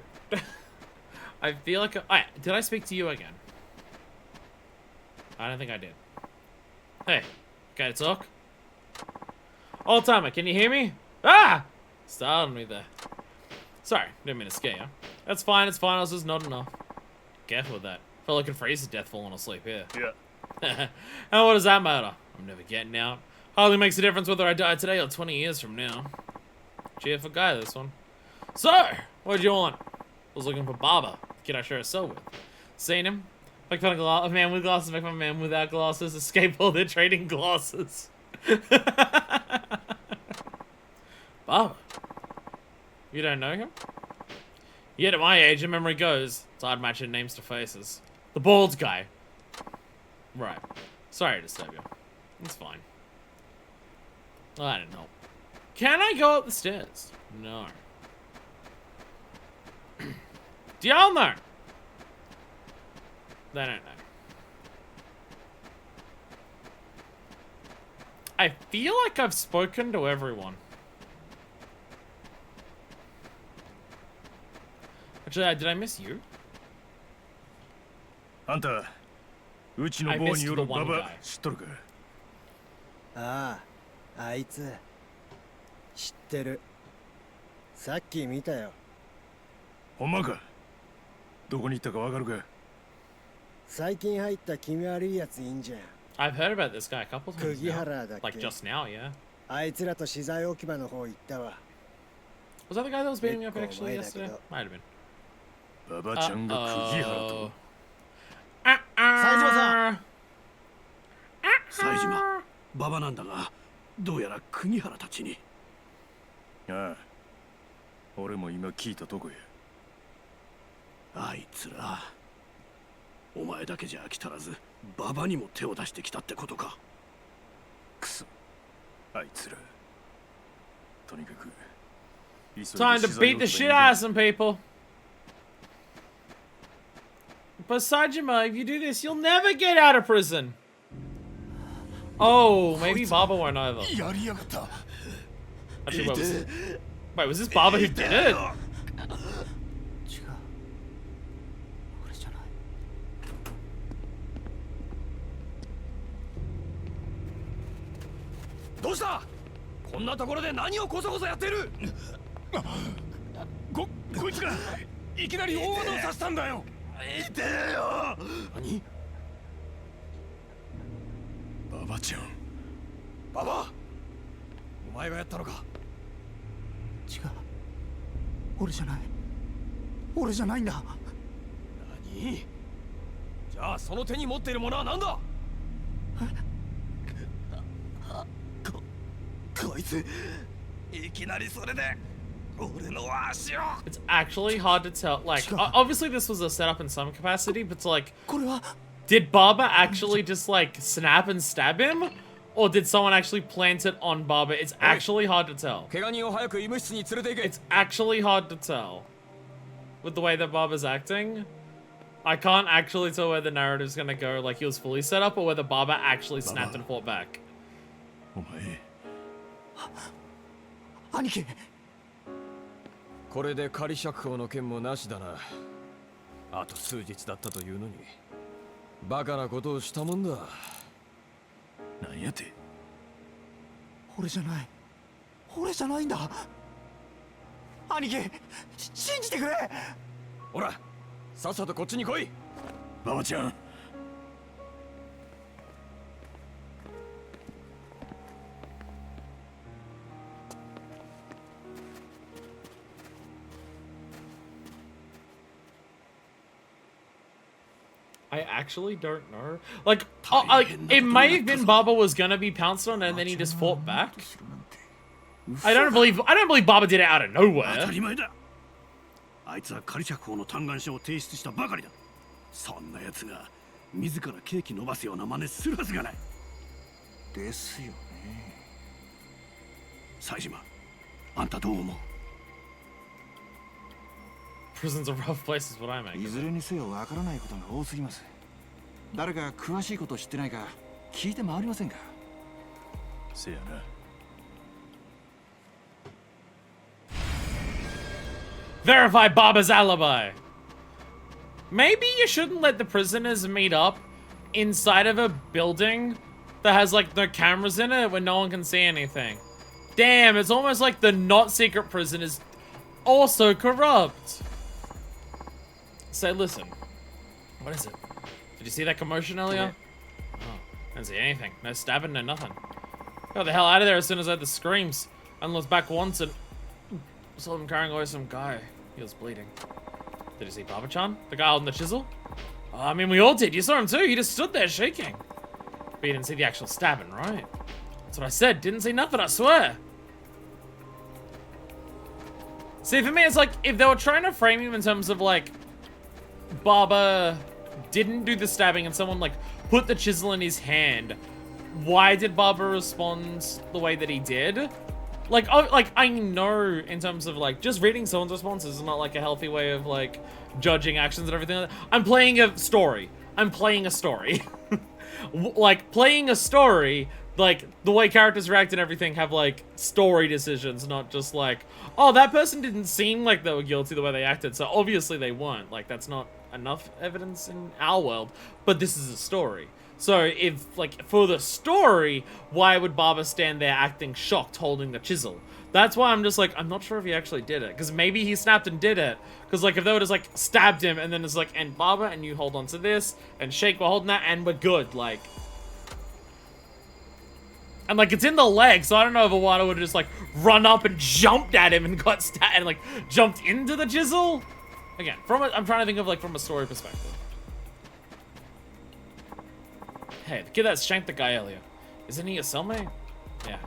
I feel like... did I speak to you again? I don't think I did. Hey, okay to talk? Old timer, can you hear me? Ah! Startled me there. Sorry, didn't mean to scare you. That's fine, it's fine, I was just nodding enough. Careful with that. Felt like I could freeze to death falling asleep here. Yeah. And what does that matter? I'm never getting out. Hardly makes a difference whether I die today or 20 years from now. Cheerful guy, this one. So, what'd you want? Was looking for Baba, the kid I share a cell with. Seen him? Make fun of a man with glasses, make fun of a man without glasses, escape while they're trading glasses. Baba? You don't know him? Yet at my age, your memory goes. It's hard matching names to faces. The bald guy. Right. Sorry to disturb you. It's fine. I don't know. Can I go up the stairs? No. Do y'all know? They don't know. I feel like I've spoken to everyone. Actually, did I miss you? あんたうちの坊によるババ知っとるか？ああ、あいつ知ってる。さっき見たよ。ほんまか？どこに行ったかわかるか？最近入った気味悪いやついいんじゃん。I've heard about this guy a couple times 釘 now. 原だっ Like け？ just now, yeah. あいつらと資材置き場の方行ったわ。 Was that the guy that was beating me up Echo, actually wait a yesterday? second. Might have been. ババちゃんが釘原と。冴島さん。冴島、馬場なんだが、どうやら国原たちに。ああ、俺も今聞いたとこや。あいつら、お前だけじゃ飽き足らず、馬場にも手を出してきたってことか。くそ、あいつら。とにかく。 Time to beat the shit out of some people. But Sajima, if you do this, you'll never get out of prison. Oh, maybe Baba won't either. やりやがった。 Actually, wait, was this Baba who did it? 違う。俺じゃない。どうした？こんなところで何をこそこそやってる？こいつがいきなり大技をさせたんだよ。痛えよ。何？馬場ちゃん。馬場。お前がやったのか？違う。俺じゃない。俺じゃないんだ。何？じゃあその手に持っているものは何だ？こいついきなりそれで俺の足を。 It's actually hard to tell. Like, obviously this was a setup in some capacity, but it's like, これは did Baba actually just like snap and stab him? Or did someone actually plant it on Baba? It's actually hard to tell. 怪我人を早く医務室に連れて行け。 It's actually hard to tell. With the way that Baba's acting. I can't actually tell where the narrative's gonna go, like he was fully set up, or whether Baba actually snapped and fought back. お前。兄貴。これで仮釈放の件もなしだな。あと数日だったというのにバカなことをしたもんだ。なんやて？俺じゃない。俺じゃないんだ。兄貴、信じてくれ。ほら、さっさとこっちに来い。馬場ちゃん。 I actually don't know. Like, it may have been Baba was gonna be pounced on and then he just fought back. I don't believe Baba did it out of 当 nowhere. たり前だ。あいつは仮釈放の嘆願書を提出したばかりだ。そんな奴が自らケーキ伸ばすような真似するはずがない。ですよね。冴島、あんたどう思う？ Prison's a rough place is what I make. いずれにせよわからないことが多すぎます。誰か詳しいこと知ってないか聞いて回りませんか？せやな。 Verify Baba's alibi. Maybe you shouldn't let the prisoners meet up inside of a building that has like no cameras in it where no one can see anything. Damn, it's almost like the not secret prison is also corrupt. Say, listen. What is it? Did you see that commotion earlier? Oh, didn't see anything. No stabbing, no nothing. Got the hell out of there as soon as I heard the screams. And looked back once and saw them carrying away some guy. He was bleeding. Did you see Baba-chan? The guy holding the chisel? Oh, I mean, we all did. You saw him too. He just stood there shaking. But you didn't see the actual stabbing, right? That's what I said. Didn't see nothing, I swear. See, for me, it's like, if they were trying to frame him in terms of, like, Baba didn't do the stabbing and someone, like, put the chisel in his hand, why did Baba respond the way that he did? Like, I know in terms of, like, just reading someone's responses is not, like, a healthy way of, like, judging actions and everything like that. I'm playing a story. I'm playing a story. Like, playing a story, like, the way characters react and everything have, like, story decisions, not just, like, oh, that person didn't seem like they were guilty the way they acted, so obviously they weren't. Like, that's not enough evidence in our world, but this is a story. So if, like, for the story, why would Baba stand there acting shocked holding the chisel? That's why I'm just like, I'm not sure if he actually did it. Because maybe he snapped and did it. Because, like, if they would just, like, stabbed him and then it's like, and Baba, and you hold on to this, and Shake, we're holding that, and we're good, like. And, like, it's in the leg, so I don't know if Iwata would have just, like, run up and jumped at him and got stabbed, and, like, jumped into the chisel. Again, I'm trying to think of, like, from a story perspective. Hey, the kid that shanked the guy earlier. Isn't he a cellmate? Yeah.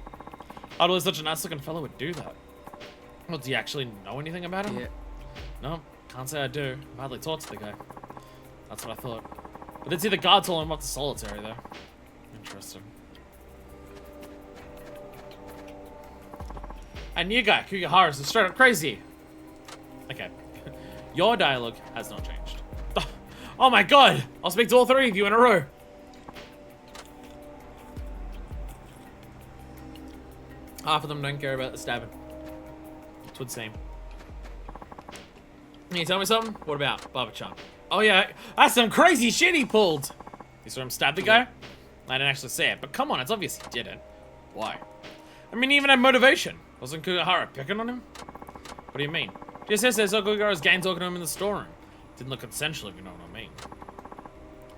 I believe such a nice looking fellow would do that. Well, do you actually know anything about him? Yeah. No, can't say I do. I've hardly talked to the guy. That's what I thought. But did see the guard told him about the solitary, though. Interesting. And new guy, Kugahara's is straight up crazy. Okay. Your dialogue has not changed. Oh my god! I'll speak to all three of you in a row. Half of them don't care about the stabbing. It would seem. Can you tell me something? What about Baba-chan? Oh yeah, that's some crazy shit he pulled! You saw him stab the guy? I didn't actually say it, but come on, it's obvious he didn't. Why? I mean, he even had motivation. Wasn't Kugahara picking on him? What do you mean? Just says I saw Kugahara's gang talking to him in the storeroom. Didn't look consensual, if you know what I mean.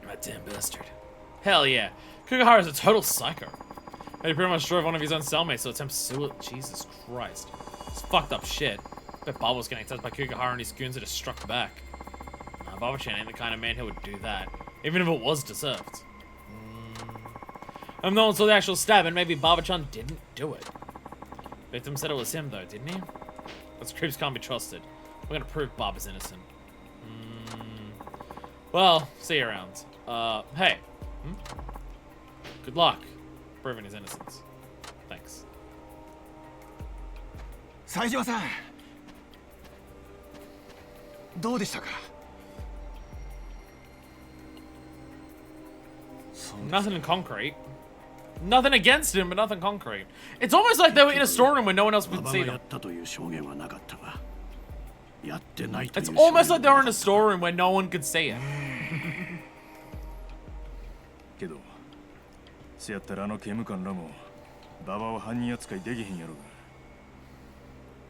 That damn bastard. Hell yeah. Kugahara's a total psycho. He pretty much drove one of his own cellmates to attempt suicide. Jesus Christ. It's fucked up shit. Bet Baba was getting attacked by Kugahara and his goons that just struck back. Nah, Baba-chan ain't the kind of man who would do that. Even if it was deserved. And no one saw the actual stab, and maybe Baba-chan didn't do it. Victim said it was him, though, didn't he? Those creeps can't be trusted. We're gonna prove Baba's innocent. Well, see you around. Hey. Good luck proving his innocence. Thanks. 冴島さんどうでしたか Nothing in concrete. Nothing against him, but nothing concrete. It's almost like they were in a storeroom where no one else could see them. It's almost like they were in a storeroom where no one could see it. けどせやったらあの刑務官らもババは犯人扱いできへんやろが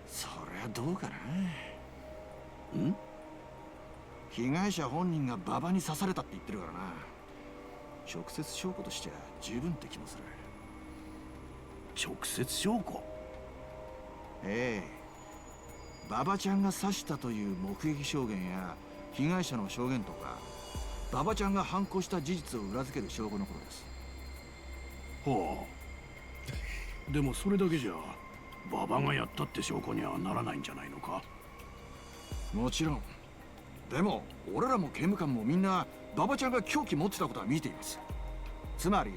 そりゃどうかな。被害者本人がババに刺されたって言ってるからな。直接証拠としては十分って気もする。直接証拠？ええ。ババちゃんが刺したという目撃証言や被害者の証言とか、ババちゃんが犯行した事実を裏付ける証拠のことです。ほう。でもそれだけじゃババがやったって証拠にはならないんじゃないのか？もちろん。でも俺らも刑務官もみんなババちゃんが凶器持ってたことは見ています。つまり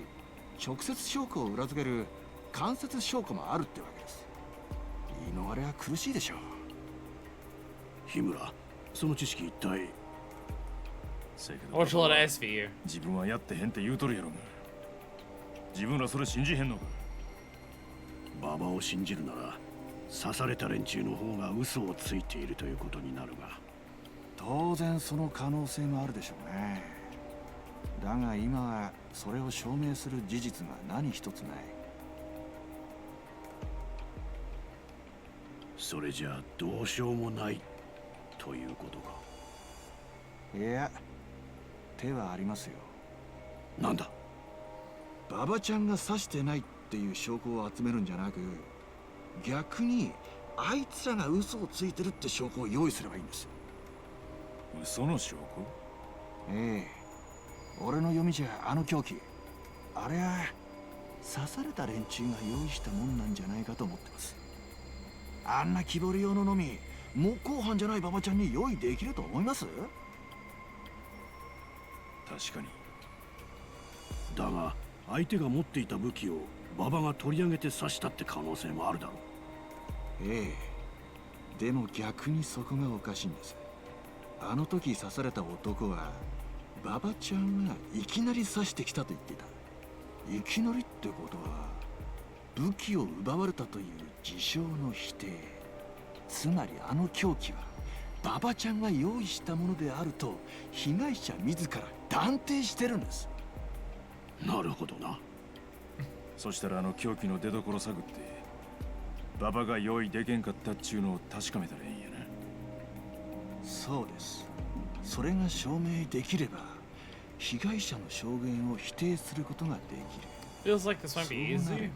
直接証拠を裏付ける間接証拠もあるってわけです。言い逃れは苦しいでしょう。日村、その知識一体。Watch a lot of S for you. 自分はやってへんって言うとるやろが自分らそれ信じへんのか。ババを信じるなら刺された連中の方が嘘をついているということになるが。当然その可能性もあるでしょうね。だが今はそれを証明する事実が何一つない。それじゃあどうしようもないということか。いや、手はありますよ。なんだ？ババちゃんが刺してないっていう証拠を集めるんじゃなく、逆にあいつらが嘘をついてるって証拠を用意すればいいんですよ。嘘の証拠？ええ。俺の読みじゃあの凶器、あれは刺された連中が用意したもんなんじゃないかと思ってます。あんな木彫り用ののみ木工班じゃない馬場ちゃんに用意できると思います？確かに。だが相手が持っていた武器を馬場が取り上げて刺したって可能性もあるだろう。ええ。でも逆にそこがおかしいんです。あの時刺された男は馬場ちゃんがいきなり刺してきたと言っていた。いきなりってことは武器を奪われたという自称の否定。つまりあの凶器は馬場ちゃんが用意したものであると被害者自ら断定してるんです。なるほどな。そしたらあの凶器の出所探って馬場が用意でけんかったっちゅうのを確かめたらいいんやな。そうです。それが証明できれば被害者の証言を否定することができる。 Feels like this might be そうなれ easy. ば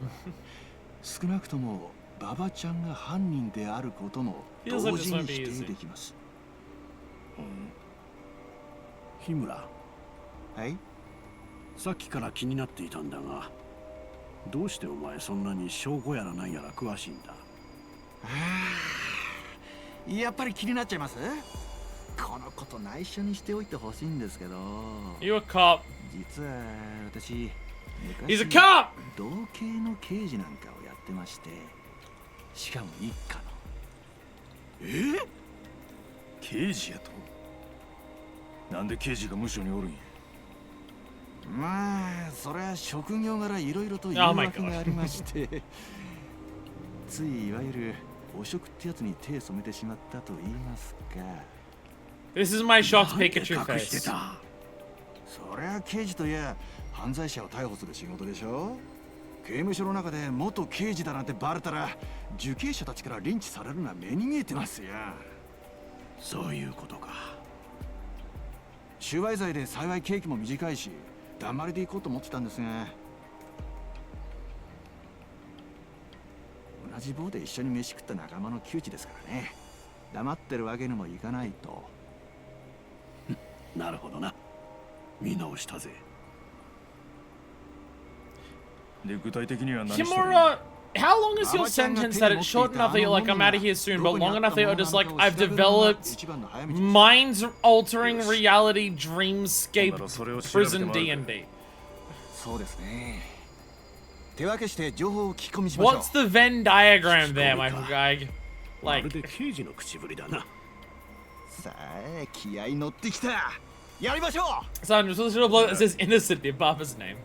少なくとも馬場ちゃんが犯人であることも Feels 同 like this 時 might に be 否 easy. 定できます。日村、はい。さっきから気になっていたんだが、どうしてお前そんなに証拠やらなんやら詳しいんだ？やっぱり気になっちゃいます？このこと内緒にしておいてほしいんですけど。 You a cop. 実は私 He's a 昔 cop! 同系の刑事なんかをやってまして、しかも一家の。刑事やと？なんで刑事が無所におるんや。まあそれは職業柄いろいろと誘 Oh my 惑がありましてついいわゆる汚職ってやつに手染めてしまったと言いますか。 This is my shocked なんで Pikachu 隠して face. た？そりゃ刑事といや犯罪者を逮捕する仕事でしょ。刑務所の中で元刑事だなんてバレたら受刑者たちからリンチされるのは目に見えてますよ。そういうことか。収賄罪で幸い刑期も短いし黙りで行こうと思ってたんですが、同じ棒で一緒に飯食った仲間の窮地ですからね。黙ってるわけにもいかないと。なるほどな。見直したぜ。で、具体的には何してる？ Kimura, how long is your sentence that it's short enough that you're like, I'm out of here soon, but long enough that you're just like, I've developed mind-altering reality dreamscape prison D&D? そうですね。手分けして情報を聞き込みしましょう。 What's the Venn diagram there, my guy? まる Like, で刑事の口ぶりだな。さあ、気合い乗ってきた。やりましょう。 son, just a little blow that says innocent in Papa's name.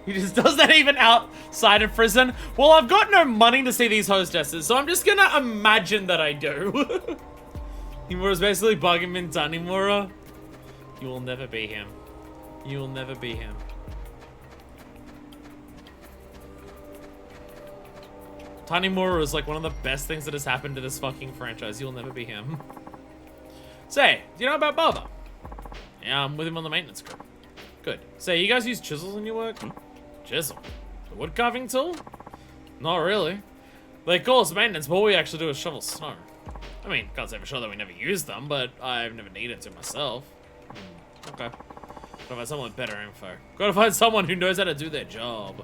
He just does that even outside of prison. Well, I've got no money to see these hostesses, so I'm just gonna imagine that I do. Himura's basically bugging me, Tanimura. You will never be him. You will never be him. Tanimura is like one of the best things that has happened to this fucking franchise. You'll never be him. Say, do you know about Baba? Yeah, I'm with him on the maintenance crew. Good. Say, you guys use chisels in your work? Chisel? The wood carving tool? Not really. They call us maintenance, but all we actually do is shovel snow. I mean, can't say for sure that we never use them, but I've never needed to myself. Okay. Gotta find someone with better info. Gotta find someone who knows how to do their job.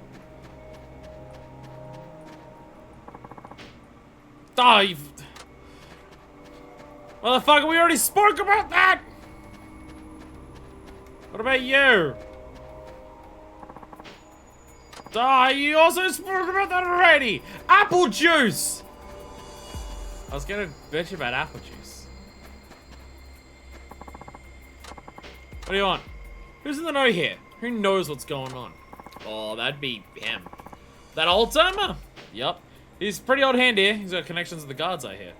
Oh, you've... Motherfucker, we already spoke about that! What about you? You also spoke about that already! Apple juice! I was gonna bitch about apple juice. What do you want? Who's in the know here? Who knows what's going on? Oh, that'd be him. That old timer? Yup. He's pretty old hand here. He's got connections with the guards, I hear.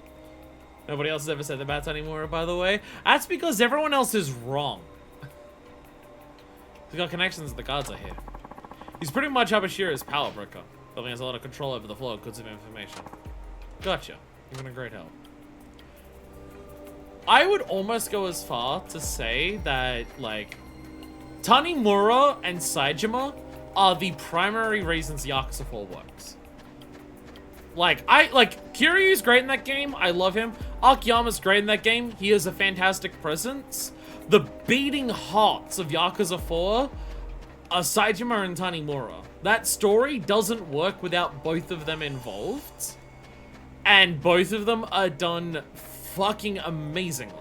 Nobody else has ever said the bats anymore, by the way. That's because everyone else is wrong. He's got connections with the guards, I hear. He's pretty much Habashira's power broker. Building has a lot of control over the flow of goods of information. Gotcha. You've been a great help. I would almost go as far to say that, like, Tanimura and Saejima are the primary reasons Yakuza 4 works. Like, Kiryu's great in that game. I love him. Akiyama's great in that game. He is a fantastic presence. The beating hearts of Yakuza 4 are Saejima and Tanimura. That story doesn't work without both of them involved. And both of them are done fucking amazingly.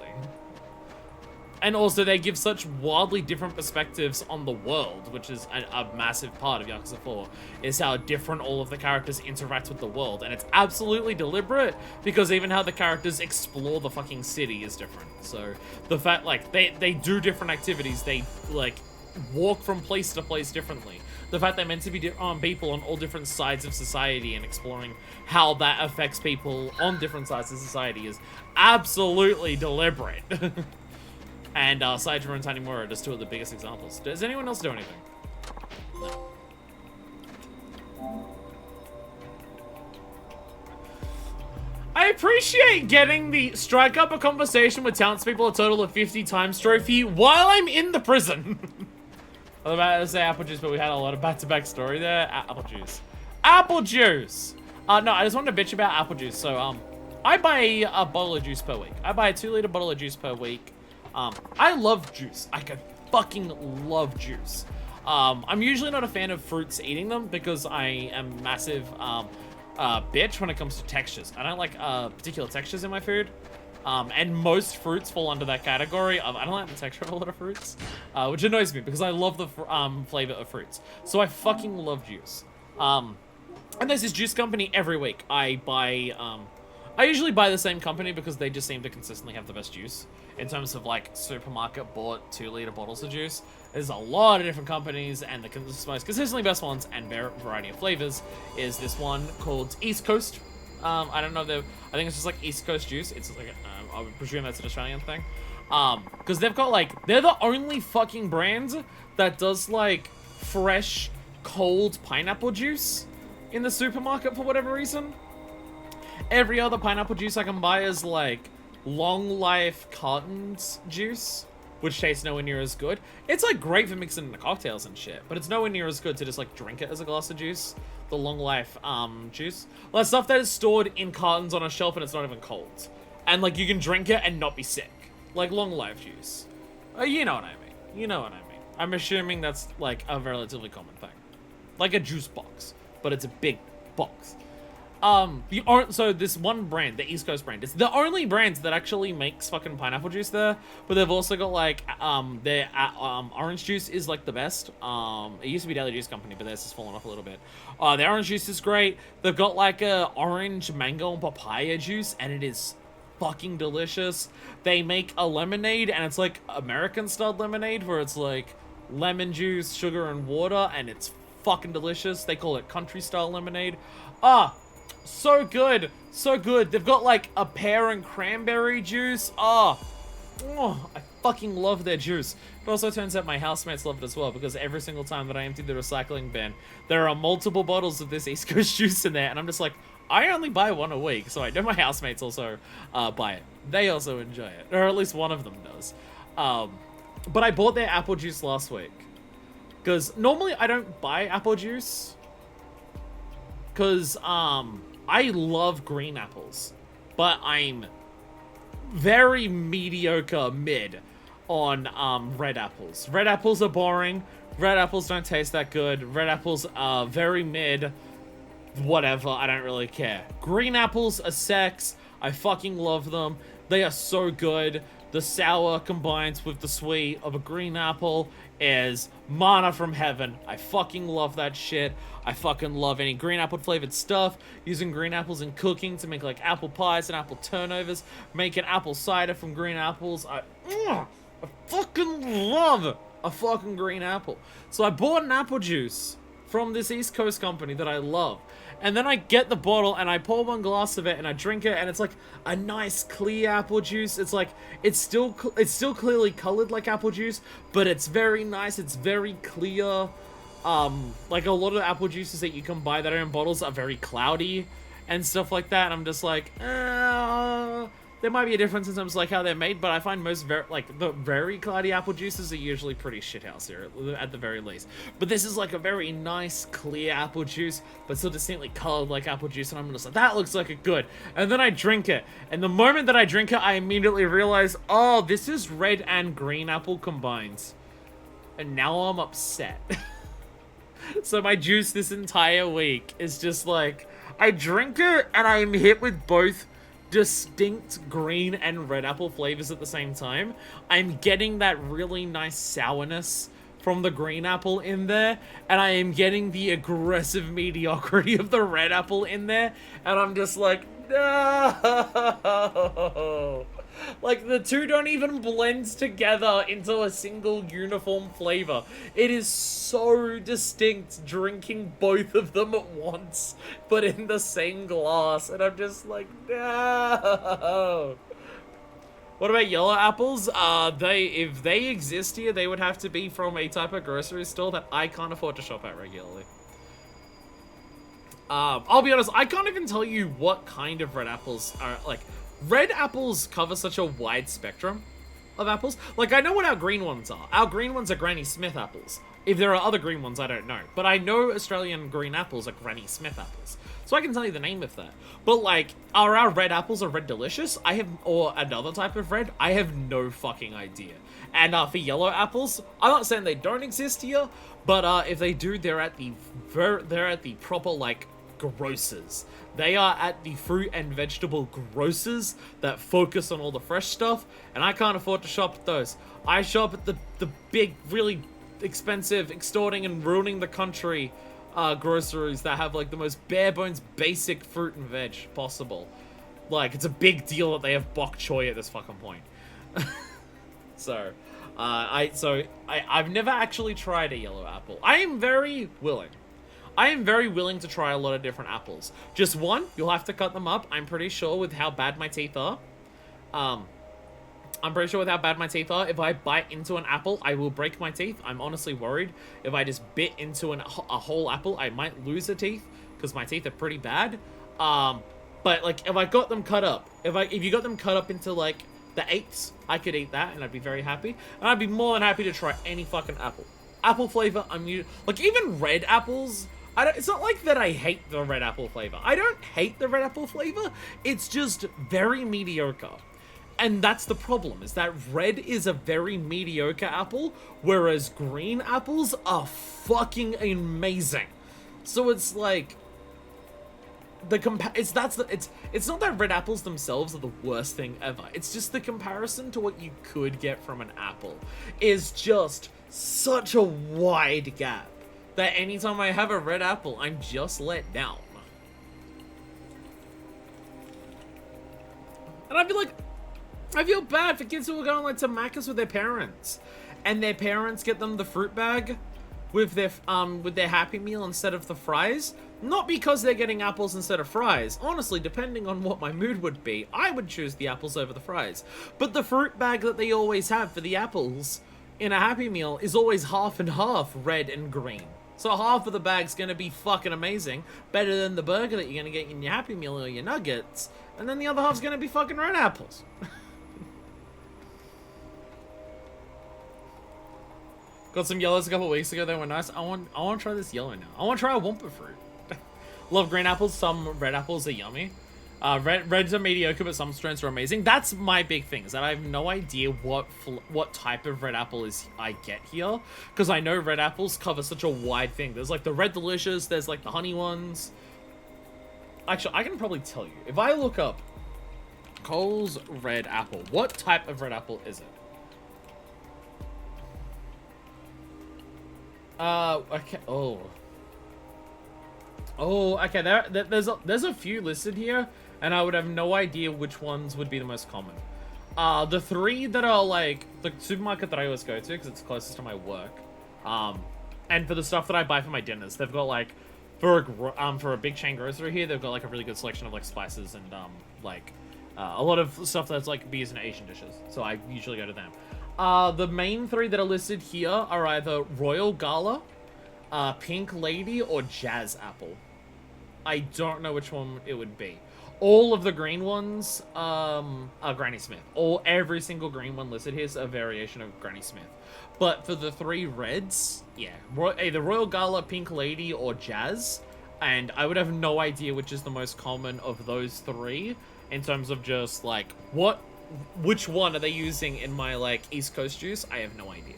And also, they give such wildly different perspectives on the world, which is a massive part of Yakuza 4, is how different all of the characters interact with the world. And it's absolutely deliberate, because even how the characters explore the fucking city is different. So, the fact, like, they do different activities, they, like, walk from place to place differently. The fact they're meant to be people on all different sides of society and exploring how that affects people on different sides of society is absolutely deliberate. And Saijiro and Tanimura are just two of the biggest examples. Does anyone else do anything? No. I appreciate getting the strike up a conversation with townspeople a total of 50 times trophy while I'm in the prison. I was about to say apple juice, but we had a lot of back-to-back story there. Apple juice. Apple juice! No, I just wanted to bitch about apple juice. So, I buy a bottle of juice per week. I buy a 2-liter bottle of juice per week. I love juice. I could fucking love juice. I'm usually not a fan of fruits eating them because I am massive bitch when it comes to textures. I don't like particular textures in my food. And most fruits fall under that category of I don't like the texture of a lot of fruits, which annoys me because I love the flavor of fruits. So I fucking love juice. And there's this juice company every week. I usually buy the same company because they just seem to consistently have the best juice. In terms of like supermarket bought 2-liter bottles of juice, there's a lot of different companies, and the most consistently best ones and variety of flavors is this one called East Coast. I don't know, I think it's just like East Coast juice. It's like, I would presume that's an Australian thing. Because they've got like, they're the only fucking brand that does like fresh, cold pineapple juice in the supermarket for whatever reason. Every other pineapple juice I can buy is like long life cartons juice, which tastes nowhere near as good. It's like great for mixing into cocktails and shit, but it's nowhere near as good to just like drink it as a glass of juice. The long life juice, like stuff that is stored in cartons on a shelf and it's not even cold, and like you can drink it and not be sick, like long life juice. You know what I mean. You know what I mean. I'm assuming that's like a relatively common thing, like a juice box, but it's a big box. So this one brand, the East Coast brand, it's the only brand that actually makes fucking pineapple juice there, but they've also got like, their, orange juice is like the best. It used to be Daily Juice Company, but theirs has fallen off a little bit. Their orange juice is great. They've got like a orange, mango, and papaya juice, and it is fucking delicious. They make a lemonade, and it's like American-style lemonade, where it's like lemon juice, sugar, and water, and it's fucking delicious. They call it country-style lemonade. So good, so good. They've got like a pear and cranberry juice. I fucking love their juice. It also turns out my housemates love it as well, because every single time that I empty the recycling bin, there are multiple bottles of this East Coast juice in there, and I'm just like, I only buy one a week, so I know my housemates also buy it. They also enjoy it, or at least one of them does. But I bought their apple juice last week, because normally I don't buy apple juice, because I love green apples, but I'm very mediocre mid on red apples. Red apples are boring. Red apples don't taste that good. Red apples are very mid. Whatever, I don't really care. Green apples are sex. I fucking love them. They are so good. The sour combined with the sweet of a green apple is mana from heaven. I fucking love that shit. I fucking love any green apple flavored stuff. Using green apples in cooking to make like apple pies and apple turnovers. Making apple cider from green apples. I fucking love a fucking green apple. So I bought an apple juice from this East Coast company that I love. And then I get the bottle and I pour one glass of it and I drink it, and it's like a nice clear apple juice. It's like, it's still clearly colored like apple juice, but it's very nice. It's very clear. Like a lot of apple juices that you can buy that are in bottles are very cloudy and stuff like that. And I'm just like, there might be a difference in terms of like how they're made, but I find most the very cloudy apple juices are usually pretty shithouse here at the very least. But this is like a very nice clear apple juice, but still distinctly colored like apple juice, and I'm just like, that looks like it good. And then I drink it, and the moment that I drink it, I immediately realize, oh, this is red and green apple combined, and now I'm upset. So my juice this entire week is just like, I drink it and I'm hit with both distinct green and red apple flavors at the same time. I'm getting that really nice sourness from the green apple in there, and I am getting the aggressive mediocrity of the red apple in there, and I'm just like, no! Like, the two don't even blend together into a single uniform flavor. It is so distinct drinking both of them at once, but in the same glass, and I'm just like, no! What about yellow apples? If they exist here, they would have to be from a type of grocery store that I can't afford to shop at regularly. I'll be honest, I can't even tell you what kind of red apples are, like, red apples cover such a wide spectrum of apples. Like, I know what our green ones are. Our green ones are Granny Smith apples. If there are other green ones, I don't know. But I know Australian green apples are Granny Smith apples. So I can tell you the name of that. But, like, are our red apples a Red Delicious? Or another type of red? I have no fucking idea. And for yellow apples, I'm not saying they don't exist here, but if they do, they're at the proper, like, grocers. They are at the fruit and vegetable grocers that focus on all the fresh stuff, and I can't afford to shop at those. I shop at the big, really expensive, extorting and ruining the country groceries that have, like, the most bare bones basic fruit and veg possible. Like, it's a big deal that they have bok choy at this fucking point. So, I've never actually tried a yellow apple. I am very willing to try a lot of different apples. Just one, you'll have to cut them up. I'm pretty sure with how bad my teeth are. If I bite into an apple, I will break my teeth. I'm honestly worried. If I just bit into a whole apple, I might lose a teeth because my teeth are pretty bad. But like, if I got them cut up, if you got them cut up into like the eighths, I could eat that and I'd be very happy. And I'd be more than happy to try any fucking apple. Apple flavor, like even red apples. It's not like that I hate the red apple flavor. I don't hate the red apple flavor. It's just very mediocre. And that's the problem, is that red is a very mediocre apple, whereas green apples are fucking amazing. So it's like it's not that red apples themselves are the worst thing ever. It's just the comparison to what you could get from an apple is just such a wide gap that anytime I have a red apple, I'm just let down. And I'd be like, I feel bad for kids who are going like to Macca's with their parents, and their parents get them the fruit bag with their Happy Meal instead of the fries. Not because they're getting apples instead of fries. Honestly, depending on what my mood would be, I would choose the apples over the fries. But the fruit bag that they always have for the apples in a Happy Meal is always half and half, red and green. So half of the bag's gonna be fucking amazing, better than the burger that you're gonna get in your Happy Meal or your nuggets, and then the other half's gonna be fucking red apples. Got some yellows a couple weeks ago, they were nice. I want to try this yellow now. I want to try a Wumpa fruit. Love green apples, some red apples are yummy. Reds are mediocre, but some strains are amazing. That's my big thing, is that I have no idea what type of red apple I get here. Because I know red apples cover such a wide thing. There's like the Red Delicious, there's like the honey ones. Actually, I can probably tell you. If I look up Cole's red apple, what type of red apple is it? Okay, okay, there's a few listed here, and I would have no idea which ones would be the most common. The three that are, like, the supermarket that I always go to, because it's closest to my work, and for the stuff that I buy for my dinners, they've got, like, for a big chain grocery here, they've got, like, a really good selection of, like, spices and, a lot of stuff that's, like, be used in Asian dishes, so I usually go to them. The main three that are listed here are either Royal Gala, Pink Lady, or Jazz Apple. I don't know which one it would be. All of the green ones are Granny Smith. Every single green one listed here is a variation of Granny Smith. But for the three reds, yeah, either Royal Gala, Pink Lady, or Jazz. And I would have no idea which is the most common of those three in terms of just, like, which one are they using in my, like, East Coast juice? I have no idea.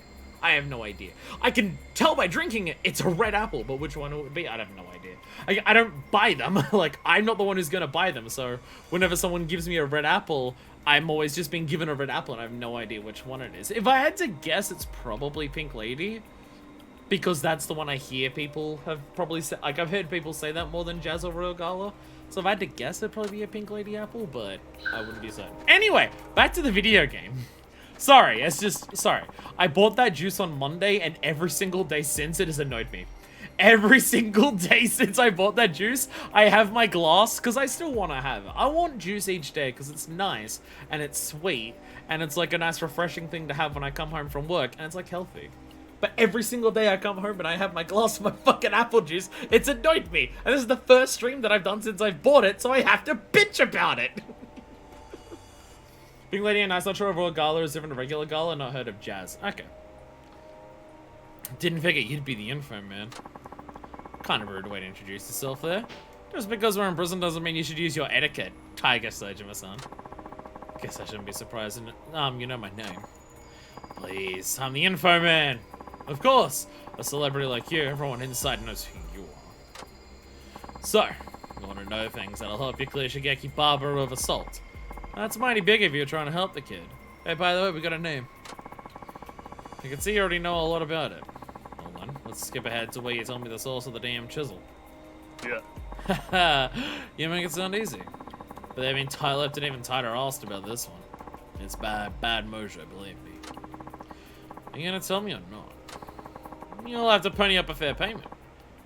I can tell by drinking it, it's a red apple, but which one it would be, I'd have no idea. I don't buy them. Like, I'm not the one who's gonna buy them, so whenever someone gives me a red apple, I'm always just being given a red apple and I have no idea which one it is. If I had to guess, it's probably Pink Lady, because that's the one I hear people have probably said. Like, I've heard people say that more than Jazz or Royal Gala. So if I had to guess, it'd probably be a Pink Lady apple, but I wouldn't be certain. Anyway, back to the video game. Sorry, sorry. I bought that juice on Monday, and every single day since it has annoyed me. Every single day since I bought that juice, I have my glass, because I still want to have it. I want juice each day, because it's nice, and it's sweet, and it's like a nice refreshing thing to have when I come home from work, and it's like healthy. But every single day I come home and I have my glass of my fucking apple juice, it's annoyed me. And this is the first stream that I've done since I've bought it, so I have to bitch about it. Pink Lady and Ice, not sure if Royal Gala is different to regular Gala, not heard of Jazz. Okay. Didn't figure you'd be the info man. Kind of rude way to introduce yourself there. Just because we're in prison doesn't mean you should use your etiquette, Tiger Sejima-san. Guess I shouldn't be surprised. You know my name. Please, I'm the info man. Of course, a celebrity like you, everyone inside knows who you are. So, you want to know things that'll help you clear Shigeki Barbara of assault. That's mighty big of you trying to help the kid. Hey, by the way, we got a name. I can see you already know a lot about it. Hold on, let's skip ahead to where you tell me the source of the damn chisel. Yeah. Haha, you make it sound easy. But they've been tight-lipped and even tighter arsed about this one. It's bad mojo, believe me. Are you gonna tell me or not? You'll have to pony up a fair payment.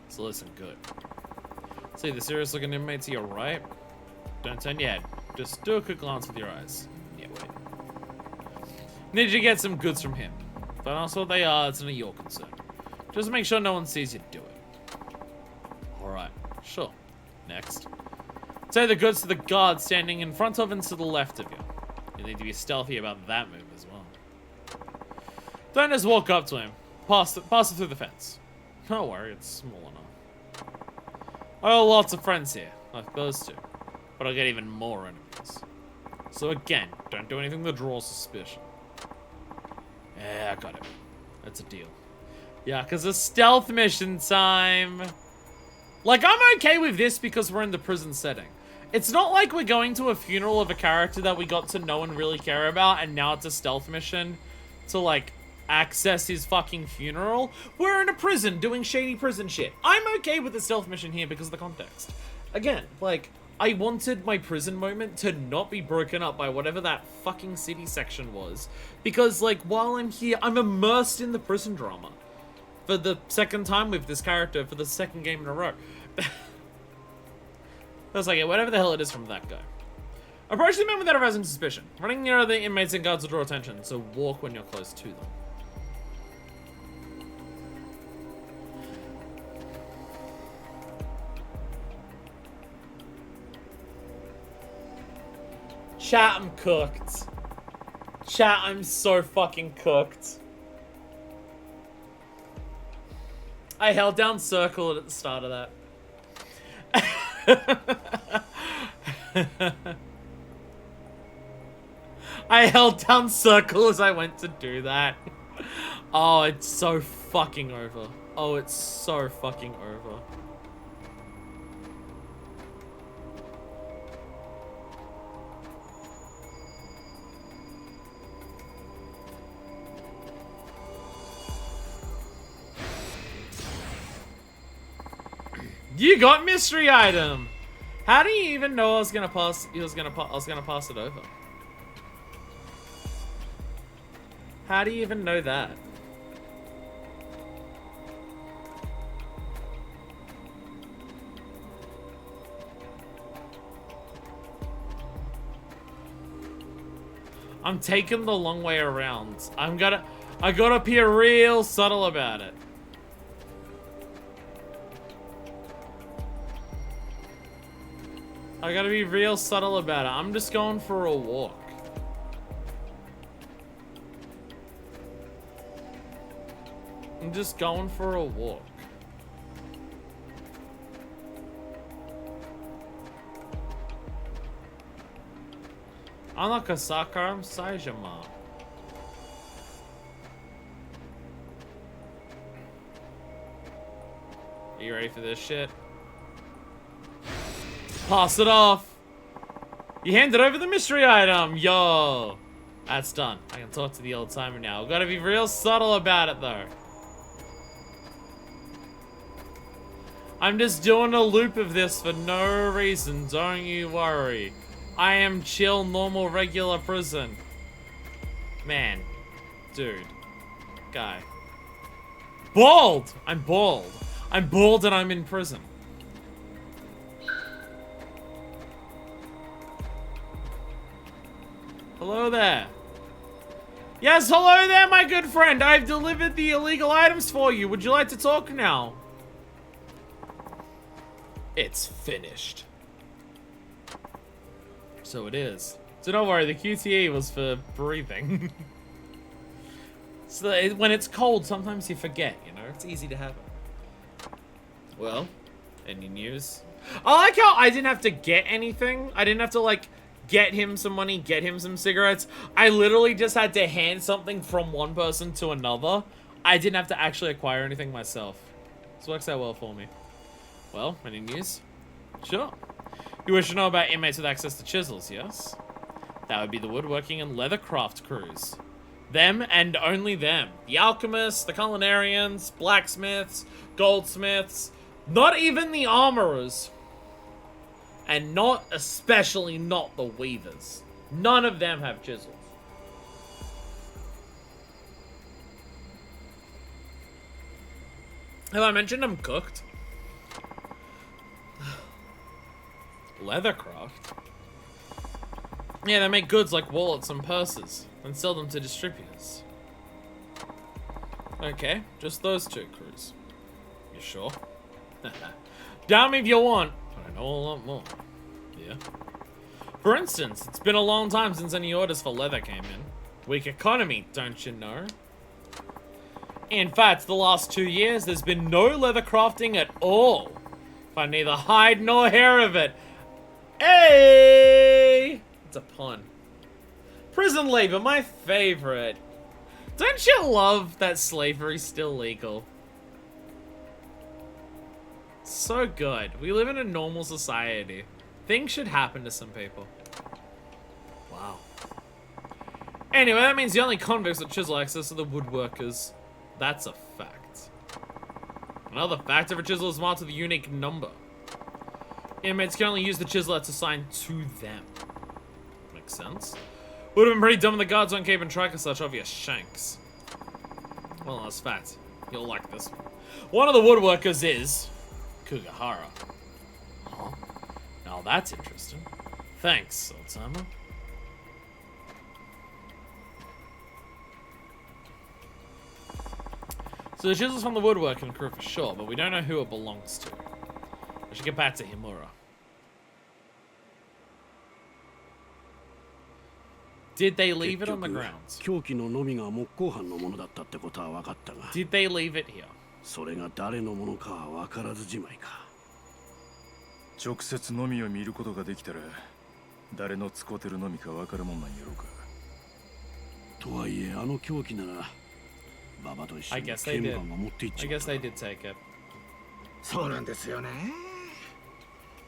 So listen good. See the serious looking inmate to your right? Don't turn your head. Just do a quick glance with your eyes. Yeah, wait. Need you to get some goods from him. But also what they are, it's none of your concern. Just make sure no one sees you do it. Alright, sure. Next. Take the goods to the guard standing in front of and to the left of you. You need to be stealthy about that move as well. Don't just walk up to him. Pass it through the fence. Don't worry, it's small enough. I got lots of friends here, like those two. But I'll get even more enemies. So again, don't do anything that draws suspicion. Yeah, I got it. That's a deal. Yeah, because it's stealth mission time. Like, I'm okay with this because we're in the prison setting. It's not like we're going to a funeral of a character that we got to know and really care about, and now it's a stealth mission to, like, access his fucking funeral. We're in a prison doing shady prison shit. I'm okay with the stealth mission here because of the context. Again, like, I wanted my prison moment to not be broken up by whatever that fucking city section was. Because, like, while I'm here, I'm immersed in the prison drama. For the second time with this character, for the second game in a row. I was like, yeah, whatever the hell it is from that guy. Approach the men without arousing suspicion. Running near other inmates and guards will draw attention, so walk when you're close to them. Chat, I'm cooked. Chat, I'm so fucking cooked. I held down circle at the start of that. I held down circle as I went to do that. Oh, it's so fucking over. Oh, it's so fucking over. You got mystery item. How do you even know I was gonna pass? I was gonna pass it over. How do you even know that? I'm taking the long way around. I gotta be real subtle about it. I gotta be real subtle about it. I'm just going for a walk. I'm just going for a walk. I'm not Kasaka, I'm Saijima. Are you ready for this shit? Pass it off. You handed over the mystery item. Yo. That's done. I can talk to the old timer now. We've got to be real subtle about it, though. I'm just doing a loop of this for no reason. Don't you worry. I am chill, normal, regular prison. Man. Dude. Guy. Bald! I'm bald. I'm bald and I'm in prison. Hello there. Yes, hello there, my good friend. I've delivered the illegal items for you. Would you like to talk now? It's finished. So it is. So don't worry, the QTE was for breathing. So when it's cold, sometimes you forget, you know? It's easy to happen. Well, any news? I like how I didn't have to get anything. I didn't have to, like, get him some money, get him some cigarettes. I literally just had to hand something from one person to another. I didn't have to actually acquire anything myself. This works out well for me. Well, any news? Sure. You wish to know about inmates with access to chisels, yes? That would be the woodworking and leathercraft crews. Them and only them. The alchemists, the culinarians, blacksmiths, goldsmiths, not even the armorers. And especially not the weavers. None of them have chisels. Have I mentioned I'm cooked? Leathercraft? Yeah, they make goods like wallets and purses, and sell them to distributors. Okay, just those two crews. You sure? Damn me if you want, but I know a lot more. Yeah. For instance, it's been a long time since any orders for leather came in. Weak economy, don't you know? In fact, the last 2 years, there's been no leather crafting at all. Find neither hide nor hair of it. Hey! It's a pun. Prison labor, my favorite. Don't you love that slavery's still legal? So good. We live in a normal society. Things should happen to some people. Wow. Anyway, that means the only convicts with chisel access are the woodworkers. That's a fact. Another fact, every chisel is marked with a unique number. Inmates can only use the chisel that's assigned to them. Makes sense. Would have been pretty dumb if the guards weren't keeping track of such obvious shanks. Well, that's fact. You'll like this one. One of the woodworkers is Kugahara. Huh? Now that's interesting. Thanks, old-timer. So the chisel's from the woodworking crew for sure, but we don't know who it belongs to. I should get back to Himura. Did they leave it on the grounds? Did they leave it here? それが誰のものかは分からずじまいか。直接のみを見ることができたら誰の使ってるのみか分かるもんなんやろうか。とはいえあの凶器ならババと一緒に刑務官が持っていっちまった。I guess they did take it. そうなんですよね。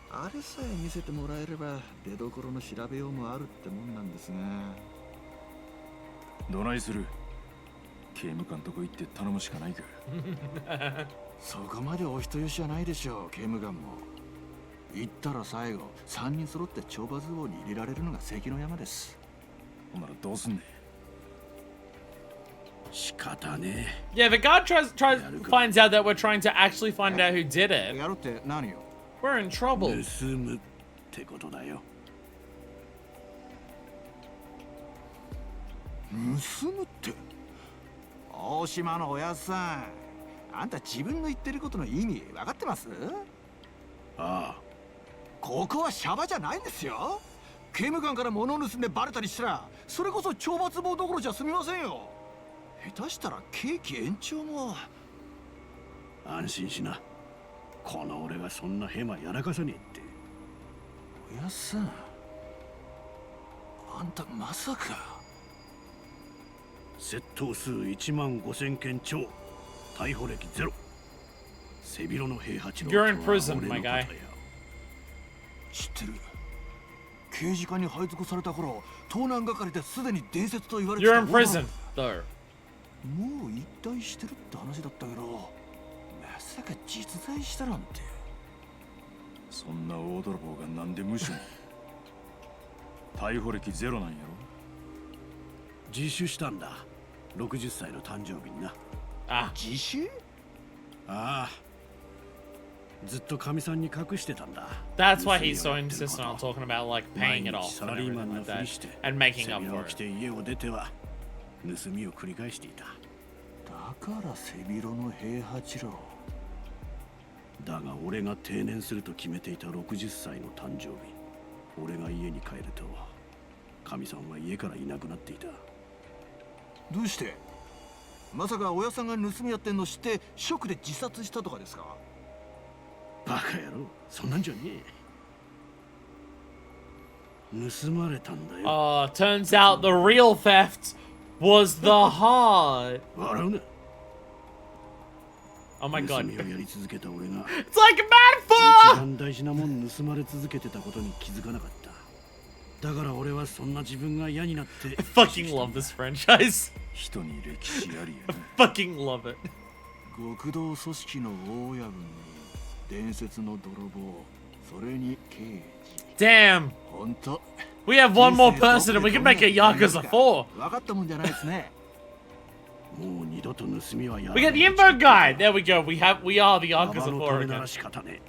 あれさえ見せてもらえれば出どころの調べようもあるってもんなんですが。どないする？刑務官とこ行って頼むしかないか。そこまでお人よしじゃないでしょう、刑務官も。行ったら最後3人揃って懲罰房に入れられるのが関の山です。ほんならどうすんねん。仕方ねえ。 Yeah, the guard finds out that we're trying to actually find out who did it. やろうって何よ。We're in trouble. 盗むってことだよ。盗むって。大島のおやっさん、あんた自分の言ってることの意味分かってます？ああ。ここはシャバじゃないんですよ。刑務官から物を盗んでバレたりしたら、それこそ懲罰房どころじゃ済みませんよ。下手したら刑期延長も。安心しな。この俺がそんなヘマやらかさねえって。おやっさん、あんたまさか。窃盗数15000件超、逮捕歴ゼロ。背広の平八郎 You're in prison, my guy. 知ってる。刑事課に配属された頃、盗難係ですでに伝説と言われてた。 You're in prison, though. もう引退してるって話だったけど、まさか実在したなんて。そんな大泥棒がなんで無視に。逮捕歴ゼロなんやろ。自首したんだ。60歳の誕生日にな。Ah. 自首？ああ。ずっと神さんに隠してたんだ。 That's why he's so insistent on talking about like 毎 paying 日 it off サ and ラリーマ everything ンの like ふり that して and making セ up ミ for を着 it. て家を出ては盗みを繰り返していた。だから背広の平八郎。だが俺が定年すると決めていた60歳の誕生日、俺が家に帰ると神さんは家からいなくなっていた。どうして？まさか親さんが盗みやってんの知ってショックで自殺したとかですか？バカ野郎、そんなんじゃねえ。盗まれたんだよ。 Turns out the real theft was the heart. 笑うな。 Oh my 盗 god. みをやり続けた俺が It's like a 一 metaphor! 番大事なもん盗まれ続けてたことに気づかなかった。だから俺はそんな自分が嫌になって I fucking love this franchise. 人に歴史ありや I な。 fucking love it. 極道組織の大親分に伝説の泥棒、それに刑事。Damn. 本当。 We have one more person and we can make a Yakuza 4. 分かったもんじゃないですね。もう二度と盗みはやら We な got い。 the info guy. There we go. We are the ババ Yakuza のた 4 めな again. ら仕方ねえ。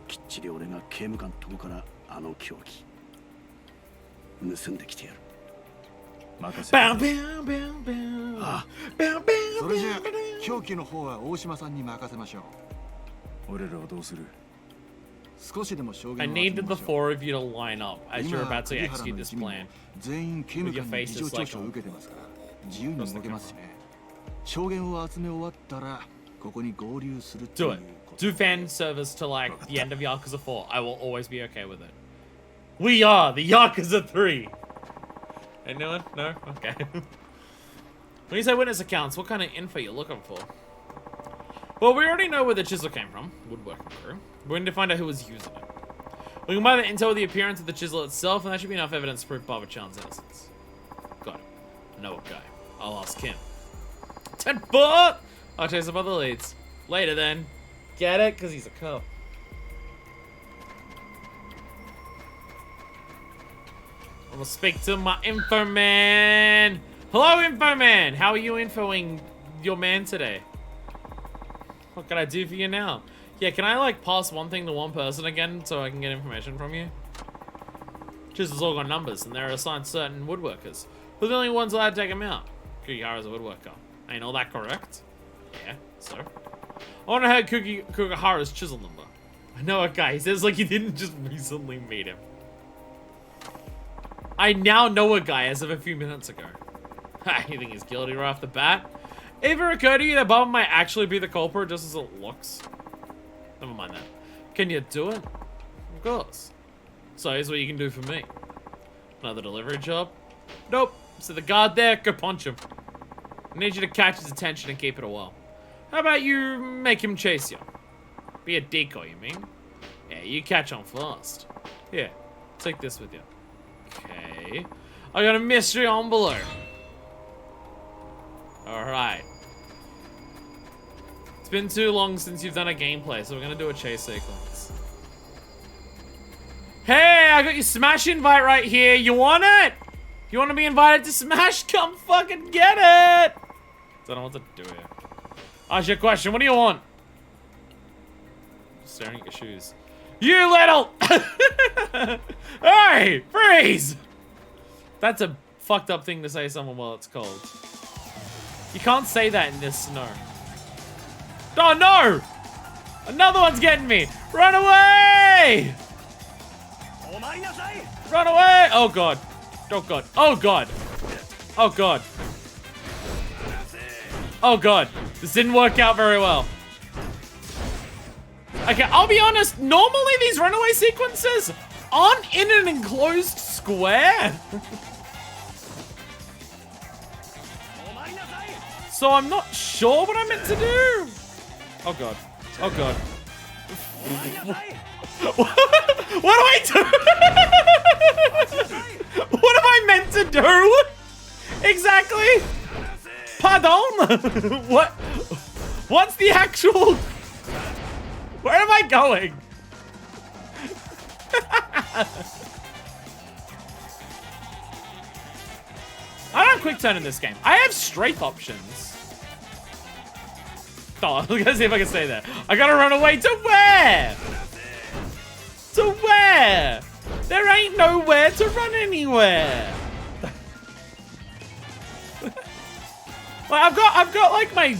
きっちり俺が刑務官とこからあの凶器盗んできてやる。任せ Bow, bow, bow, bow. あ Bow, bow, それじゃ bow, bow. 凶器の方は大島さんに任せましょう。俺らはどうする？少しでも証 I 言を集め needed ま the しょう。 four of you to line up as you're 今 about to 栗原 execute の this 一味も plan. 全員刑務官に事情聴取を受けてますから自由に動けますしね。証言を集め終わったらここに合流するとい Do う it. こと。 Do fan service to like the end of Yakuza 4. I will always be okay with it. We are the Yakuza 3. Anyone? No? Okay. When you say witness accounts, what kind of info are you looking for? Well, we already know where the chisel came from. Woodworking crew. We need to find out who was using it. We can buy the intel with the appearance of the chisel itself, and that should be enough evidence to prove Baba Chan's innocence. Got it. I know a guy. I'll ask him. 10 foot! I'll chase up other leads. Later then. Get it? Because he's a cop. I'm gonna speak to my info man. Hello, info man. How are you infoing your man today? What can I do for you now? Yeah, can I like pass one thing to one person again so I can get information from you? Chisel's all got numbers and they're assigned certain woodworkers. Who are the only ones allowed to take them out? Kugihara's a woodworker. Ain't all that correct? Yeah, so? I wanna have Kugihara's chisel number. I know a guy. He says like you didn't just recently meet him. I now know a guy as of a few minutes ago. Ha, you think he's guilty right off the bat? Ever occurred to you that Baba might actually be the culprit just as it looks? Never mind that. Can you do it? Of course. So here's what you can do for me. Another delivery job? Nope. So the guard there, go punch him. I need you to catch his attention and keep it a while. How about you make him chase you? Be a decoy, you mean? Yeah, you catch on fast. Here, take this with you. Okay. I got a mystery envelope. Alright. It's been too long since you've done a gameplay, so we're gonna do a chase sequence. Hey, I got your Smash invite right here. You want it? You want to be invited to Smash? Come fucking get it! I don't know what to do here. Ask you a question. What do you want? Staring at your shoes. You little! Hey! Freeze! That's a fucked up thing to say to someone while it's cold. You can't say that in this snow. Oh no! Another one's getting me! Run away! Run away! Oh god. Oh god. Oh god. Oh god. Oh god. This didn't work out very well. Okay, I'll be honest, normally these runaway sequences aren't in an enclosed square. So I'm not sure what I'm meant to do. Oh god. Oh god. What do I do? What am I meant to do? Exactly? Pardon? What? What's the actual... Where am I going? I don't quick turn in this game. I have strafe options. Oh, I'm gonna see if I can stay there. I gotta run away to where? To where? There ain't nowhere to run anywhere. Well, I've got like my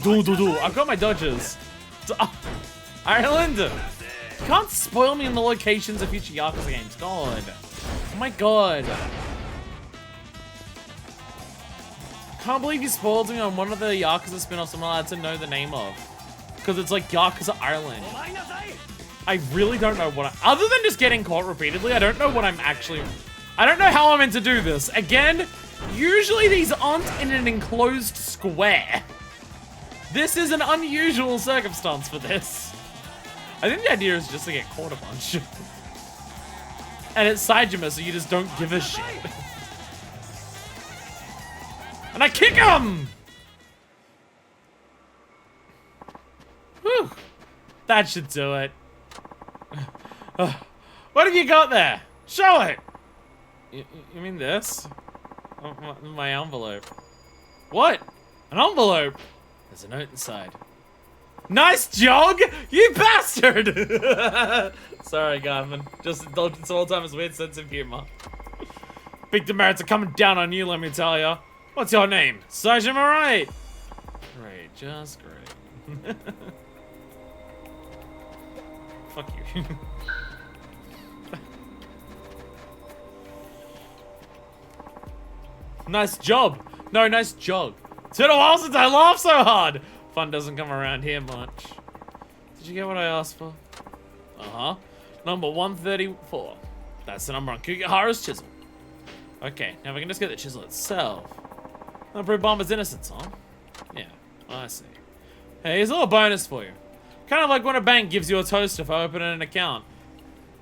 I've got my dodges. Ireland, you can't spoil me in the locations of future Yakuza games. God, oh my God. Can't believe you spoiled me on one of the Yakuza spin-offs I'm allowed to know the name of. Because it's like Yakuza Ireland. I really don't know what other than just getting caught repeatedly, I don't know what I'm actually... I don't know how I'm meant to do this. Again, usually these aren't in an enclosed square. This is an unusual circumstance for this. I think the idea is just to get caught a bunch. And it's Saejima, so you just don't give a shit. And I kick him! Whew. That should do it. What have you got there? Show it! You mean this? Oh, my envelope. What? An envelope? There's a note inside. Nice jog, you bastard! Sorry, Garvin. Just indulgence all the time is weird sense of humor. Big demerits are coming down on you, let me tell ya. What's your name? Saejima, right? Great, just great. Fuck you. Nice job. No, nice jog. It's been a while since I laughed so hard. Fun doesn't come around here much. Did you get what I asked for? Uh-huh. Number 134. That's the number on Kugihara's chisel. Okay, now we can just get the chisel itself. I'll prove Bomber's innocence, huh? Yeah, I see. Hey, here's a little bonus for you. Kind of like when a bank gives you a toaster for opening an account.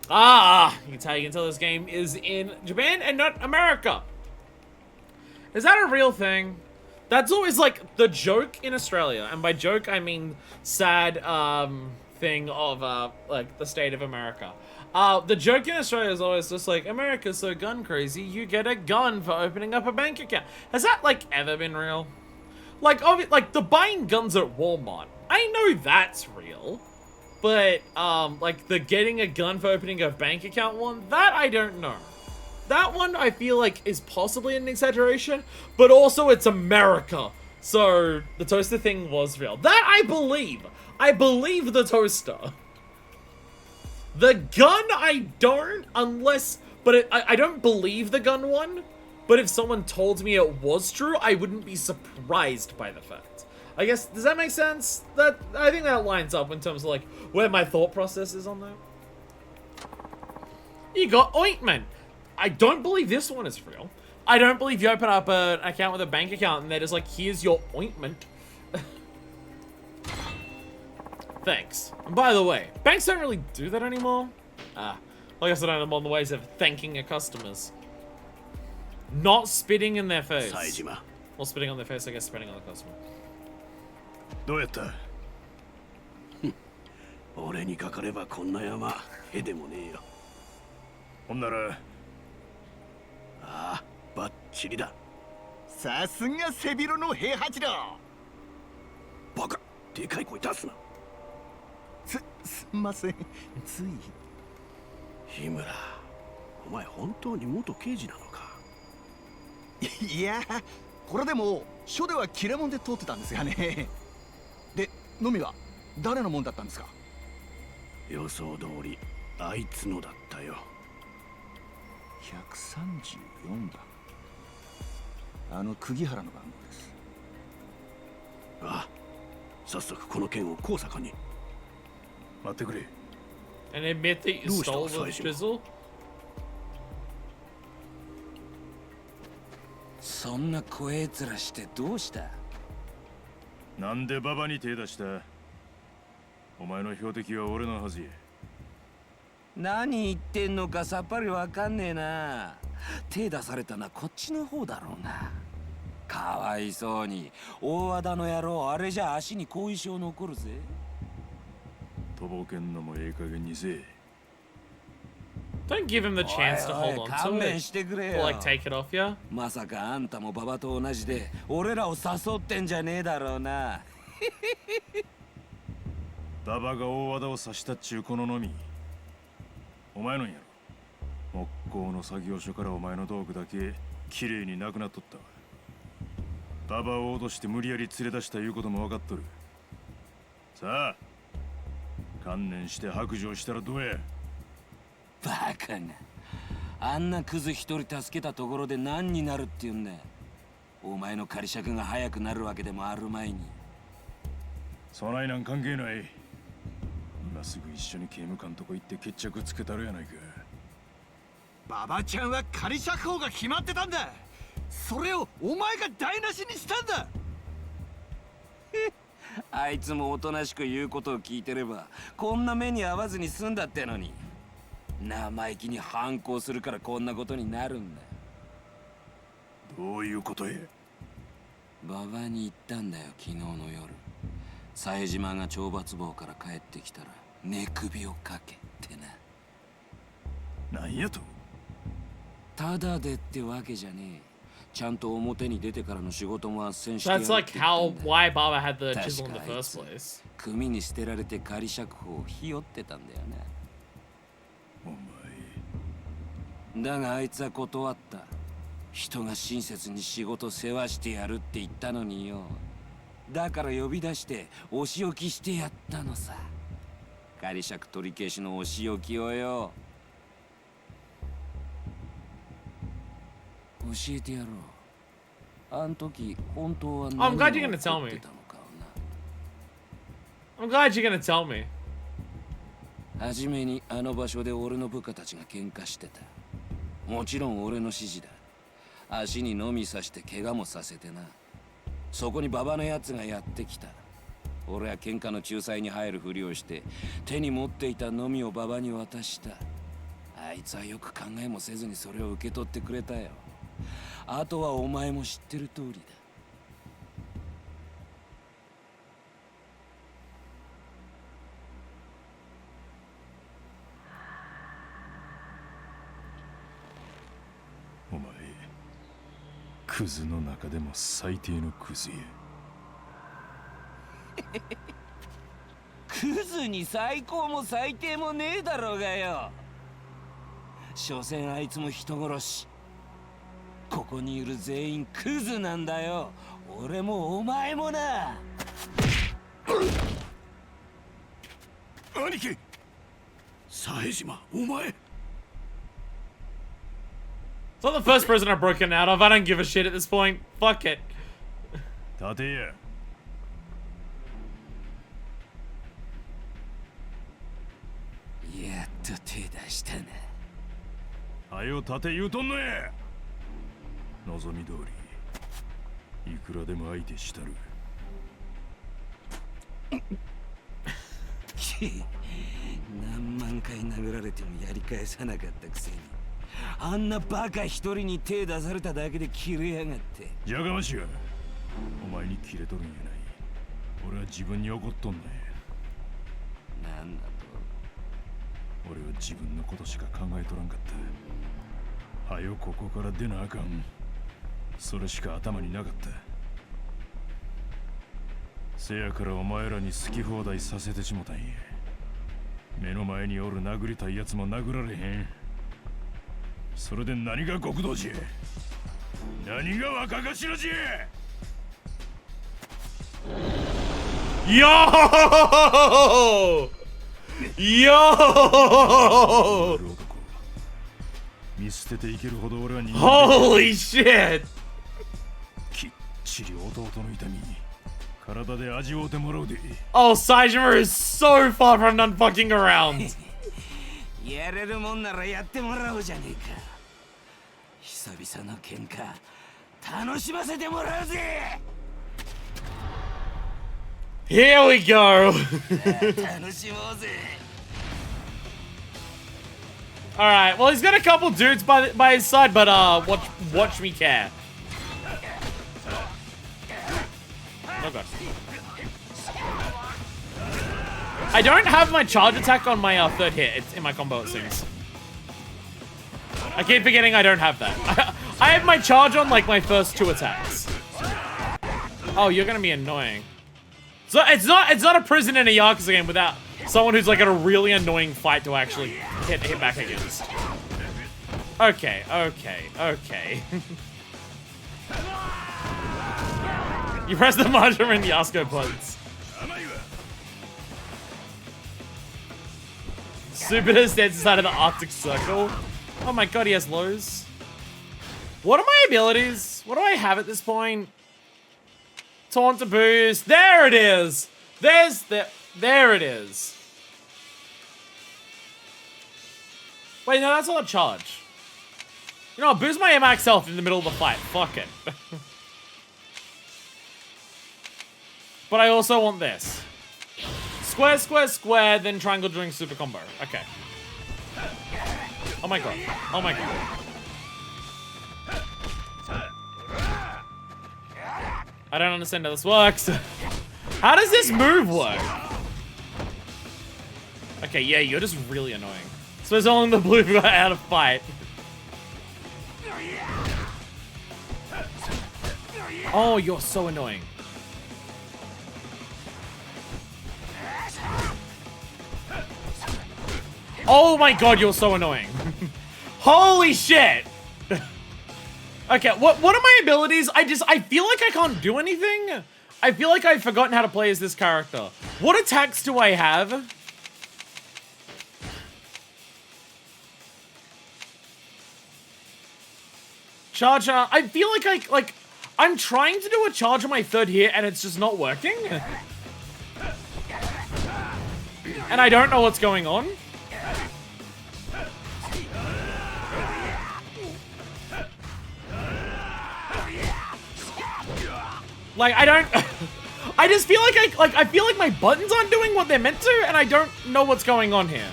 Ah, you can tell this game is in Japan and not America. Is that a real thing? That's always like the joke in Australia, and by joke I mean sad thing of like the state of America. The joke in Australia is always just like, America's so gun crazy, you get a gun for opening up a bank account. Has that like ever been real? Like the buying guns at Walmart, I know that's real, but like the getting a gun for opening a bank account one, that I don't know. That one I feel like is possibly an exaggeration, but also it's America. So the toaster thing was real. That I believe. I believe the toaster. The gun I don't, unless, but I don't believe the gun one. But if someone told me it was true, I wouldn't be surprised by the fact. I guess, does that make sense? I think that lines up in terms of like where my thought process is on that. You got ointment. I don't believe this one is real. I don't believe you open up an account with a bank account and they're just like, here's your ointment. Thanks. And by the way, banks don't really do that anymore. Like I said, I'm on the ways of thanking your customers. Not spitting in their face. Saejima. Well, spitting on their face, I guess spitting on the customer. どうやった？俺にかかればこんな山へでもねえよ。ほんならああ、バッチリだ。さすが背広の平八だ。バカ、でかい声出すな。すんません。つい。日村、お前本当に元刑事なのか？いや、これでも署では切れ者で通ってたんですがね。で、のみは誰のもんだったんですか？予想通り、あいつのだったよ。134番。あの釘原の番号です。ああ、早速この件を高坂に。待ってくれ。 And admit that you stole the chisel? そんな怖え面してどうした？なんでババに手出した？お前の標的は俺のはずや。何言ってんのかさっぱりわかんねえな。手出されたのはこっちの方だろうが。かわいそうに大和田の野郎、あれじゃ足に後遺症残るぜ。とぼけんのもええ加減にせえ。 Don't give him the chance to hold on 勘 to 弁 it. してくれ Or よ。 like take it off you. まさかあんたも馬場と同じで俺らを誘ってんじゃねえだろうな。馬場が大和田を刺したっちゅうこののみ。お前のんやろ。木工の作業所からお前の道具だけきれいになくなっとったわ。馬場を脅して無理やり連れ出したいうことも分かっとる。さあ観念して白状したらどうや。バカな。あんなクズ一人助けたところで何になるって言うんだ。お前の仮釈が早くなるわけでもあるまいに。そないなん関係ない。今すぐ一緒に刑務官とこ行って決着つけたるやないか。馬場ちゃんは仮釈放が決まってたんだ。それをお前が台無しにしたんだ。あいつもおとなしく言うことを聞いてればこんな目に遭わずに済んだってのに、生意気に反抗するからこんなことになるんだ。どういうことや。馬場に言ったんだよ、昨日の夜。冴島が懲罰房から帰ってきたら寝首をかけってな。なんやと。ただでってわけじゃねえ。ちゃんと表に出てからの仕事も斡旋してやる That's って like 言った how んだ。 why Baba had the chisel in the 確かあい first つ place. 組に捨てられて仮釈放をひよってたんだよお前。な。だがあいつは断った。人が親切に仕事世話してやるって言ったのによ。だから呼び出してお仕置きしてやったのさ。仮釈取り消しのお仕置きをよ。教えてやろう。あん時本当は I'm glad you're gonna 何 tell が me. 起こってたのかをな。 I'm glad you're gonna tell me. はじめにあの場所で俺の部下たちが喧嘩してた。もちろん俺の指示だ。足にのみ刺して怪我もさせてな。そこに馬場のやつがやってきた。俺は喧嘩の仲裁に入るふりをして手に持っていたのみを馬場に渡した。あいつはよく考えもせずにそれを受け取ってくれたよ。あとはお前も知ってる通りだ。お前クズの中でも最低のクズや。クズに最高も最低もねえだろうがよ。所詮あいつも人殺し。ここにいる全員クズなんだよ。俺もお前もな。兄貴、冴島、お前。It's not the first prison I've broken out of. I don't give a shit at this point. Fuck it. 立てや。やっと手出したな。はよ立て言うとんのや。望み通りいくらでも相手したる。何万回殴られてもやり返さなかったくせに、あんなバカ一人に手出されただけで切れやがって。じゃがましがお前にキレとるんやない。俺は自分に怒っとんねん。なんだと。俺は自分のことしか考えとらんかった。はよここから出なあかん。それしか頭になかった。せやからお前らに好き放題させてしもたんや。目の前におる殴りたいやつも殴られへん。それで何が極道じゃ。何が若頭じゃ。Yo! Yo! 見捨てていけるほど俺は人間。 Holy shit! きっちり弟の痛み体で味わうてもらうで。 Oh, Saejima is so far from done fucking around. やれるもんならやってもらおうじゃねえか。久々の喧嘩楽しませてもらうぜ。 Here we go. 楽しもうぜ。Alright, well he's got a couple dudes by his side, but watch me care. Oh god. I don't have my charge attack on my third hit. It's in my combo, it seems. I keep forgetting I don't have that. I have my charge on like my first 2 attacks. Oh, you're gonna be annoying. So it's not a prison in a Yakuza game without someone who's like in a really annoying fight to actually hit back against. Okay. You press the Majima and Yasuko buttons. Super stands inside of the Arctic Circle. Oh my god, he has lows. What are my abilities? What do I have at this point? Taunt to boost. There it is. There it is. Wait, no, that's not a charge. You know, I'll boost my max health in the middle of the fight. Fuck it. But I also want this. Square, square, square, then triangle during super combo. Okay. Oh my god. Oh my god. I don't understand how this works. How does this move work? Okay, yeah, you're just really annoying. So it's only the blue got out of fight. Oh, you're so annoying. Oh my god, you're so annoying. Holy shit! Okay, what are my abilities? I feel like I can't do anything. I feel like I've forgotten how to play as this character. What attacks do I have? Charger. I feel like I'm trying to do a charge on my third hit and it's just not working. And I don't know what's going on. Like, I don't... I just feel like I feel like my buttons aren't doing what they're meant to, and I don't know what's going on here.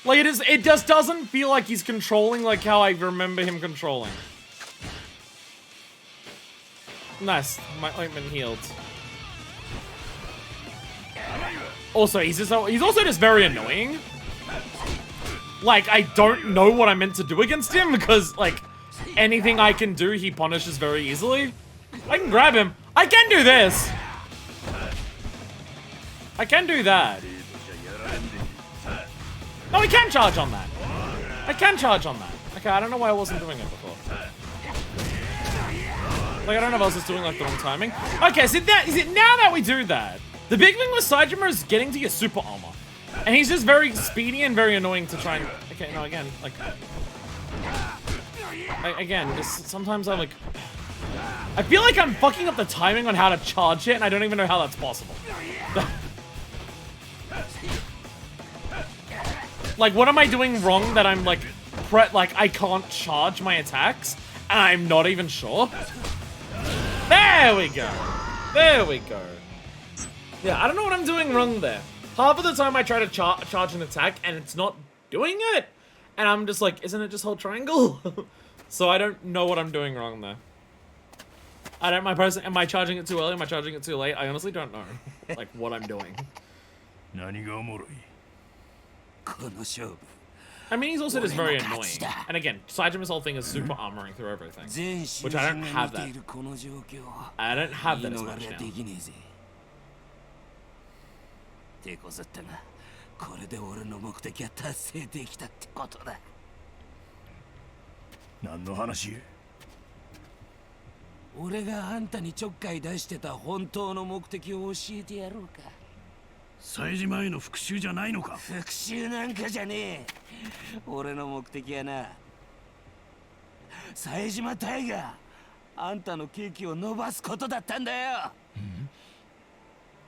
Like, it just doesn't feel like he's controlling like how I remember him controlling. Nice. My ointment healed. Also, he's also just very annoying. Like, I don't know what I'm meant to do against him, because, like, anything I can do, he punishes very easily. I can grab him. I can do this. I can do that. No, I can charge on that. I can charge on that. Okay, I don't know why I wasn't doing it before. Like, I don't know if I was just doing, like, the wrong timing. Okay, so now that we do that, the big thing with Saejima is getting to your super armor. And he's just very speedy and very annoying to try and... Okay, no, again, like... Again, just sometimes I'm like... I feel like I'm fucking up the timing on how to charge it, and I don't even know how that's possible. Like, what am I doing wrong that I'm, like, I can't charge my attacks? And I'm not even sure. There we go. There we go. Yeah, I don't know what I'm doing wrong there. Half of the time I try to charge an attack, and it's not doing it. And I'm just like, isn't it just hold triangle? So I don't know what I'm doing wrong there. Am I charging it too early? Am I charging it too late? I honestly don't know, like, what I'm doing. I mean, he's also just very annoying. And again, Saejima's whole thing is super armoring through everything, which I don't have that. I don't have that as much now. 手こずったが、これで俺の目的は達成できたってことだ。何の話？俺があんたにちょっかい出してた本当の目的を教えてやろうか。冴島への復讐じゃないのか？復讐なんかじゃねえ。俺の目的はな、冴島タイガー、あんたのケーキを伸ばすことだったんだよ。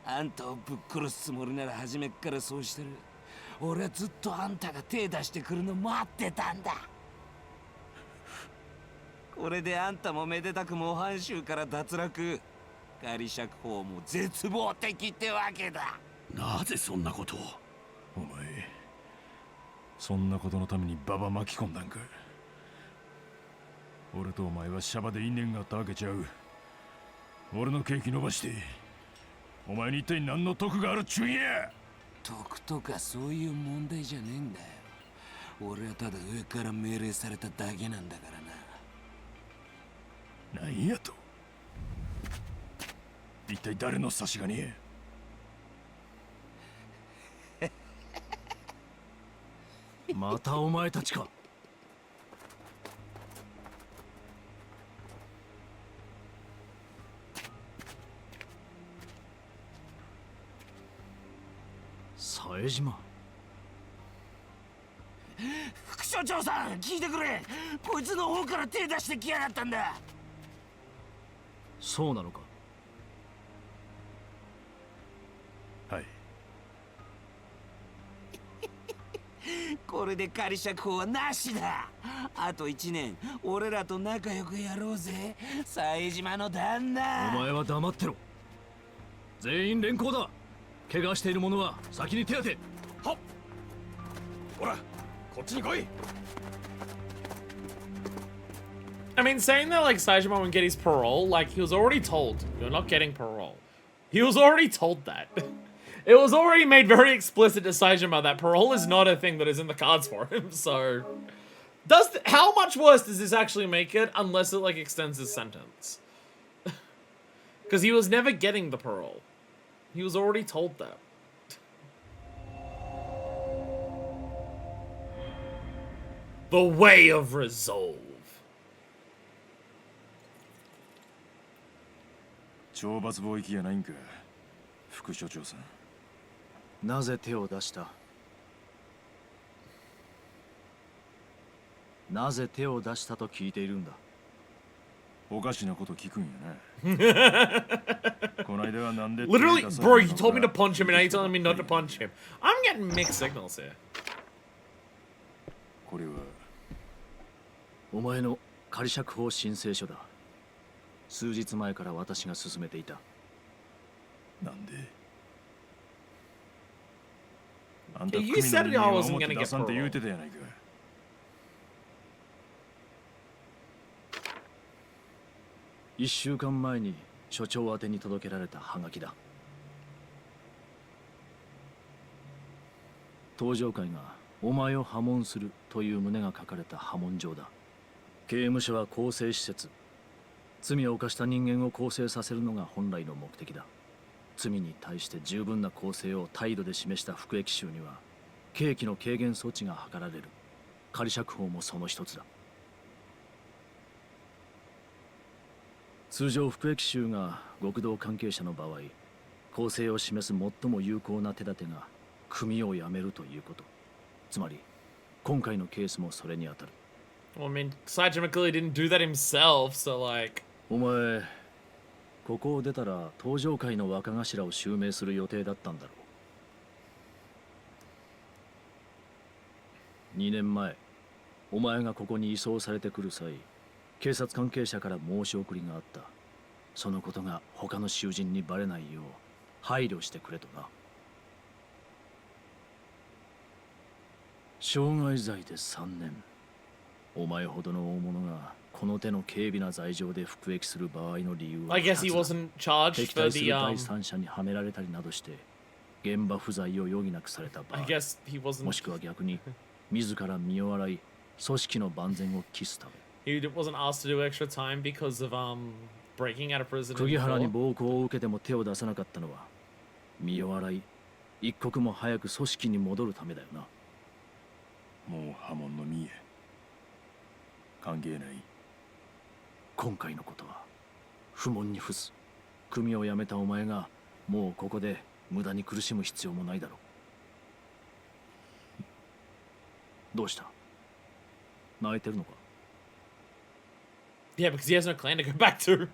あんたをぶっ殺すつもりなら初めっからそうしてる。俺はずっとあんたが手出してくるの待ってたんだ。これであんたもめでたく模範囚から脱落。仮釈放も絶望的ってわけだ。なぜそんなことを？お前そんなことのためにババ巻き込んだんか。俺とお前はシャバで因縁があったわけちゃう。俺のケーキ伸ばしてお前に一体何の得があるっちゅうんや。得とかそういう問題じゃねえんだよ。俺はただ上から命令されただけなんだからな。なんやと。一体誰の差し金や。またお前たちか。冴島。副所長さん、聞いてくれ。こいつの方から手出してきやがったんだ。そうなのか。はい。これで仮釈放はなしだ。あと1年俺らと仲良くやろうぜ、冴島の旦那。お前は黙ってろ。全員連行だ。怪我している者は先に手当て。はっ。ほら、こっちに来い。I mean, saying that like Saejima won't get his parole, like he was already told, you're not getting parole. He was already told that. It was already made very explicit to Saejima that parole is not a thing that is in the cards for him. So, how much worse does this actually make it unless it like extends his sentence? Because he was never getting the parole. He was already told that. The way of resolve. 懲罰貿易やないんか、副所長さん。なぜ手を出した。なぜ手を出したと聞いているんだ。おかしなこと聞くんやな。こないだはなんで Literally, bro, you told me to punch him and now you're telling me not to punch him. I'm getting mixed signals here. これはお前の仮釈放申請書だ。数日前から私が進めていた。なんであんた You 組の said 人 it, 間 I は wasn't 表 gonna 出 get さんって言う parole. てたやないか。1週間前に所長宛てに届けられたハガキだ。登場会がお前を破門するという旨が書かれた破門状だ。刑務所は更生施設。罪を犯した人間を更生させるのが本来の目的だ。罪に対して十分な更生を態度で示した服役囚には刑期の軽減措置が図られる。仮釈放もその一つだ。通常服役囚が極道関係者の場合、更生を示す最も有効な手立てが組を辞めるということ。つまり今回のケースもそれに当たる。Well, I mean, Saejima clearly didn't do that himself, so like... お前、ここを出たら登場会の若頭を襲名する予定だったんだろう。2年前、お前がここに移送されてくる際、警察関係者から申し送りがあった。そのことが他の囚人にバレないよう配慮してくれとな。傷害罪で3年。お前ほどの大物がこの手の軽微な罪状で服役する場合の理由は I guess he wasn't charged 敵 for 対す the, る第三者にはめられたりなどして現場不在を余儀なくされた場 I 合、 guess he wasn't... もしくは逆に自ら身を洗い組織の万全を期すため、 He wasn't asked to do extra time because of, breaking out of prison 釘原に before. 暴行を受けても手を出さなかったのは身を洗い一刻も早く組織に戻るためだよな。もう破門の身へ関係ない。今回のことは不問に付す。組を辞めたお前がもうここで無駄に苦しむ必要もないだろう。どうした？泣いてるのか？ Yeah, because he has no clan to go back to.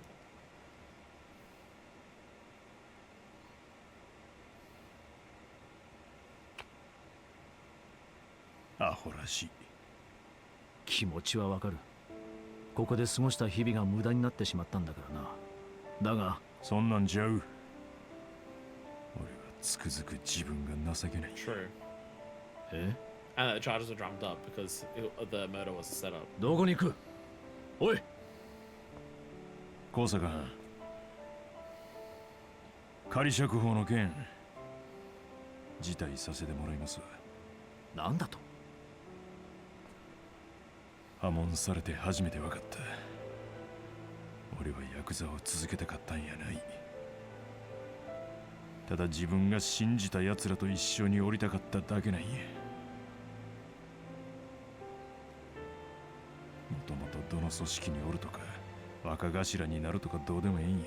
アホらしい。気持ちはわかる。ここで過ごした日々が無駄になってしまったんだからな。だがそんなんちゃう。俺はつくづく自分が情けない。True. え？ and that the charges were drummed up because the murder was a setup. どこに行く？おい。高坂藩、仮釈放の件辞退させてもらいます。なんだと？破門されて初めて分かった。俺はヤクザを続けたかったんやない。ただ自分が信じた奴らと一緒に降りたかっただけなんや。もともとどの組織におるとか若頭になるとかどうでもええんや。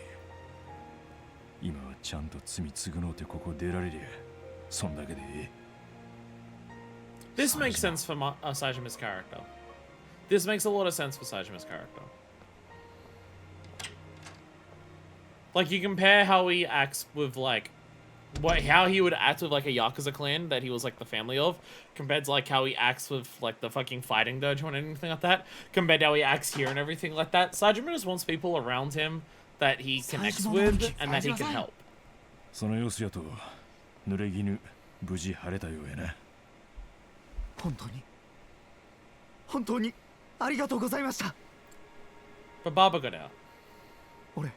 今はちゃんと罪償うてここ出られりゃそんだけでええ。 This makes sense for Sajima's character. This makes a lot of sense for Sajima's character. Like, you compare how he acts with, like, how he would act with, like, a Yakuza clan that he was, like, the family of, compared to, like, how he acts with, like, the fucking fighting dojo and anything like that, compared to how he acts here and everything like that. Sajima just wants people around him that he connects with and that he can help. その様子やと濡れ衣無事晴れたようやな。本当にありがとうございました。 But Baba got out. 俺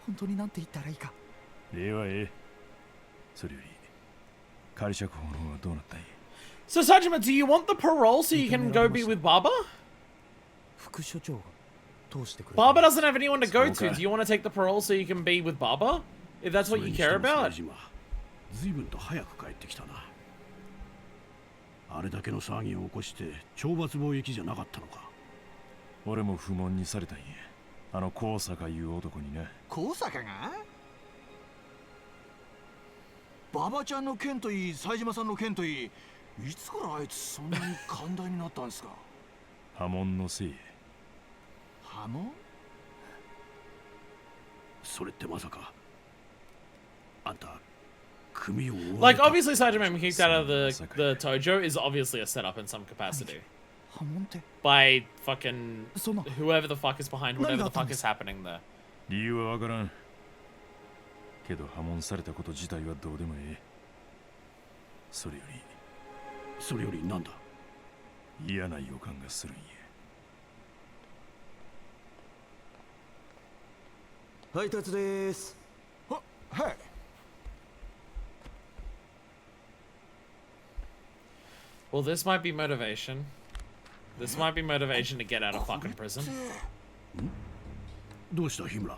本当になんて言ったらいいか。礼はええ。それより仮釈放の方はどうなったんや。 So, Sajima, do you want the parole so you can go be with Baba? 副所長が通してくれた。 Baba doesn't have anyone to go to. Do you want to take the parole so you can be with Baba? If that's what you care about. 随分と早く帰ってきたな。あれだけの騒ぎを起こして懲罰貿易じゃなかったのか。俺も不問にされたんや。あの高坂いう男にな。高坂が馬場ちゃんの件といい冴島さんの件といい、いつからあいつそんなに寛大になったんですか。破門のせい。破門？それってまさかあんた組を Like, obviously, Sajima being kicked out of the Tojo is obviously a setup in some capacity. 破門って By fucking そんな whoever the fuck is behind whatever the fuck is happening there. 理由はわからん。けど破門されたこと自体はどうでもええ。それよりなんだ。嫌な予感がするんや。配達です。はい。Well, this might be motivation. This might be motivation to get out of fucking prison. どうした日村。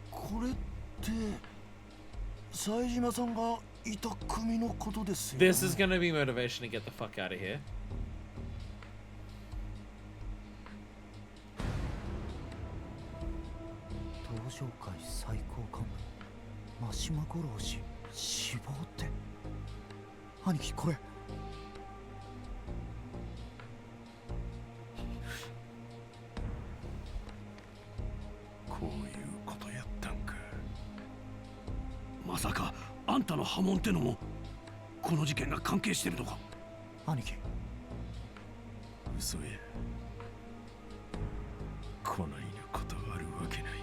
これって冴島さんがいた組のことですよね。 This is gonna be motivation to get the fuck out of here. 東上会最高幹部真島五郎氏死亡って。兄貴これ。こういうことやったんか。まさかあんたの破門ってのもこの事件が関係してるのか。兄貴嘘や。こないなことあるわけない。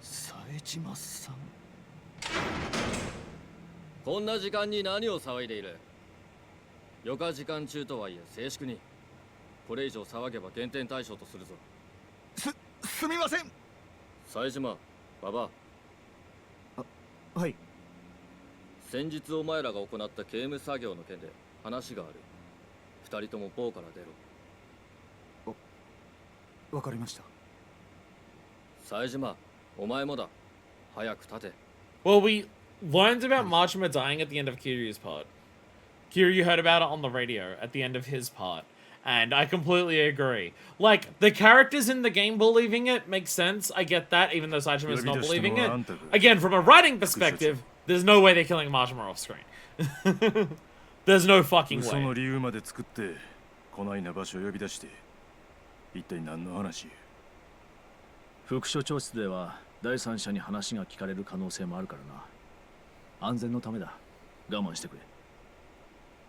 冴島さん。こんな時間に何を騒いでいる。余暇時間中とはいえ静粛に。これ以上騒げば減点対象とするぞ。すみません。冴島、馬場。はい。先日お前らが行った刑務作業の件で話がある。二人ともポーから出ろ。わかりました。冴島、お前もだ。早く立て。Well, we learned about Machima dying at the end of Kiryu's part. Kiryu heard about it on the radio at the end of his part. And I completely agree. Like, the characters in the game believing it makes sense. I get that, even though Sajima's not believing it. Again, from a writing perspective, there's no way they're killing Machima off screen. There's no fucking その way. 理由まで作ってこないな場所を呼び出して一体何の話。副所長室では第三者に話が聞かれる可能性もあるからな。安全のためだ。我慢してくれ。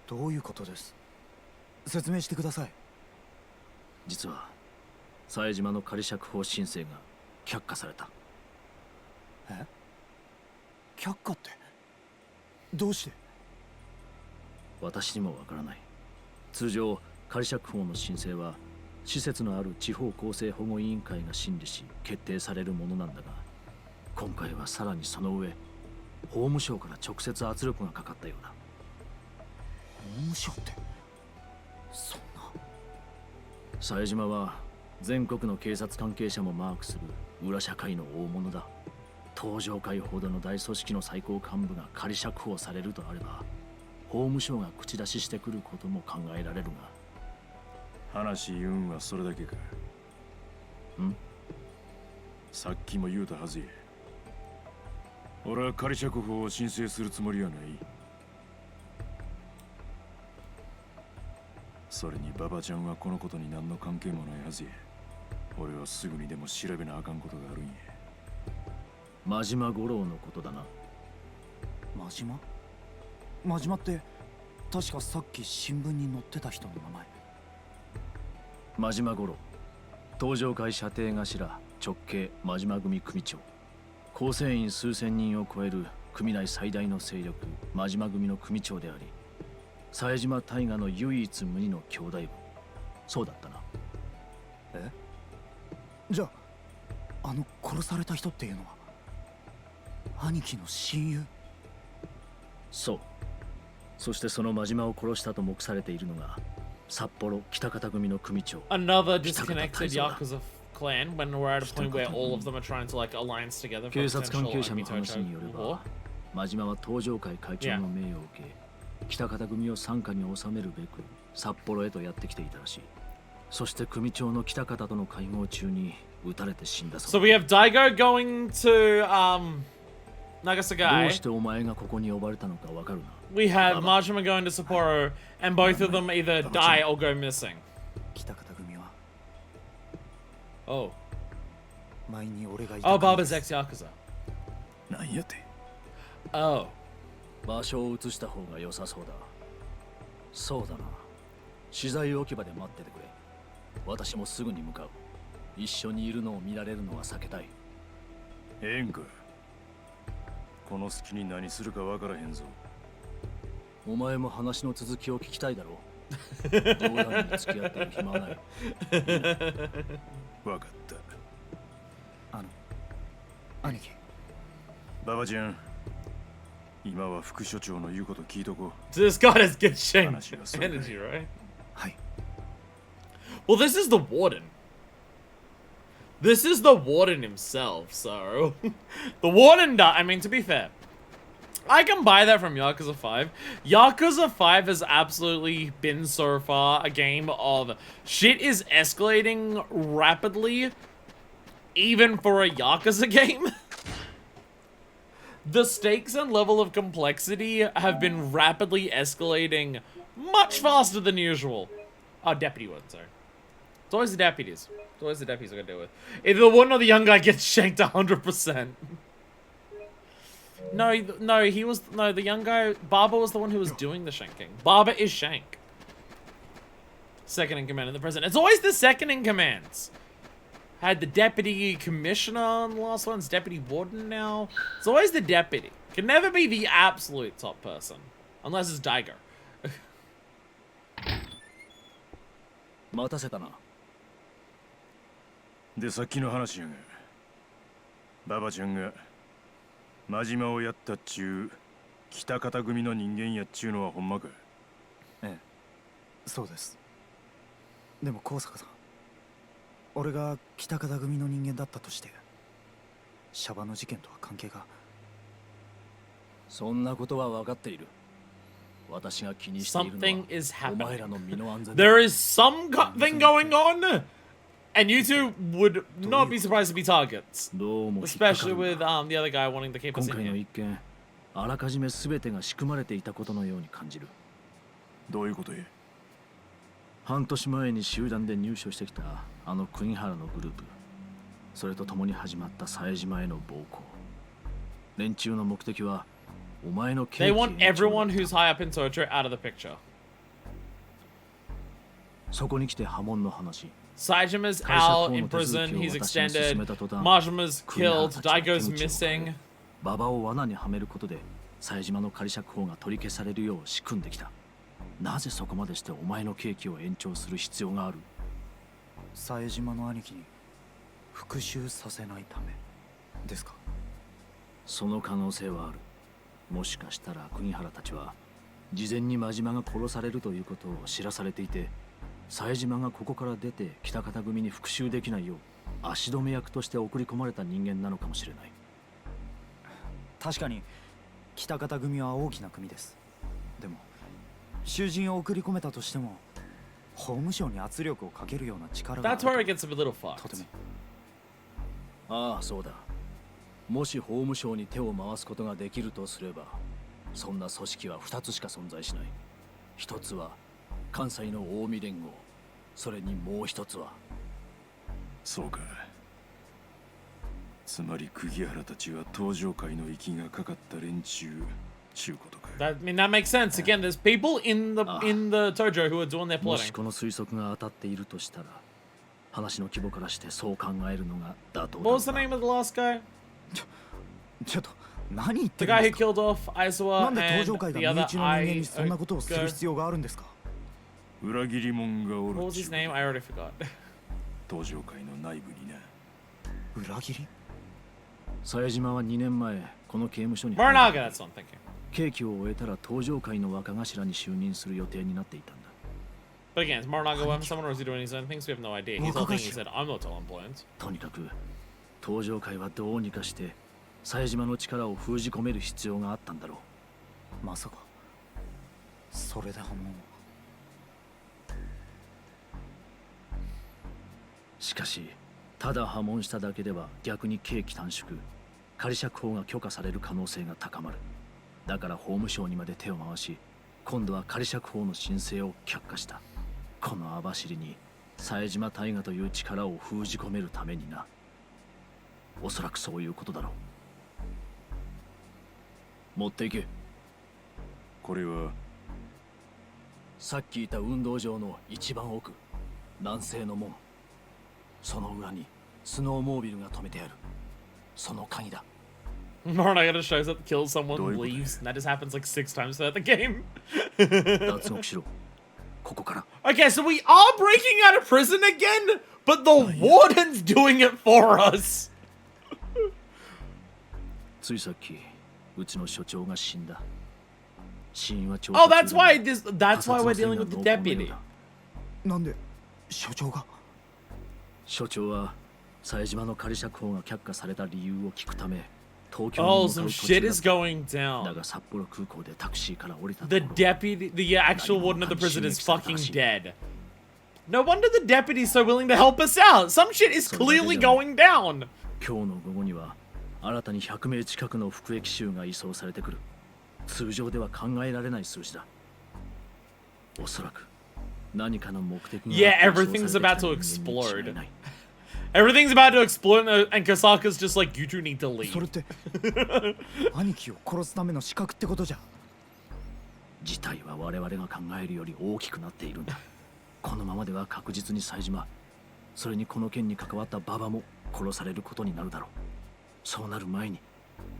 どういうことです？説明してください。実は冴島の仮釈放申請が却下された。却下ってどうして？私にもわからない。通常仮釈放の申請は施設のある地方公正保護委員会が審理し決定されるものなんだが、今回はさらにその上法務省から直接圧力がかかったようだ。法務省ってそんな。冴島は全国の警察関係者もマークする裏社会の大物だ。東上会ほどの大組織の最高幹部が仮釈放されるとあれば、法務省が口出ししてくることも考えられるが。話言うんはそれだけか。さっきも言うたはずや。俺は仮釈放を申請するつもりはない。それに馬場ちゃんはこのことに何の関係もないはずや。俺はすぐにでも調べなあかんことがあるんや。真島五郎のことだな。真島？真島って確かさっき新聞に載ってた人の名前。真島五郎、東上会射程頭直系真島組組長、構成員数千人を超える組内最大の勢力真島組の組長であり、冴島大河の唯一無二の兄弟分。そうだったな。じゃあ殺された人っていうのは兄貴の親友？そう。そしてその真島を殺したと目されているのが札幌北方組の組長。 Another disconnected Yakuza clan when we're at a point where all of them are trying to like alliance together for 警察関 potential 係者の Amito 話によれ war. ば、真島は東上会会長の命を受け、北方組を傘下に収めるべく札幌へとやってきていたらしい。そして組長の北方との会合中に撃たれて死んだそ So う we have Daigo going to どう Nagasagai. してお前がここに呼ばれたのかわかるな。 We have Majima going to Sapporo, and both of them either die or go missing. 北方組は Oh. 前に俺がいた Oh, 組 Barba's ex-Yakuza. なんやて。Oh. 場所を移した方が良さそうだ。そうだな。資材置き場で待っててくれ。私もすぐに向かう。一緒にいるのを見られるのは避けたい。ええんか。この隙に何するかわからへんぞ。お前も話の続きを聞きたいだろう。冗談に付き合ってる暇はない。わかった。兄貴。馬場ちゃん、今は副所長の言うこと聞いとこう。 This guy has good shame 話がそれだ。 energy, right? はい。 Well, this is the warden. This is the warden himself, so... the warden, I mean, to be fair, I can buy that from Yakuza 5. Yakuza 5 has absolutely been so far a game of shit is escalating rapidly, even for a Yakuza game. The stakes and level of complexity have been rapidly escalating much faster than usual. Oh, deputy one, sorry. It's always the deputies. It's always the deputies I gotta deal with. Either the one or the young guy gets shanked 100%. No, the young guy, Barber was the one who was doing the shanking. Barber is Shank. Second in command of the president. It's always the second in commands. Had the deputy commissioner on the last one. It's deputy warden now. It's always the deputy. Can never be the absolute top person. Unless it's Daigo. 待たせたな。で、さっきの話やが、馬場ちゃんが真島をやったっちゅう北方組の人間やっちゅうのはほんまか。ええ、そうです。でも高坂さん、俺が北方組の人間だったとしてシャバの事件とは関係が。そんなことは分かっている。私が気にしているの Something is はお前ら happening. の身の安全だ。 There is something going on, and you two would not be surprised to be targets, どうも引っかか especially るな。 with the other guy wanting to keep 今 us in 回の here. 一件、あらかじめ全てが仕組まれていたことのように感じる。どういうことや。半年前に集団で入所してきたあの国原のグループ、それと共に始まった冴島への暴行。連中の目的はお前の They 刑期 want 延長だ。 everyone who's high up in Tokyo out of the picture. そこに来て波紋の話。Saijima's out in prison, he's extended, Majima's killed, Daigo's missing. 馬場を罠にはめることで冴島の仮釈放が取り消されるよう仕組んできた。なぜそこまでしてお前の刑期を延長する必要がある？冴島の兄貴に復讐させないためですか？その可能性はある。もしかしたら国原たちは事前に真島が殺されるということを知らされていて、冴島がここから出て北方組に復讐できないよう足止め役として送り込まれた人間なのかもしれない。確かに北方組は大きな組です。でも囚人を送り込めたとしても法務省に圧力をかけるような力がある That's と where it gets a little とて fucked. も。ああ、そうだ。もし法務省に手を回すことができるとすれば、そんな組織は2つしか存在しない。一つは関西の近江連合、それにもう一つは。そうか。つまり釘原たちは東上界の息がかかった連中ちゅうことか。That, I mean, that makes sense. Again, there's people in the Tojo who are doing their もし plotting. この推測が当たっているとしたら、話の規模からしてそう考えるのが妥当だ。 What was the name of the last guy? ちょっと何言っ The てるん guy で who すか？ killed off な Aizawa んで and 東上界が the 身 other 内の人間にそんなことをする I. 必要があるんですか？裏切り者がおる What was his name? I already forgot. 東上界の内部にな。裏切り？冴島は2年前この刑務所に Maranaga, that's what I'm thinking. 刑期を終えたら東上界の若頭に就任する予定になっていたんだ。 But again, is Maranaga one someone or is he doing his own things? We have no idea. He's all thinking he said, I'm not telling plans. とにかく東上界はどうにかして冴島の力を封じ込める必要があったんだろう。まさかそれで破門を。しかしただ破門しただけでは逆に刑期短縮、仮釈放が許可される可能性が高まる。だから法務省にまで手を回し、今度は仮釈放の申請を却下した。この網走に冴島大河という力を封じ込めるためにな。おそらくそういうことだろう。持っていけ。これはさっきいた運動場の一番奥、南西の門。その裏にスノーモービルが止めてある。その鍵だ。Maranaga just shows up, kills someone, どういうこと？ leaves. And that just happens like 6 times throughout the game. 脱獄しろ。ここから。Okay, so we are breaking out of prison again, but the warden's doing it for us. ついさっき、うちの所長が死んだ。死因は Oh, that's why we're dealing with the deputy. なんで所長が？所長は冴島の仮釈放が却下された理由を聞くため東京 Oh, に向か some う途 shit 中 is だった。 going だ down. が札幌空港でタクシーから降りたと The ころ deputy, the actual warden of the prison is fucking dead. No wonder the deputy's so willing to help us out. Some shit is clearly going down. 今日の午後には新たに100名近くの服役囚が移送されてくる。通常では考えられない数字だ。おそらく何かの目的が Yeah, あって everything's 移送され about て to きた人間に違い explode. ない。 Everything's about to explode, and Kasaka's just like, you two need to そ leave. れって兄貴を殺すための資格ってことじゃ。事態は我々が考えるより大きくなっているんだ。このままでは確実に冴島、それにこの件に関わった馬場も殺されることになるだろう。そうなる前に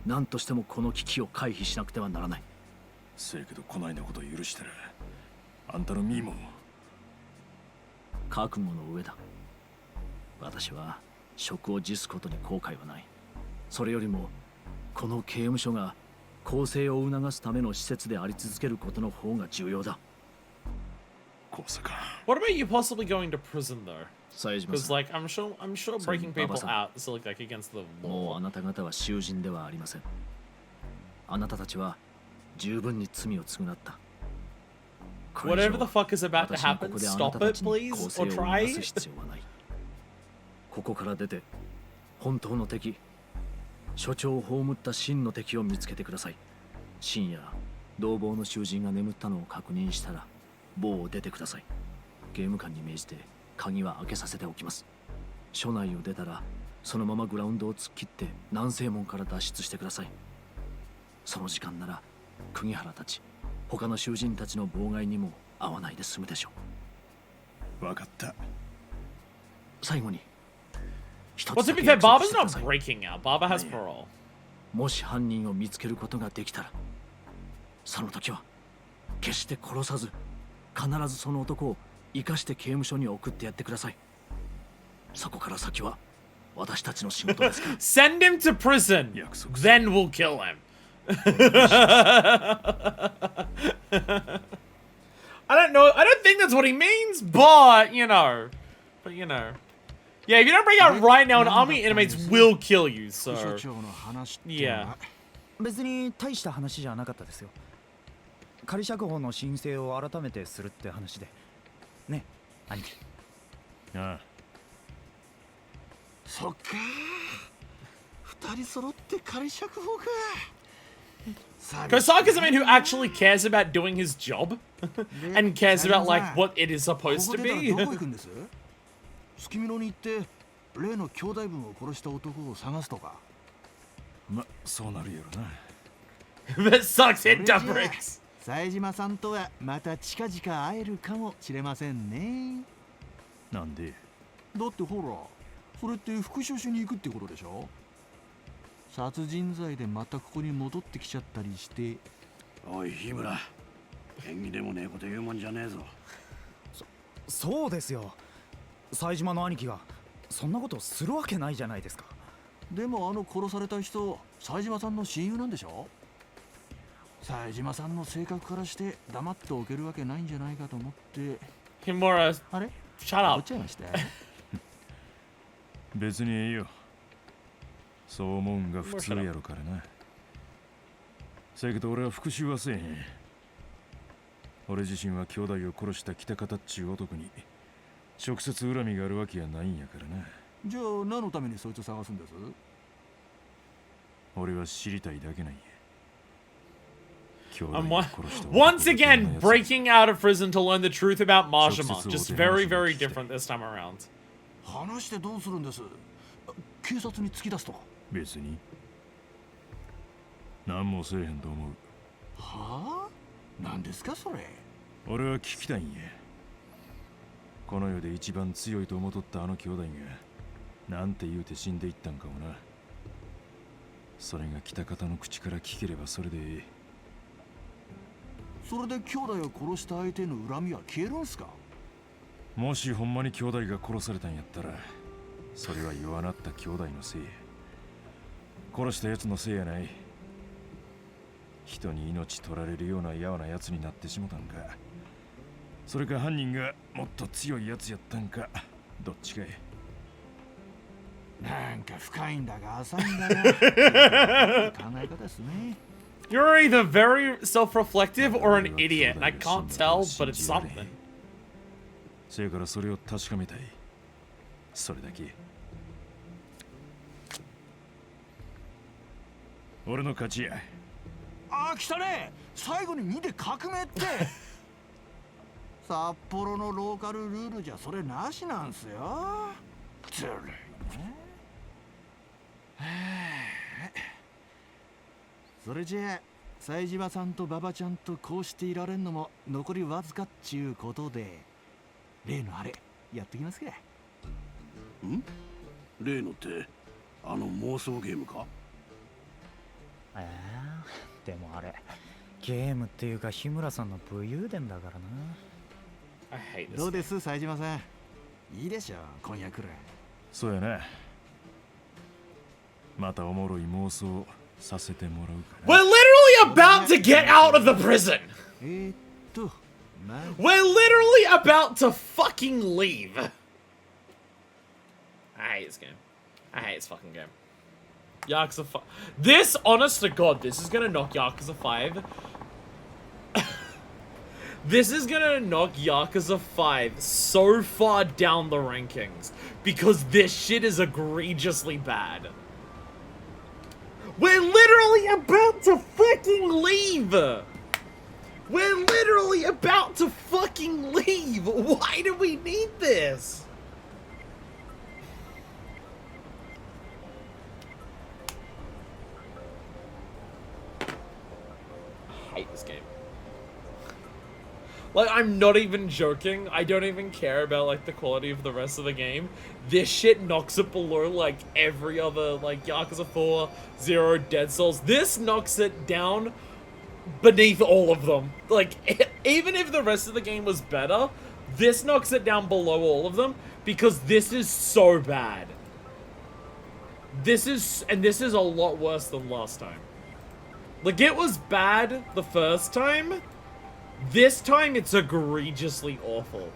何としてもこの危機を回避しなくてはならない。せやけどこないなこと許したらあんたの身も。覚悟の上だ。私は職を辞すことに後悔はない。それよりもこの刑務所が更生を促すための施設であり続けることの方が重要だ。こうさか。 What about you possibly going to prison though? 冴島 Because さん、 like I'm sure breaking people out is like against the もう law. あなた方は囚人ではありません。あなたたちは十分に罪を償った。これ以 Whatever 上 the fuck is about to 私がこ happen, こであな stop たた it ちに please 更生 or を促 try. す必要はない。ここから出て本当の敵、所長を葬った真の敵を見つけてください。深夜同房の囚人が眠ったのを確認したら房を出てください。刑務官に命じて鍵は開けさせておきます。署内を出たらそのままグラウンドを突っ切って南西門から脱出してください。その時間なら釘原たち他の囚人たちの妨害にも合わないで済むでしょう。わかった。最後に一 Well, つ to だ be け fair, 約束 Barber's してくだ not さい。 breaking out. Barber has parole. もし犯人を見つけることができたら、その時は決して殺さず、必ずその男を生かして刑務所に送ってやってください。そこから先は私たちの仕事ですから。Send him to prison. Then we'll kill him. I don't know. I don't think that's what he means, but you know. Yeah, if you don't break out right now, an army of inmates will kill you, 副 so. 所長の話っての Yeah. は別に大した話じゃなかったですよ。仮釈放の申請を改めてするって話で。ね、兄貴。ああ、そっか二人揃って仮釈放か。 Kosaka's a man who actually cares about doing his job and cares about like what it is こ supposed こ to 出たら be. どこ行くんです？月見野に行って例の兄弟分を殺した男を探すとか。ま、そうなるやろな。That sucks, それ hit じゃ the あ bricks. 冴島さんとはまた近々会えるかもしれませんね。なんで？だってほら、それって復讐しに行くってことでしょ。殺人罪でまたここに戻ってきちゃったりして。おい日村、縁起でもねえこと言うもんじゃねえぞ。そうですよ。冴島の兄貴がそんなことするわけないじゃないですか。でも殺された人、冴島さんの親友なんでしょ。冴島さんの性格からして黙っておけるわけないんじゃないかと思って。 Himura, あれ shut 怒っ up. ちゃいました。別にええよ。そう思うんが普通やろからな。せやけど俺は復讐はせえへん。俺自身は兄弟を殺した北方っちゅう男に直接恨みがあるわけやないんやからな。じゃあ何のためにそいつを探すんです？俺は知りたいだけなんや。兄弟 I'm を one, 殺した男 once がどんな again やつか breaking out of prison to learn the truth about Majima. Just very, very different this time around. 話してどうするんです？警察に突き出すとか。別に何もせえへんと思う。はあ？何ですかそれ？俺は聞きたいんや。この世で一番強いと思っとったあの兄弟がなんて言うて死んでいったんかもな。それが北方の口から聞ければそれでええ。それで兄弟を殺した相手の恨みは消えるんすか？もしほんまに兄弟が殺されたんやったら、それは弱なった兄弟のせいや。殺したやつのせいやない。人に命取られるようなやわなやつになってしもたんか、それか犯人がもっと強いやつやったんか、どっちかい。なんか深いんだが浅いんだな。考え方ですね。You're either very self-reflective or an idiot, and I can't tell, but it's something. せやからそれを確かめたい。それだけ。俺の勝ちや。ああ来たね。最後に2で革命って。札幌のローカルルールじゃそれなしなんすよ。ずるいね。それじゃあ冴島さんと馬場ちゃんとこうしていられんのも残りわずかっちゅうことで、例のあれやってきますか。ん？例のって妄想ゲームか？でもあれゲームっていうか日村さんの武勇伝だからな。 I hate ど this. うです冴島さん、いいでしょ今夜くらい。そうやな。またおもろい妄想させてもらうか We're な。 literally about to get out of the prison. まあ We're literally about to fucking leave. I hate this game. I hate this fucking game. Yakuza 5. This, honest to God, this is gonna knock Yakuza 5. This is gonna knock Yakuza 5 so far down the rankings because this shit is egregiously bad. We're literally about to fucking leave! We're literally about to fucking leave! Why do we need this? I hate this game. Like, I'm not even joking. I don't even care about, like, the quality of the rest of the game. This shit knocks it below, like, every other, like, Yakuza 4, 0, Dead Souls. This knocks it down beneath all of them. Like, even if the rest of the game was better, this knocks it down below all of them because this is so bad. This is a lot worse than last time. Like, it was bad the first time. This time, it's egregiously awful.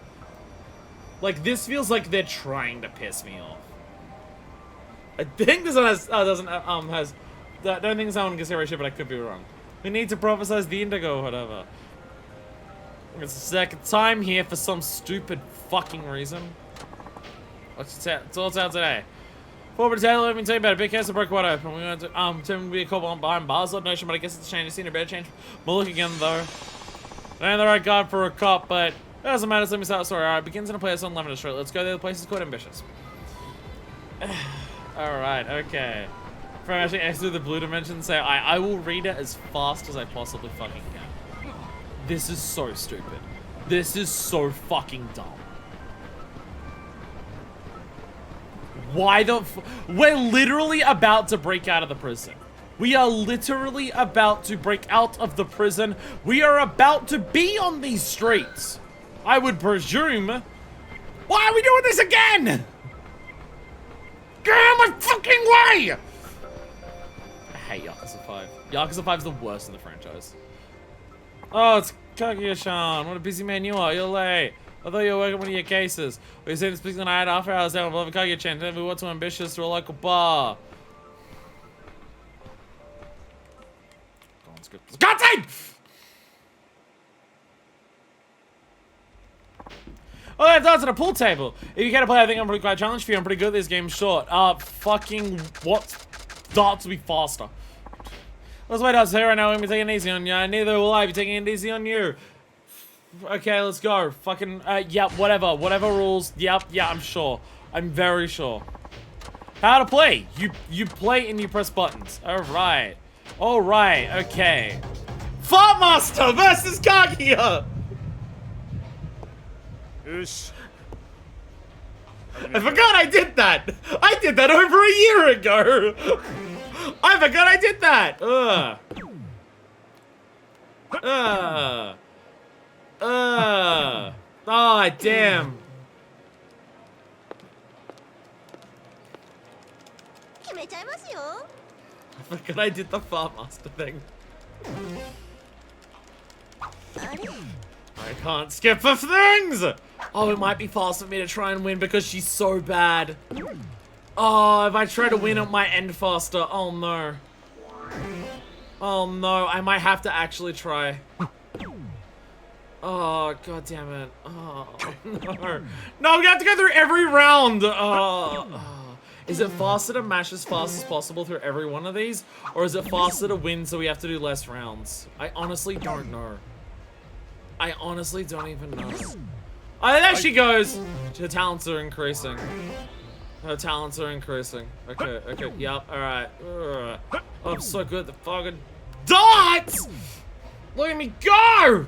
Like, this feels like they're trying to piss me off. I think this one has, I don't think this one can say shit, but I could be wrong. We need to prophesize the indigo or whatever. It's the second time here for some stupid fucking reason. What's all out today? Forward potato, let me tell you about a big case of brick wide open. We're going to to be a couple behind bars, Lord Nation, but I guess it's a change. I've seen a better change. We'll look again though. I ain't the right guy for a cop, but it doesn't matter. So let me start the story. Alright, begins in a place on Lavender Street. Let's go there. The place is called Ambitious. Alright, okay. From actually exit the blue dimension, say I will read it as fast as I possibly fucking can. This is so stupid. This is so fucking dumb. Why the we're literally about to break out of the prison. We are literally about to break out of the prison. We are about to be on these streets. I would presume. Why are we doing this again? Get out of my fucking way! I hate Yakuza 5. Yakuza 5 is the worst in the franchise. Oh, it's Kaguya-san. What a busy man you are. You're late. I thought you were working one of your cases. We said speaking tonight after hours down below Kaguya-chan. Then we went to Ambitious to a local bar. God damn! Oh, that's on to the pool table. If you can't play, I think I'm pretty quite challenged for you. I'm pretty good at this game. Short. Fucking what? Darts will be faster. Let's wait out here right now. We're gonna be taking it easy on you. Neither will I be taking it easy on you. Okay, let's go. Fucking, yep, whatever. Whatever rules. Yep, yeah, I'm sure. I'm very sure. How to play? You play and you press buttons. Alright. Alright, okay. Fartmaster versus Kaguya! I forgot I did that! I did that over a year ago! I forgot I did that! Oh, damn. I forgot I did the Fartmaster thing. I can't skip for things! Oh, it might be fast for me to try and win because she's so bad. Oh, if I try to win, it might end faster. Oh, no. Oh, no. I might have to actually try. Oh, god damn it. Oh, no. No, we have to go through every round. Is it faster to mash as fast as possible through every one of these? Or is it faster to win so we have to do less rounds? I honestly don't know. I honestly don't even know. Oh, there she goes! Her talents are increasing. Her talents are increasing. Okay, okay, yep, alright. Oh, I'm so good at the fucking dots! Look at me go!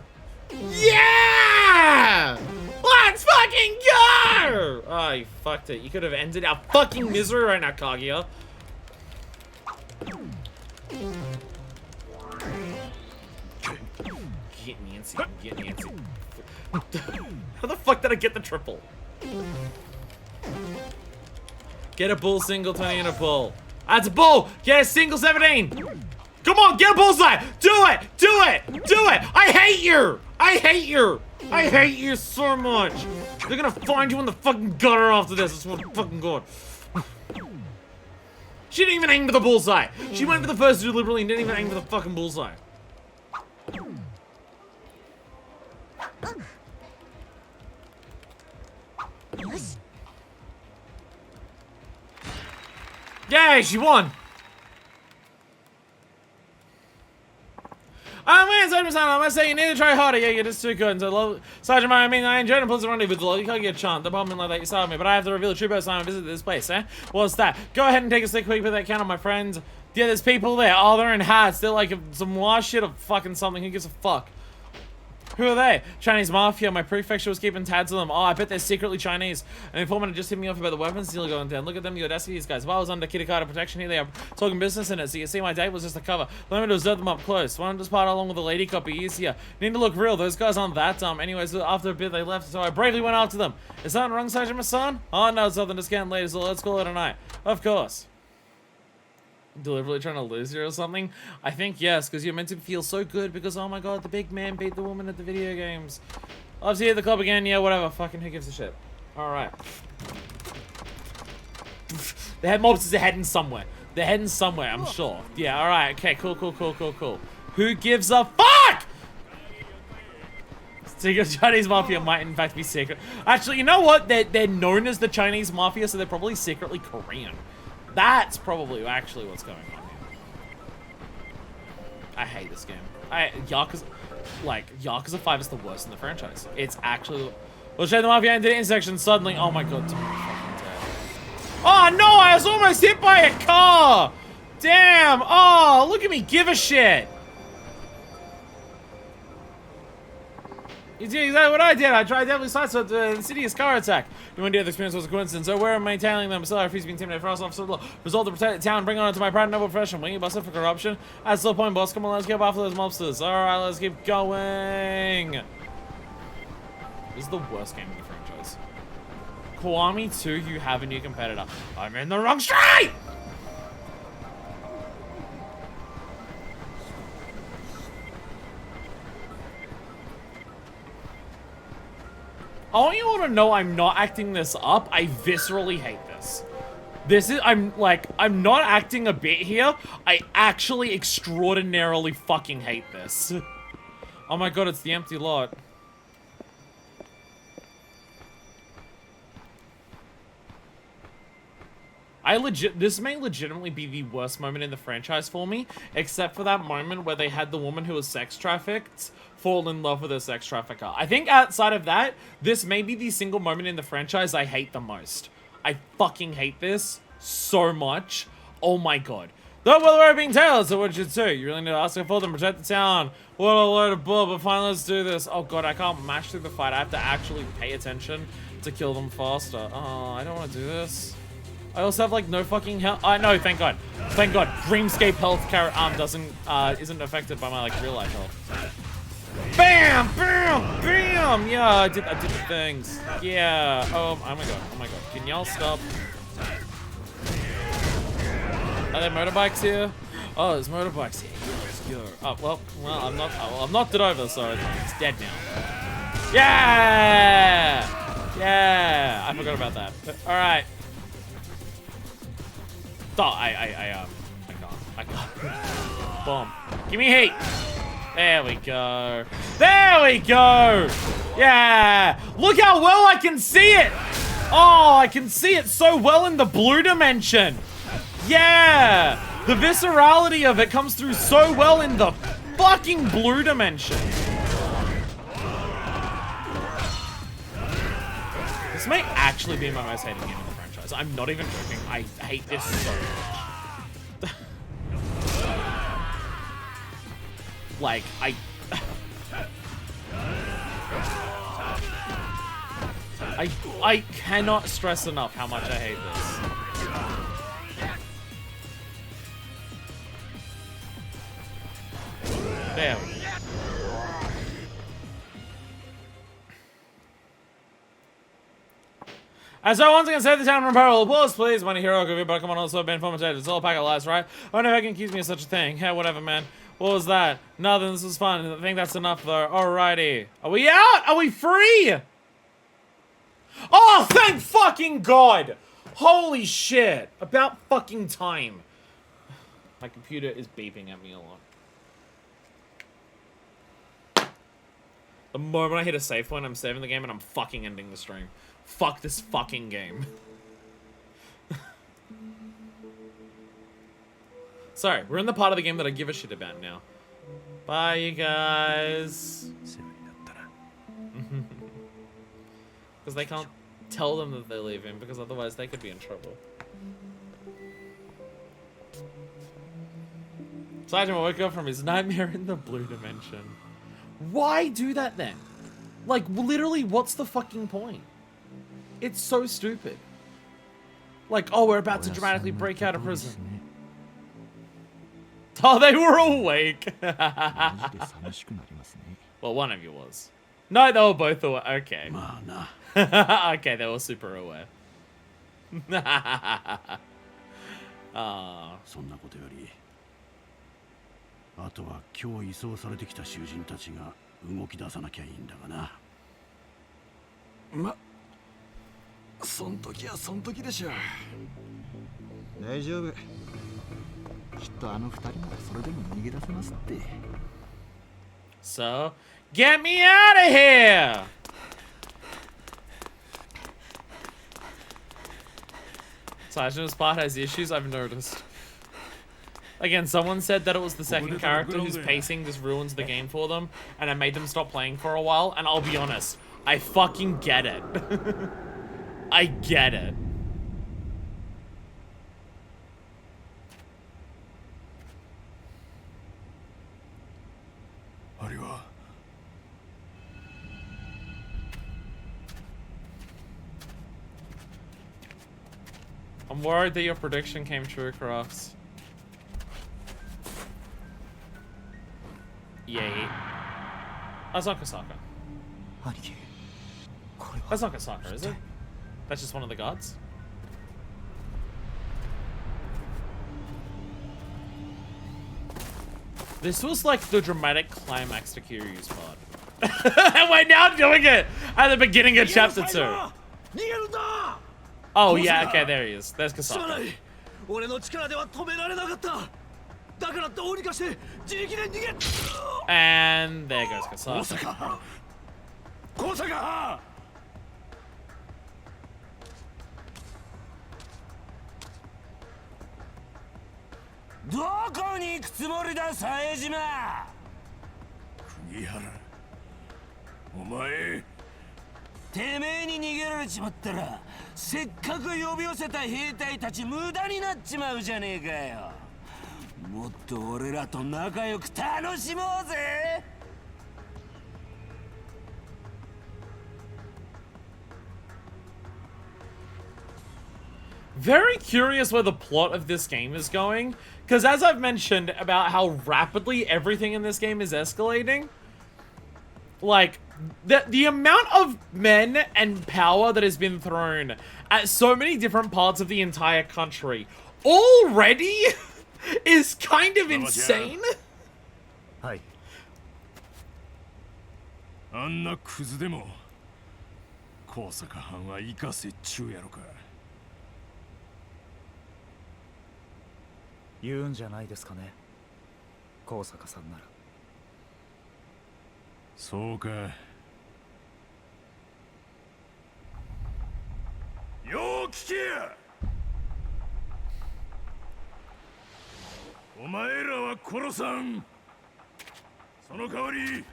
Yeah! Let's fucking go! Oh, you fucked it. You could have ended our fucking misery right now, Kaguya. Get Nancy, get Nancy. How the fuck did I get the triple? Get a bull, single, 20, and a bull. That's a bull! Get a single, 17! Come on, get a bullseye! Do it! Do it! Do it! I hate you! I hate you! I hate you so much! They're gonna find you in the fucking gutter after this. It's fucking good. She didn't even aim for the bullseye. She went for the first deliberately and didn't even aim for the fucking bullseye. Yay, she won! Man, Sergeant Masano, I must say you need to try harder. Yeah, you're just too good. So, Sergeant, I mean, I enjoyed a pleasant rendezvous with the law. You can't get a chance. The problem like that you saw me, but I have to reveal the true person I visit this place, eh? What's that? Go ahead and take a quick peek at that counter, my friends. Yeah, there's people there. Oh, they're in hats. They're like some wild shit or fucking something. Who gives a fuck? Who are they? Chinese mafia. My prefecture was keeping tabs on them. Oh, I bet they're secretly Chinese. An informant just hit me off about the weapons deal going down. Look at them, the audacity of these guys. If I was under Kitakata protection, here they are talking business in it. So you see, my date was just a cover. Let me to observe them up close. Why don't just part along with the lady copy easier? Need to look real. Those guys aren't that dumb. Anyways, after a bit they left, so I bravely went after them. Is that wrong, Sergeant Masson? Oh no, it's nothing to scan later, so let's call it a night. Of course. Deliberately trying to lose you or something? I think yes, because you're meant to feel so good because, oh my god, the big man beat the woman at the video games. Loves you at the club again, yeah, whatever. Fucking who gives a shit. Alright. The head mobsters are heading somewhere. They're heading somewhere, I'm sure. Yeah, alright, okay, cool. Who gives a fuck? Secret Chinese Mafia might in fact be secret. Actually, you know what? They're known as the Chinese Mafia, so they're probably secretly Korean. That's probably actually what's going on here. I hate this game. Yakuza 5 is the worst in the franchise. It's actually... We'll show the Mafia into the intersection suddenly. Oh my god, dude, fucking dead. Oh no, I was almost hit by a car! Damn! Oh, look at me give a shit! You did exactly what I did. I tried deadly sidestep the insidious car attack. No idea the experience was a coincidence. So where am I maintaining them? Still, I refuse to be intimidated. Frost officer law. Resolve to protect the town. Bring on to my proud and noble profession. When you busted for corruption. That's the point, boss. Come on, let's get after those mobsters. Alright, let's keep going. This is the worst game in the franchise. Kiwami 2, you have a new competitor. I'm in the wrong street! I want you all to know I'm not acting this up. I viscerally hate this. I'm not acting a bit here. I actually extraordinarily fucking hate this. Oh my god, it's the empty lot. This may legitimately be the worst moment in the franchise for me, except for that moment where they had the woman who was sex trafficked fall in love with a sex trafficker. I think outside of that, this may be the single moment in the franchise I hate the most. I fucking hate this so much. Oh my god. Though well we're being tailored, so what you do? You really need to ask for them, protect the town. What a load of bull, but fine, let's do this. Oh god, I can't mash through the fight. I have to actually pay attention to kill them faster. Oh, I don't want to do this. I also have like no fucking health. No, thank god. Thank god. Dreamscape health isn't affected by my like real life health. Bam! Bam! Bam! Yeah, I did the things. Yeah. Oh my god. Can y'all stop? Are there motorbikes here? Oh, there's motorbikes here. Let's go. Oh well, I've knocked it over, so it's dead now. Yeah! Yeah! I forgot about that. All right. Oh, I can't. Boom. Give me heat. There we go. There we go. Yeah. Look how well I can see it. Oh, I can see it so well in the blue dimension. Yeah. The viscerality of it comes through so well in the fucking blue dimension. This may actually be my most hated game in the franchise. I'm not even joking. I hate this so much. Like, I cannot stress enough how much I hate this. There we go. And so once again, save the town from parallel applause, please. Money hero, give you but come on, also been informative. It's all a pack of lies, right? I don't know if I can accuse me of such a thing. Yeah, whatever, man. What was that? Nothing, this was fun. I think that's enough, though. Alrighty. Are we out? Are we free? Oh, thank fucking God! Holy shit. About fucking time. My computer is beeping at me a lot. The moment I hit a save point, I'm saving the game and I'm fucking ending the stream. Fuck this fucking game. Sorry, we're in the part of the game that I give a shit about now. Bye, you guys. Because they can't tell them that they're leaving, because otherwise they could be in trouble. Sergeant woke up from his nightmare in the blue dimension. Why do that then? Like, literally, what's the fucking point? It's so stupid. Like, oh, we're about to dramatically break out of prison. Oh, they were awake. Well, one of you was. No, they were both awake. Okay. Okay, they were super aware. あそんなことより、あとは今日移送されてきた囚人たちが動き出さなきゃいいんだがな。そん時はそん時でしょ。大丈夫。きっとあの二人ならそれでも逃げ出せますって。So, get me out of here! Sajima's part has issues, I've noticed. Again, someone said that it was the second character whose pacing just ruins the game for them, and it made them stop playing for a while, and I'll be honest, I fucking get it. I get it. I'm worried that your prediction came true, Crafts. Yay. That's not Kasaka. That's not Kasaka, is it? That's just one of the gods? This was like the dramatic climax to Kiryu's part. And we're now doing it at the beginning of chapter 2. Oh yeah, okay, there he is. There's Kasaka. And there goes Kasaka. どこに行くつもりだ、冴島。国原、お前。てめえに逃げられちまったら、せっかく呼び寄せた兵隊たち無駄になっちまうじゃねえかよ。もっと俺らと仲良く楽しもうぜ。Very curious where the plot of this game is going, because as I've mentioned about how rapidly everything in this game is escalating, like, the amount of men and power that has been thrown at so many different parts of the entire country already is kind of insane. はい。あんなクズでも高坂藩は生かせっちゅうやろか。言うんじゃないですかね、高坂さんなら。そうか。よう聞けや。お前らは殺さん。その代わり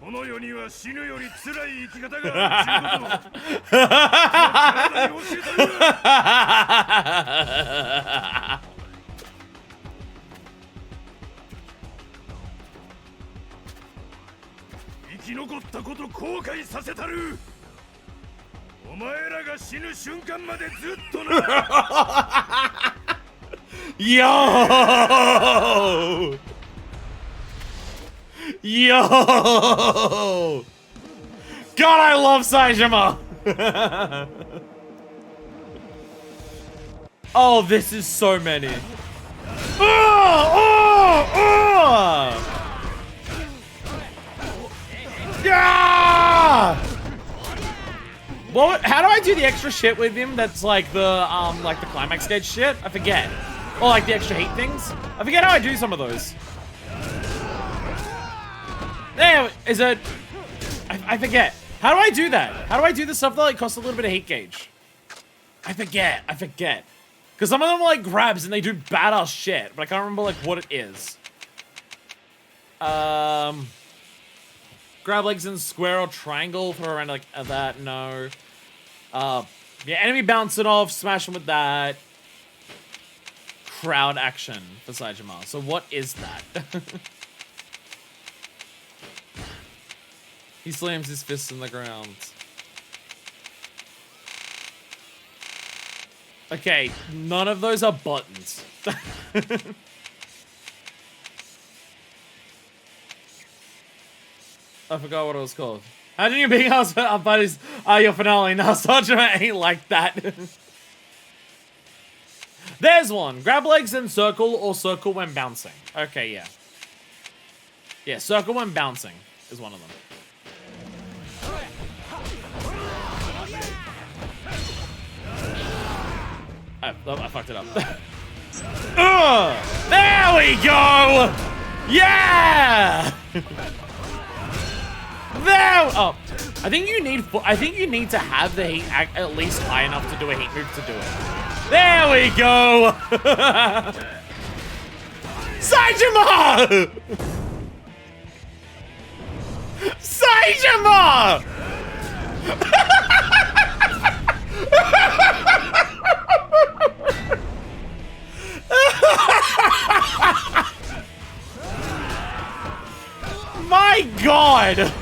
この世には死ぬより辛い生き方があるっていうことを体に教えたる。生き残ったこと後悔させたる。お前らが死ぬ瞬間までずっとな。Yo! Yo! God, I love Saejima! Oh, this is so many. Yeah! What? How do I do the extra shit with him? That's like the climax stage shit. I forget. Or like the extra heat things. I forget how I do some of those. There, is it? I forget. How do I do that? How do I do the stuff that like costs a little bit of heat gauge? I forget. Because some of them are like grabs and they do badass shit, but I can't remember like what it is. Grab legs in square or triangle, throw around like that, no. Yeah, enemy bouncing off, smash them with that. Crowd action for Saejima. So what is that? He slams his fists in the ground. Okay, none of those are buttons. I forgot what it was called. How did you big house buddies your finale? Now Sajima ain't like that. There's one. Grab legs and circle or circle when bouncing. Okay, yeah. Yeah, circle when bouncing is one of them. I fucked it up. There we go! Yeah! There! Oh, I think you need to have the heat at least high enough to do a heat move to do it. There we go! Saijima! Saijima! My God!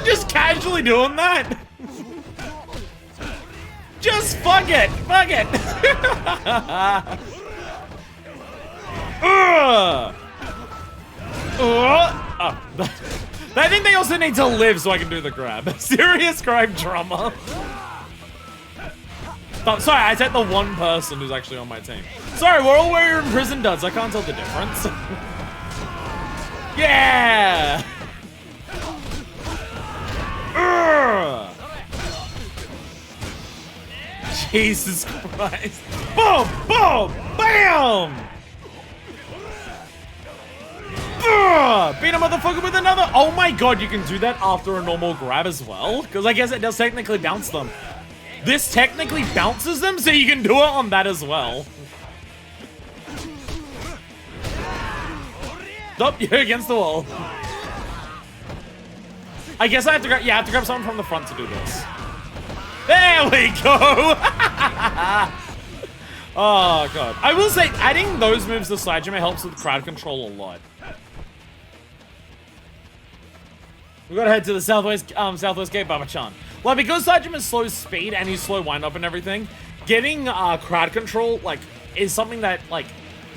Just casually doing that? Just fuck it! Fuck it! I think they also need to live so I can do the grab. Serious crime drama. Oh, sorry, I said the one person who's actually on my team. Sorry, we're all wearing prison duds. I can't tell the difference. Yeah! Jesus Christ. Boom! Boom! Bam! Beat a motherfucker with another. Oh my God, you can do that after a normal grab as well? Because I guess it does technically bounce them. This technically bounces them, so you can do it on that as well. Nope, you're against the wall. I guess I have to grab, yeah, I have to grab someone from the front to do this. There we go! Oh, God. I will say, adding those moves to Saijima helps with crowd control a lot. We gotta head to the southwest gate, Baba-chan. Well, because Sajima's slow speed and he's slow wind-up and everything, getting crowd control, like, is something that, like,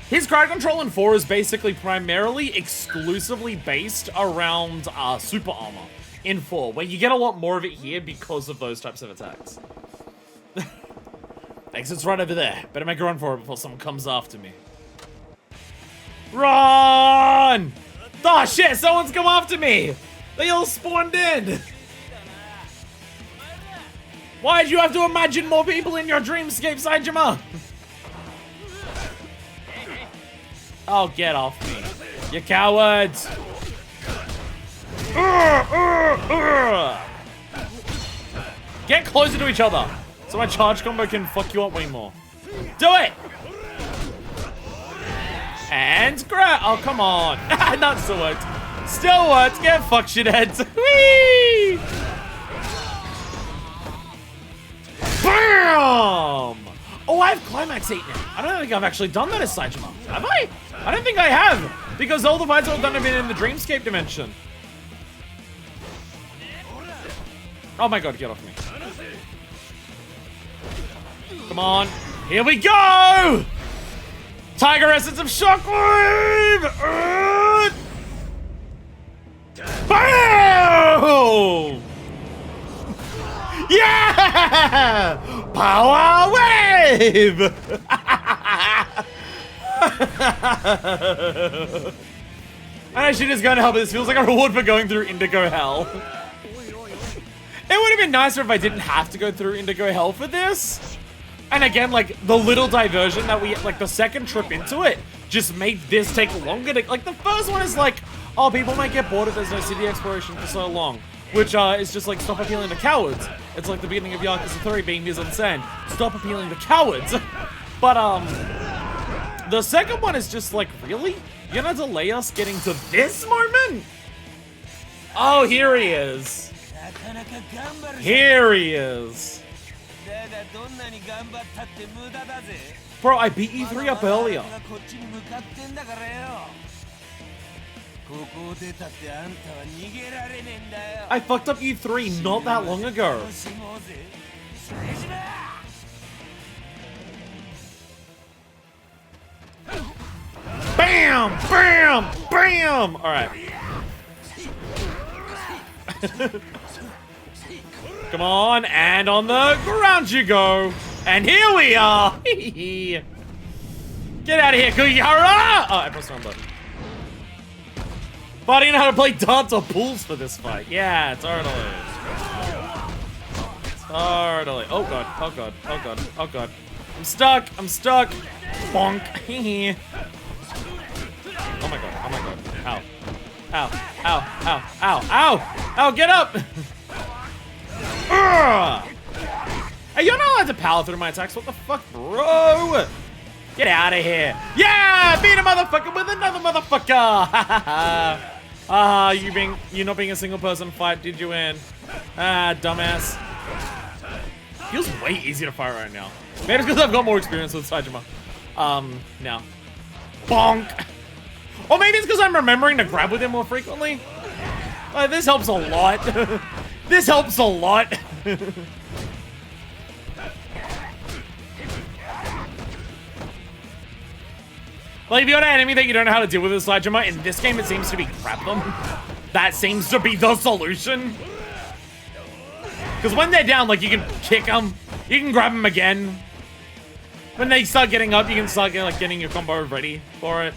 his crowd control in 4 is basically primarily exclusively based around super armor in 4, where you get a lot more of it here because of those types of attacks. Exit's right over there. Better make a run for it before someone comes after me. Run! Oh shit, someone's come after me! They all spawned in! Why'd you have to imagine more people in your dreamscape, Saijima? Oh, get off me. You cowards! Get closer to each other so my charge combo can fuck you up way more. Do it! And grab. Oh, come on. That still worked. Still worked. Get fucked, shitheads. Whee! Bam! Oh, I have Climax 8 now. I don't think I've actually done that as Saijima. Have I? I don't think I have. Because all the fights I've done have been in the Dreamscape dimension. Oh my God, get off me. Come on. Here we go! Tiger Essence of Shockwave! Boom! Yeah! Power Wave! I'm actually just going to help. This feels like a reward for going through Indigo Hell. It would have been nicer if I didn't have to go through Indigo Hell for this. And again, like, the little diversion that we, like, the second trip into it just made this take longer to, like, the first one is like, oh, people might get bored if there's no city exploration for so long. Which, is just like, stop appealing to cowards. It's like the beginning of Yakuza 3 being mise-en-scène. Stop appealing to cowards. But, the second one is just like, really? You're gonna delay us getting to this moment? Oh, here he is. Here he is. Bro, I beat E3 up earlier. I fucked up you 3 not that long ago. Bam! Bam! Bam! Alright. Come on, and on the ground you go. And here we are! Get out of here, Kuyara! Oh, I pressed the wrong button. But I didn't know how to play darts or pools for this fight. Yeah, totally. Totally. Oh god, oh god, oh god, oh god. I'm stuck, I'm stuck. Bonk. Oh my god, oh my god. Ow. Ow, ow, ow, ow, ow! Ow, get up! Hey, you're not allowed to power through my attacks. What the fuck, bro? Get out of here. Yeah! Beat a motherfucker with another motherfucker! You not being a single person fight, did you win? Ah, dumbass. Feels way easier to fight right now. Maybe it's because I've got more experience with Saejima. Now. Bonk! Or maybe it's because I'm remembering to grab with him more frequently. This helps a lot. This helps a lot. Like, if you're an enemy that you don't know how to deal with as Saejima, in this game it seems to be grab them. That seems to be the solution. Because when they're down, like, you can kick them, you can grab them again. When they start getting up, you can start getting your combo ready for it.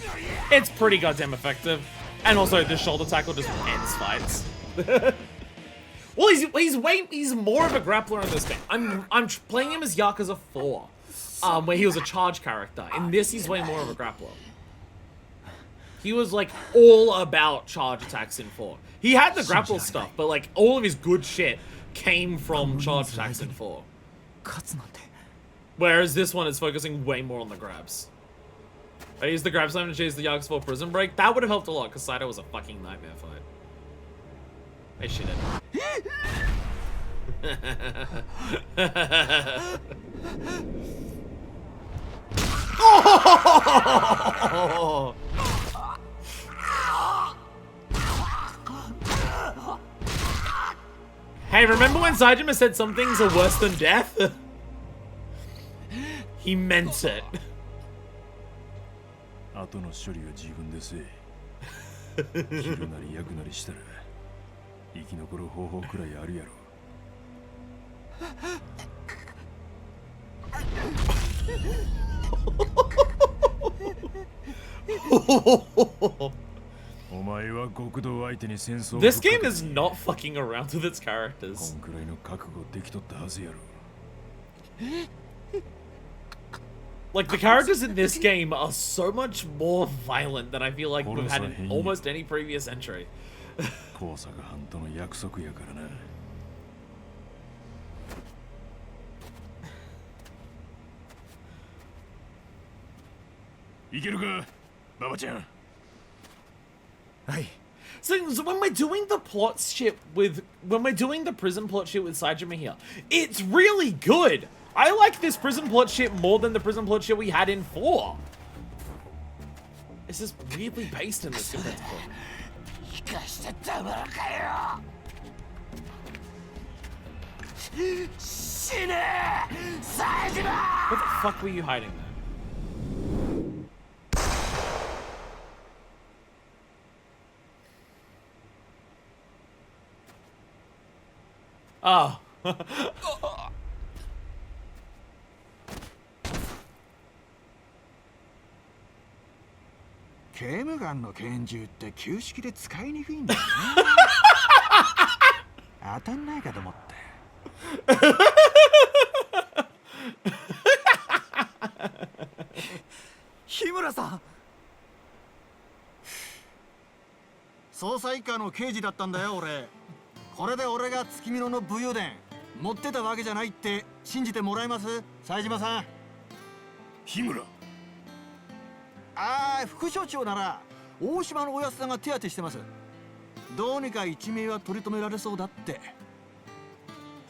It's pretty goddamn effective. And also, the shoulder tackle just ends fights. Well, he's more of a grappler in this game. I'm playing him as Yakuza 4. Where he was a charge character. In this, he's way more of a grappler. He was, like, all about charge attacks in 4. He had the grapple stuff, but, like, all of his good shit came from charge attacks in 4. Whereas this one is focusing way more on the grabs. I used the grab slam to chase the Yakuza 4 prison break. That would have helped a lot, because Saito was a fucking nightmare fight. Hey, shit. Oh! Hey, remember when Saejima said some things are worse than death? He meant it. 後の処理は自分でせえ。切るなり焼くなりしたら生き残る方法くらいあるやろ。お前は極道相手に戦争を。This game is not fucking around with its characters. こんくらいの覚悟できとったはずやろ。Like, the characters in this game are so much more violent than I feel like we've had in almost any previous entry. 高坂藩との約束やからな。いけるか、馬場ちゃん。はい。So when we're doing the plot shit with, when we're doing the prison plot shit with Saejima here, it's really good. I like this prison plot shit more than the prison plot shit we had in 4. It's just weirdly based in this compared to 4. What the fuck were you hiding there? Oh. 刑務官の拳銃って旧式で使いにくいんだよね。当たんないかと思って。日村さん。捜査一課の刑事だったんだよ俺。これで俺が月見野の武勇伝持ってたわけじゃないって信じてもらえます？冴島さん。日村。ああ、副署長なら大島のおやすさんが手当てしてます。どうにか一命は取り留められそうだって。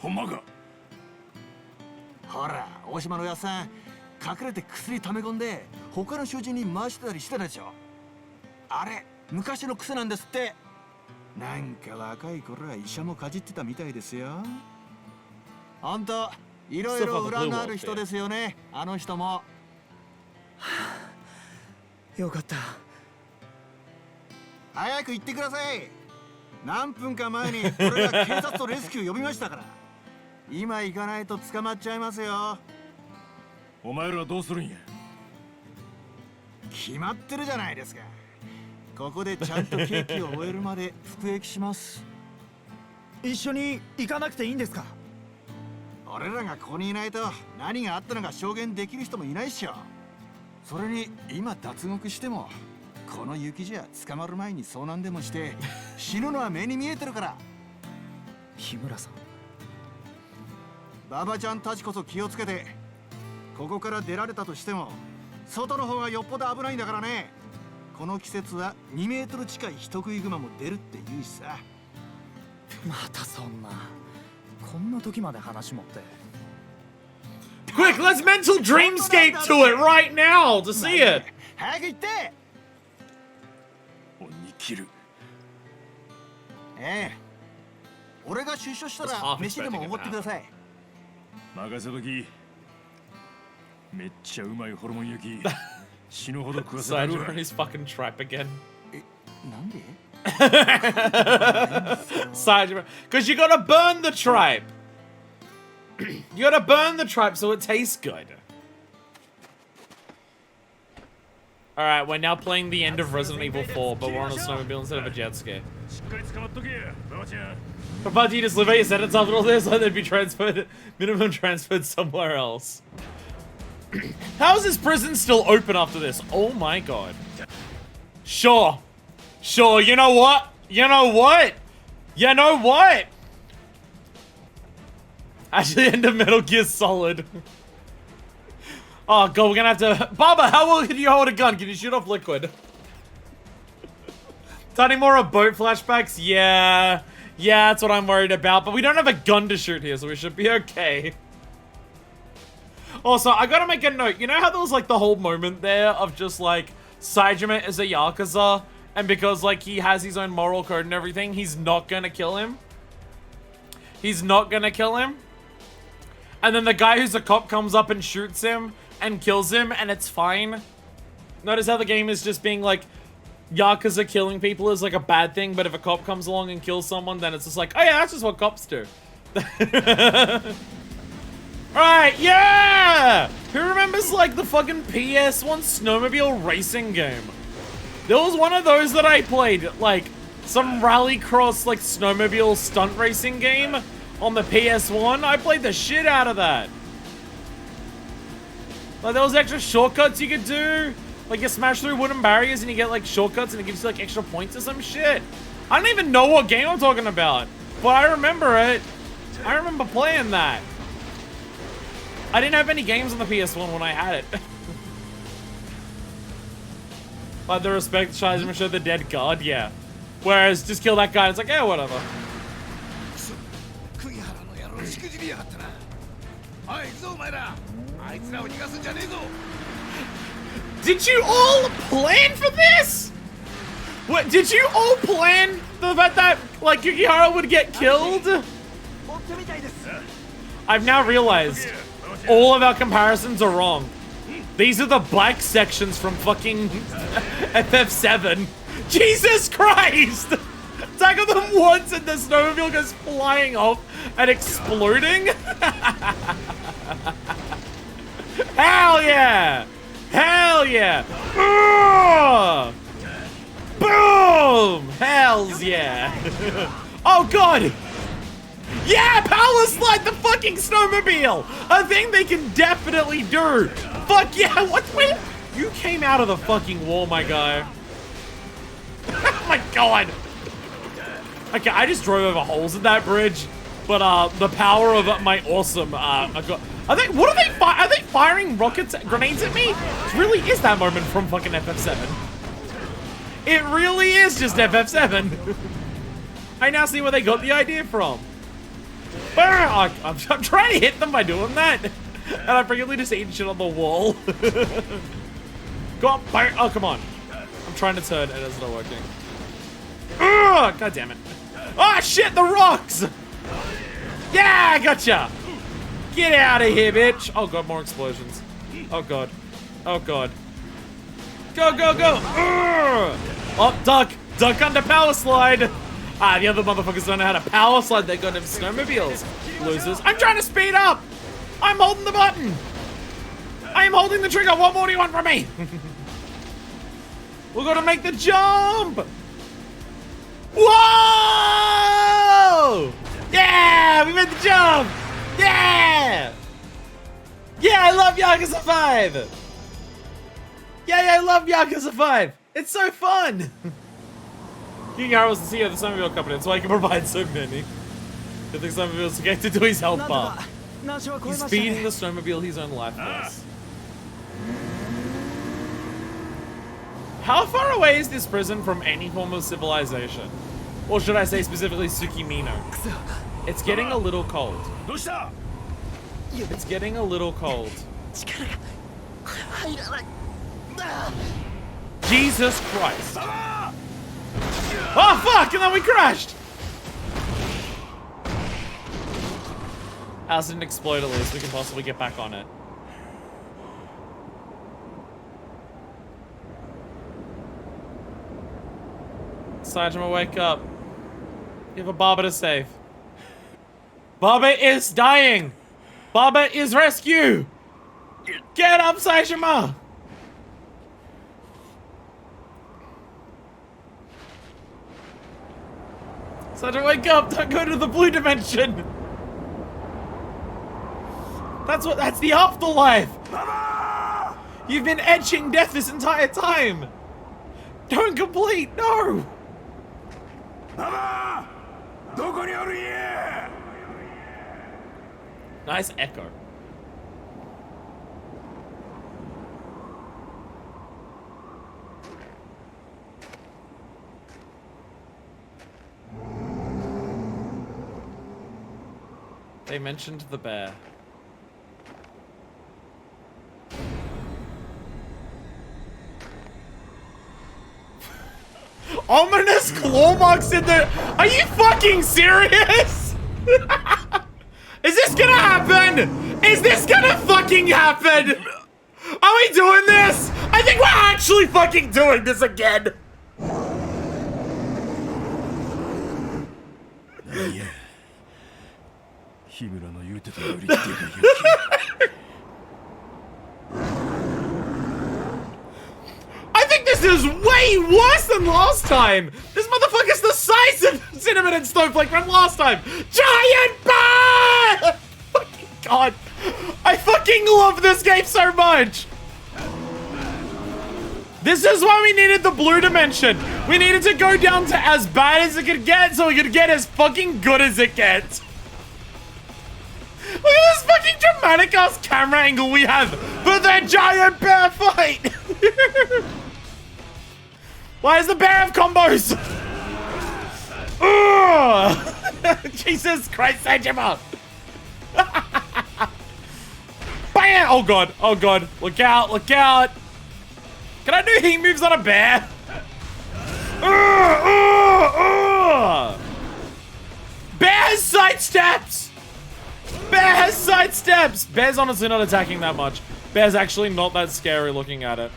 ほんまか？ほら、大島のおやすさん隠れて薬溜め込んで他の囚人に回してたりしてたでしょ。あれ昔の癖なんですって。なんか若い頃は医者もかじってたみたいですよ。ほんといろいろ裏がある人ですよね、あの人も。よかった。早く行ってください。何分か前に俺が警察とレスキュー呼びましたから。今行かないと捕まっちゃいますよ。お前らはどうするんや。決まってるじゃないですか。ここでちゃんと刑期を終えるまで服役します。一緒に行かなくていいんですか？俺らがここにいないと何があったのか証言できる人もいないっしょ。それに今脱獄してもこの雪じゃ捕まる前に遭難でもして死ぬのは目に見えてるから。日村さん、馬場ちゃんたちこそ気をつけて。ここから出られたとしても外の方がよっぽど危ないんだからね。この季節は2メートル近い人食い熊も出るって言うしさ。またそんな、こんな時まで話持って。 Quick, let's mental Dreamscape to it right now to see it. 早く行って。恩に切る。ええ、俺が出所したら飯でもおごってください。任せとき。めっちゃうまいホルモン焼き。死ぬほど食わせたるわ。 Sidra on his fucking trap again. なんでSidra, because you gotta burn the tripe. You gotta burn the tripe so it tastes good. Alright, we're now playing the end of Resident Evil 4, but we're on a snowmobile instead of a jet ski. But do you just live out your sentence after all this, and then be transferred, minimum transferred somewhere else? How is this prison still open after this? Oh my god. Sure. Sure, you know what? You know what? You know what? Actually, end of Metal Gear Solid. Oh god, we're gonna have to... Baba, how well can you hold a gun? Can you shoot off liquid? Tiny more of boat flashbacks? Yeah. Yeah, that's what I'm worried about. But we don't have a gun to shoot here, so we should be okay. Also, I gotta make a note. You know how there was like the whole moment there of just like Saijima is a Yakuza, and because like he has his own moral code and everything, he's not gonna kill him. He's not gonna kill him. And then the guy who's a cop comes up and shoots him and kills him, and it's fine. Notice how the game is just being like, Yakuza killing people is like a bad thing, but if a cop comes along and kills someone, then it's just like, oh yeah, that's just what cops do. Right, yeah! Who remembers like the fucking PS1 snowmobile racing game? There was one of those that I played, like some rallycross like snowmobile stunt racing game on the PS1. I played the shit out of that. Like there was extra shortcuts you could do. Like you smash through wooden barriers and you get like shortcuts and it gives you like extra points or some shit. I don't even know what game I'm talking about, but I remember it. I remember playing that. I didn't have any games on the PS1 when I had it. Like the respect Shizuma showed the dead god, yeah. Whereas just kill that guy, it's like, yeah, whatever. Did you all plan for this? What, did you all plan the fact that, like, Yukihara would get killed? I've now realized all of our comparisons are wrong. These are the bike sections from fucking FF7. Jesus Christ! Tackle them once and the snowmobile goes flying off and exploding? Hell yeah! Hell yeah! Ugh! Boom! Hells yeah! Oh god! Yeah! Power slide the fucking snowmobile! A thing they can definitely do! Fuck yeah! What? Wait! You came out of the fucking wall, my guy. Oh my god! Okay, I just drove over holes in that bridge, but the power of my awesome, are they? What are they? Are they firing rockets, grenades at me? It really is that moment from fucking FF7. It really is just FF7. I now see where they got the idea from. I'm trying to hit them by doing that, and I frequently just eat shit on the wall. Go on, fire! Oh come on! I'm trying to turn and it's not working. Ugh, God damn it. Oh shit, the rocks! Yeah, gotcha! Get out of here, bitch! Oh god, more explosions. Oh god. Oh god. Go, go, go! Ugh. Oh, duck! Duck under power slide! Ah, the other motherfuckers don't know how to power slide. They're gonna have snowmobiles. Losers. I'm trying to speed up! I'm holding the button! I am holding the trigger! What more do you want from me? We're gonna make the jump! Whoa! Yeah! We made the jump! Yeah! Yeah, I love Yakuza 5! Yeah, I love Yakuza 5! It's so fun! King Haru was the CEO of the Snowmobile Company, so I can provide so many. Good thing Snowmobile's connected to his health bar. He's feeding the snowmobile his own life force. How far away is this prison from any form of civilization? Or should I say specifically Tsukimino? It's getting a little cold. It's getting a little cold. Jesus Christ. Oh fuck, and then we crashed! Ours didn't explode at least, we can possibly get back on it. Sajima, wake up. You have a Baba to save. Baba is dying! Baba is rescue! Get up, Sajima! Sajima, wake up! Don't go to the blue dimension! That's the afterlife! Baba! You've been etching death this entire time! Don't complete, no! Baba! Nice echo. They mentioned the bear. Ominous claw marks in the... Are you fucking serious? Is this gonna happen? Is this gonna fucking happen? Are we doing this? I think we're actually fucking doing this again. I think this is way worse than last time! This motherfucker's the size of Cinnamon and Snowflake from last time! Giant bear! Fucking god! I fucking love this game so much! This is why we needed the blue dimension! We needed to go down to as bad as it could get so we could get as fucking good as it gets! Look at this fucking dramatic ass camera angle we have for the giant bear fight! Why does the bear have combos? Jesus Christ, Sajima! Bam! Oh god, oh god. Look out, look out! Can I do heat moves on a bear? Bear has side steps! Bear has side steps! Bear's honestly not attacking that much. Bear's actually not that scary looking at it.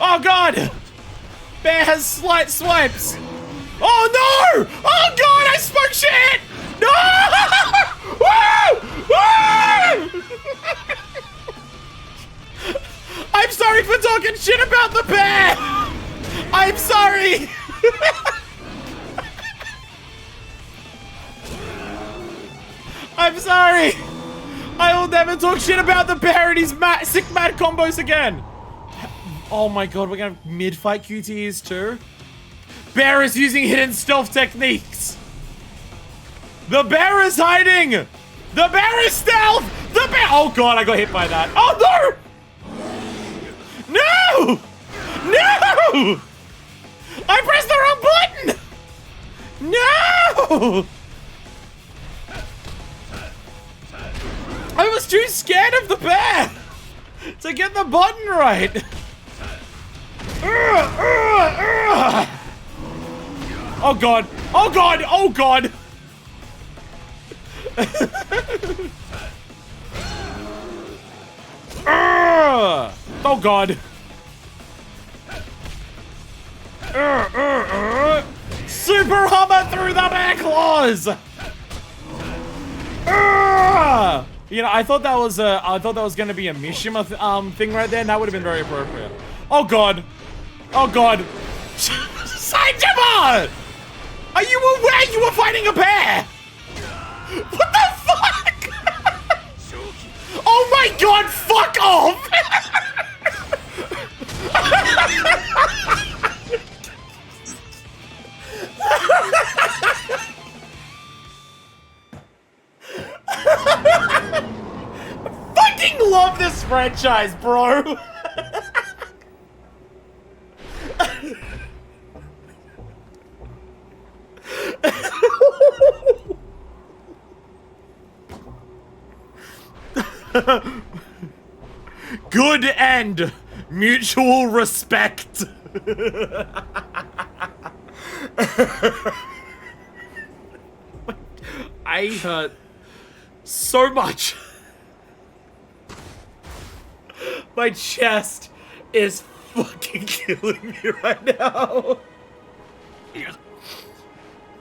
Oh god! Bear has slight swipes. Oh no! Oh god, I spoke shit! No! Woo! Woo! I'm sorry for talking shit about the bear! I'm sorry! I'm sorry! I will never talk shit about the bear and his sick mad combos again! Oh my god, we're gonna have mid-fight QTEs too? Bear is using hidden stealth techniques! The bear is hiding! The bear is stealth! The bear— Oh god, I got hit by that. Oh no! No! No! I pressed the wrong button! No! I was too scared of the bear to get the button right. Oh god! Oh god! Oh god! Oh god! Super Hummer through the bear claws! You know, I thought that was gonna be a Mishima thing right there, and that would have been very appropriate. Oh god! Oh god! Saitama! Are you aware you were fighting a bear? What the fuck? Oh my god! Fuck off! Fucking love this franchise, bro. Good end. Mutual respect. I hurt so much. My chest is fucking killing me right now.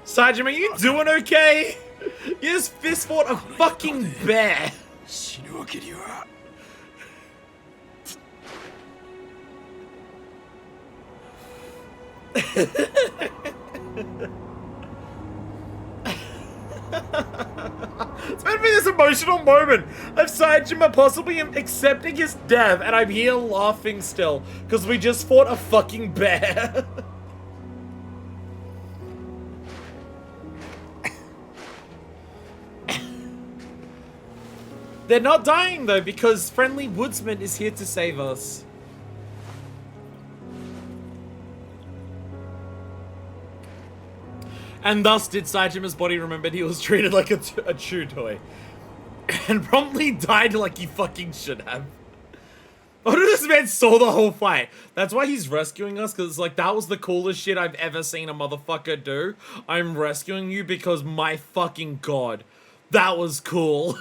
Sajima, you doing okay? You just fist fought a fucking bear. It's meant to be this emotional moment of Saejima possibly accepting his death, and I'm here laughing still because we just fought a fucking bear. They're not dying though because friendly woodsman is here to save us. And thus did Saijima's body remember he was treated like a chew toy. And promptly died like he fucking should have. What if this man saw the whole fight? That's why he's rescuing us, because it's like, that was the coolest shit I've ever seen a motherfucker do. I'm rescuing you because my fucking god. That was cool.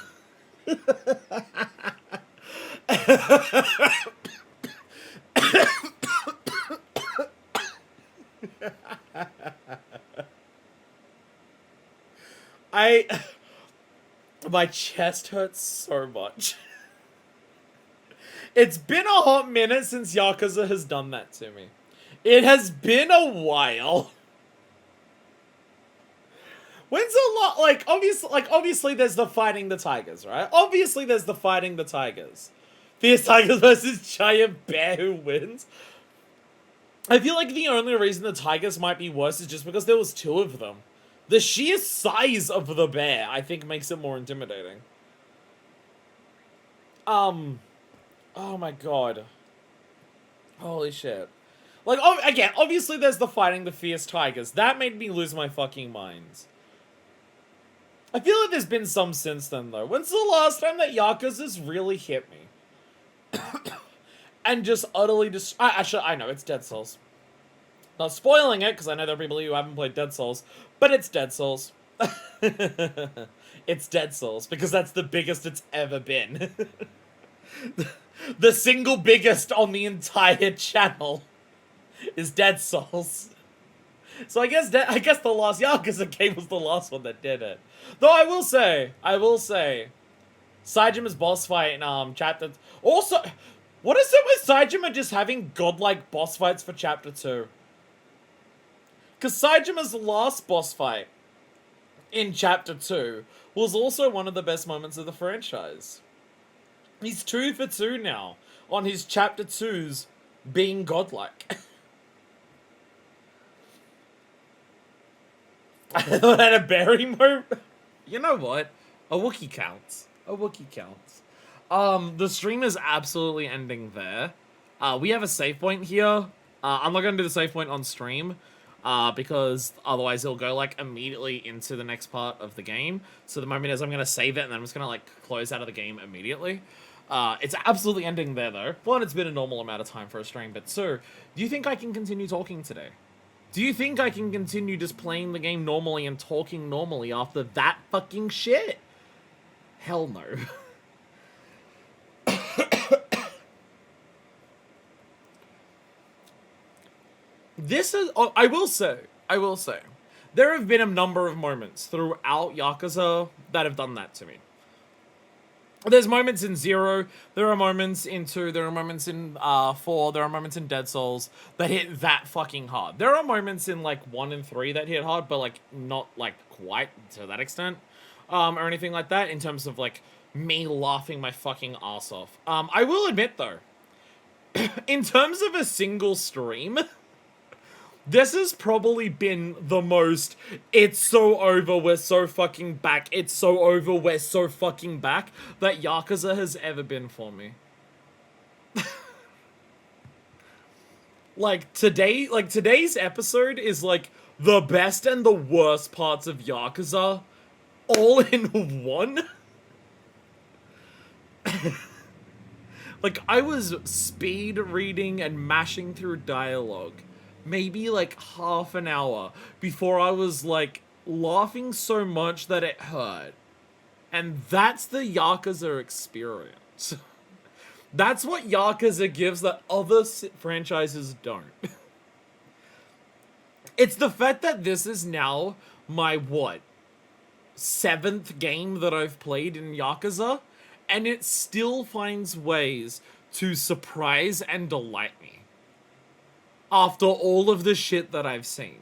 My chest hurts so much. It's been a hot minute since Yakuza has done that to me. It has been a while. When's a lot, obviously there's the fighting the tigers, right? Obviously there's the fighting the tigers. Fierce tigers versus giant bear who wins. I feel like the only reason the tigers might be worse is just because there was two of them. The sheer size of the bear, I think, makes it more intimidating. Oh my god. Holy shit. Like, again, obviously there's the fighting the fierce tigers. That made me lose my fucking mind. I feel like there's been some since then, though. When's the last time that Yakuza's really hit me? And just utterly actually, I know, it's Dead Souls. Not spoiling it, because I know there are people who haven't played Dead Souls, but it's Dead Souls. It's Dead Souls, because that's the biggest it's ever been. The single biggest on the entire channel is Dead Souls. So I guess the last Yakuza game was the last one that did it. Though I will say, Saijima's boss fight in chapter... Also, what is it with Saijima just having godlike boss fights for chapter 2? Because Saijima's last boss fight in chapter 2 was also one of the best moments of the franchise. He's 2 for 2 now on his chapter 2s being godlike. I thought I had a bear emote. You know what? A Wookiee counts. A Wookiee counts. The stream is absolutely ending there. We have a save point here. I'm not going to do the save point on stream. Because otherwise it'll go, like, immediately into the next part of the game. So the moment is I'm going to save it, and then I'm just going to, like, close out of the game immediately. It's absolutely ending there, though. One, it's been a normal amount of time for a stream, but two, do you think I can continue talking today? Do you think I can continue just playing the game normally and talking normally after that fucking shit? Hell no. This is... Oh, I will say, there have been a number of moments throughout Yakuza that have done that to me. There's moments in 0, there are moments in 2, there are moments in 4, there are moments in Dead Souls that hit that fucking hard. There are moments in, like, 1 and 3 that hit hard, but, like, not, like, quite to that extent, or anything like that, in terms of, like, me laughing my fucking ass off. I will admit, though, in terms of a single stream... This has probably been the most, it's so over, we're so fucking back, it's so over, we're so fucking back, that Yakuza has ever been for me. Today's episode is, like, the best and the worst parts of Yakuza all in one. Like, I was speed reading and mashing through dialogue maybe like half an hour before I was like laughing so much that it hurt. And that's the Yakuza experience. That's what Yakuza gives that other franchises don't. It's the fact that this is now my, 7th game that I've played in Yakuza, and it still finds ways to surprise and delight me. After all of the shit that I've seen.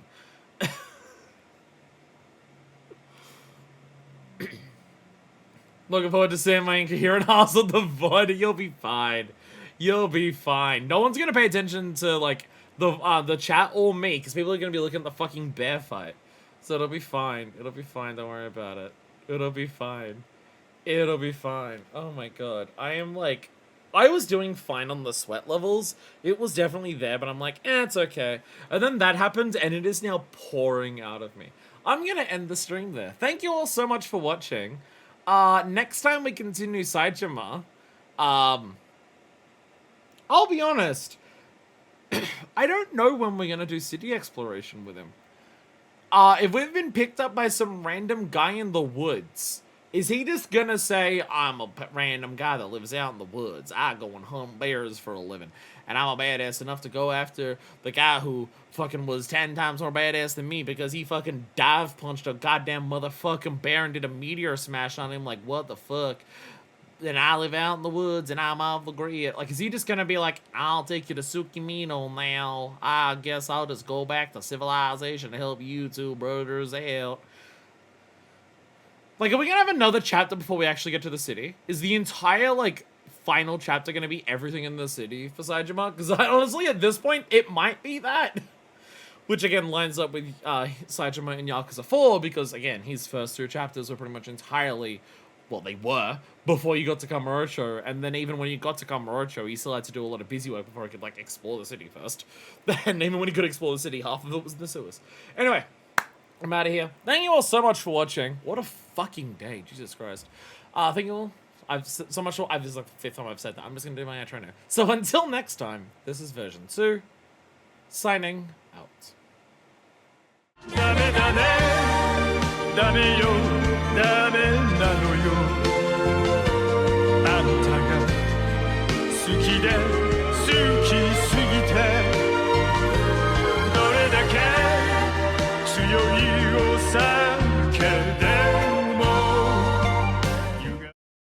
Looking forward to seeing my incoherent ass on the VOD. You'll be fine. You'll be fine. No one's gonna pay attention to, like, the chat or me, because people are gonna be looking at the fucking bear fight. So it'll be fine. It'll be fine. Don't worry about it. It'll be fine. It'll be fine. Oh my god. I was doing fine on the sweat levels. It was definitely there, but I'm like, it's okay. And then that happened, and it is now pouring out of me. I'm gonna end the stream there. Thank you all so much for watching. Next time we continue Saitama, I'll be honest, I don't know when we're gonna do city exploration with him. If we've been picked up by some random guy in the woods, is he just gonna say, I'm a random guy that lives out in the woods, I go and hunt bears for a living, and I'm a badass enough to go after the guy who fucking was 10 times more badass than me because he fucking dive punched a goddamn motherfucking bear and did a meteor smash on him, like, what the fuck? And I live out in the woods and I'm off the grid. Like, is he just gonna be like, I'll take you to Tsukimino now, I guess I'll just go back to civilization to help you two brothers out? Like, are we gonna have another chapter before we actually get to the city? Is the entire, like, final chapter gonna be everything in the city for Saitama? Because honestly, at this point, it might be that. Which, again, lines up with Saitama in Yakuza 4, because, again, his first 2 chapters were pretty much entirely, well, they were, before you got to Kamurocho, and then even when you got to Kamurocho, he still had to do a lot of busy work before he could, like, explore the city first. Then, even when he could explore the city, half of it was in the sewers. Anyway, I'm out of here. Thank you all so much for watching. What a fucking day, Jesus Christ. Thank you all. This is like the 5th time I've said that. I'm just gonna do my outro now. So until next time, this is version 2, signing out. ダメダメダメよダメなのよあんたが好きで好きすぎてどれだけ強い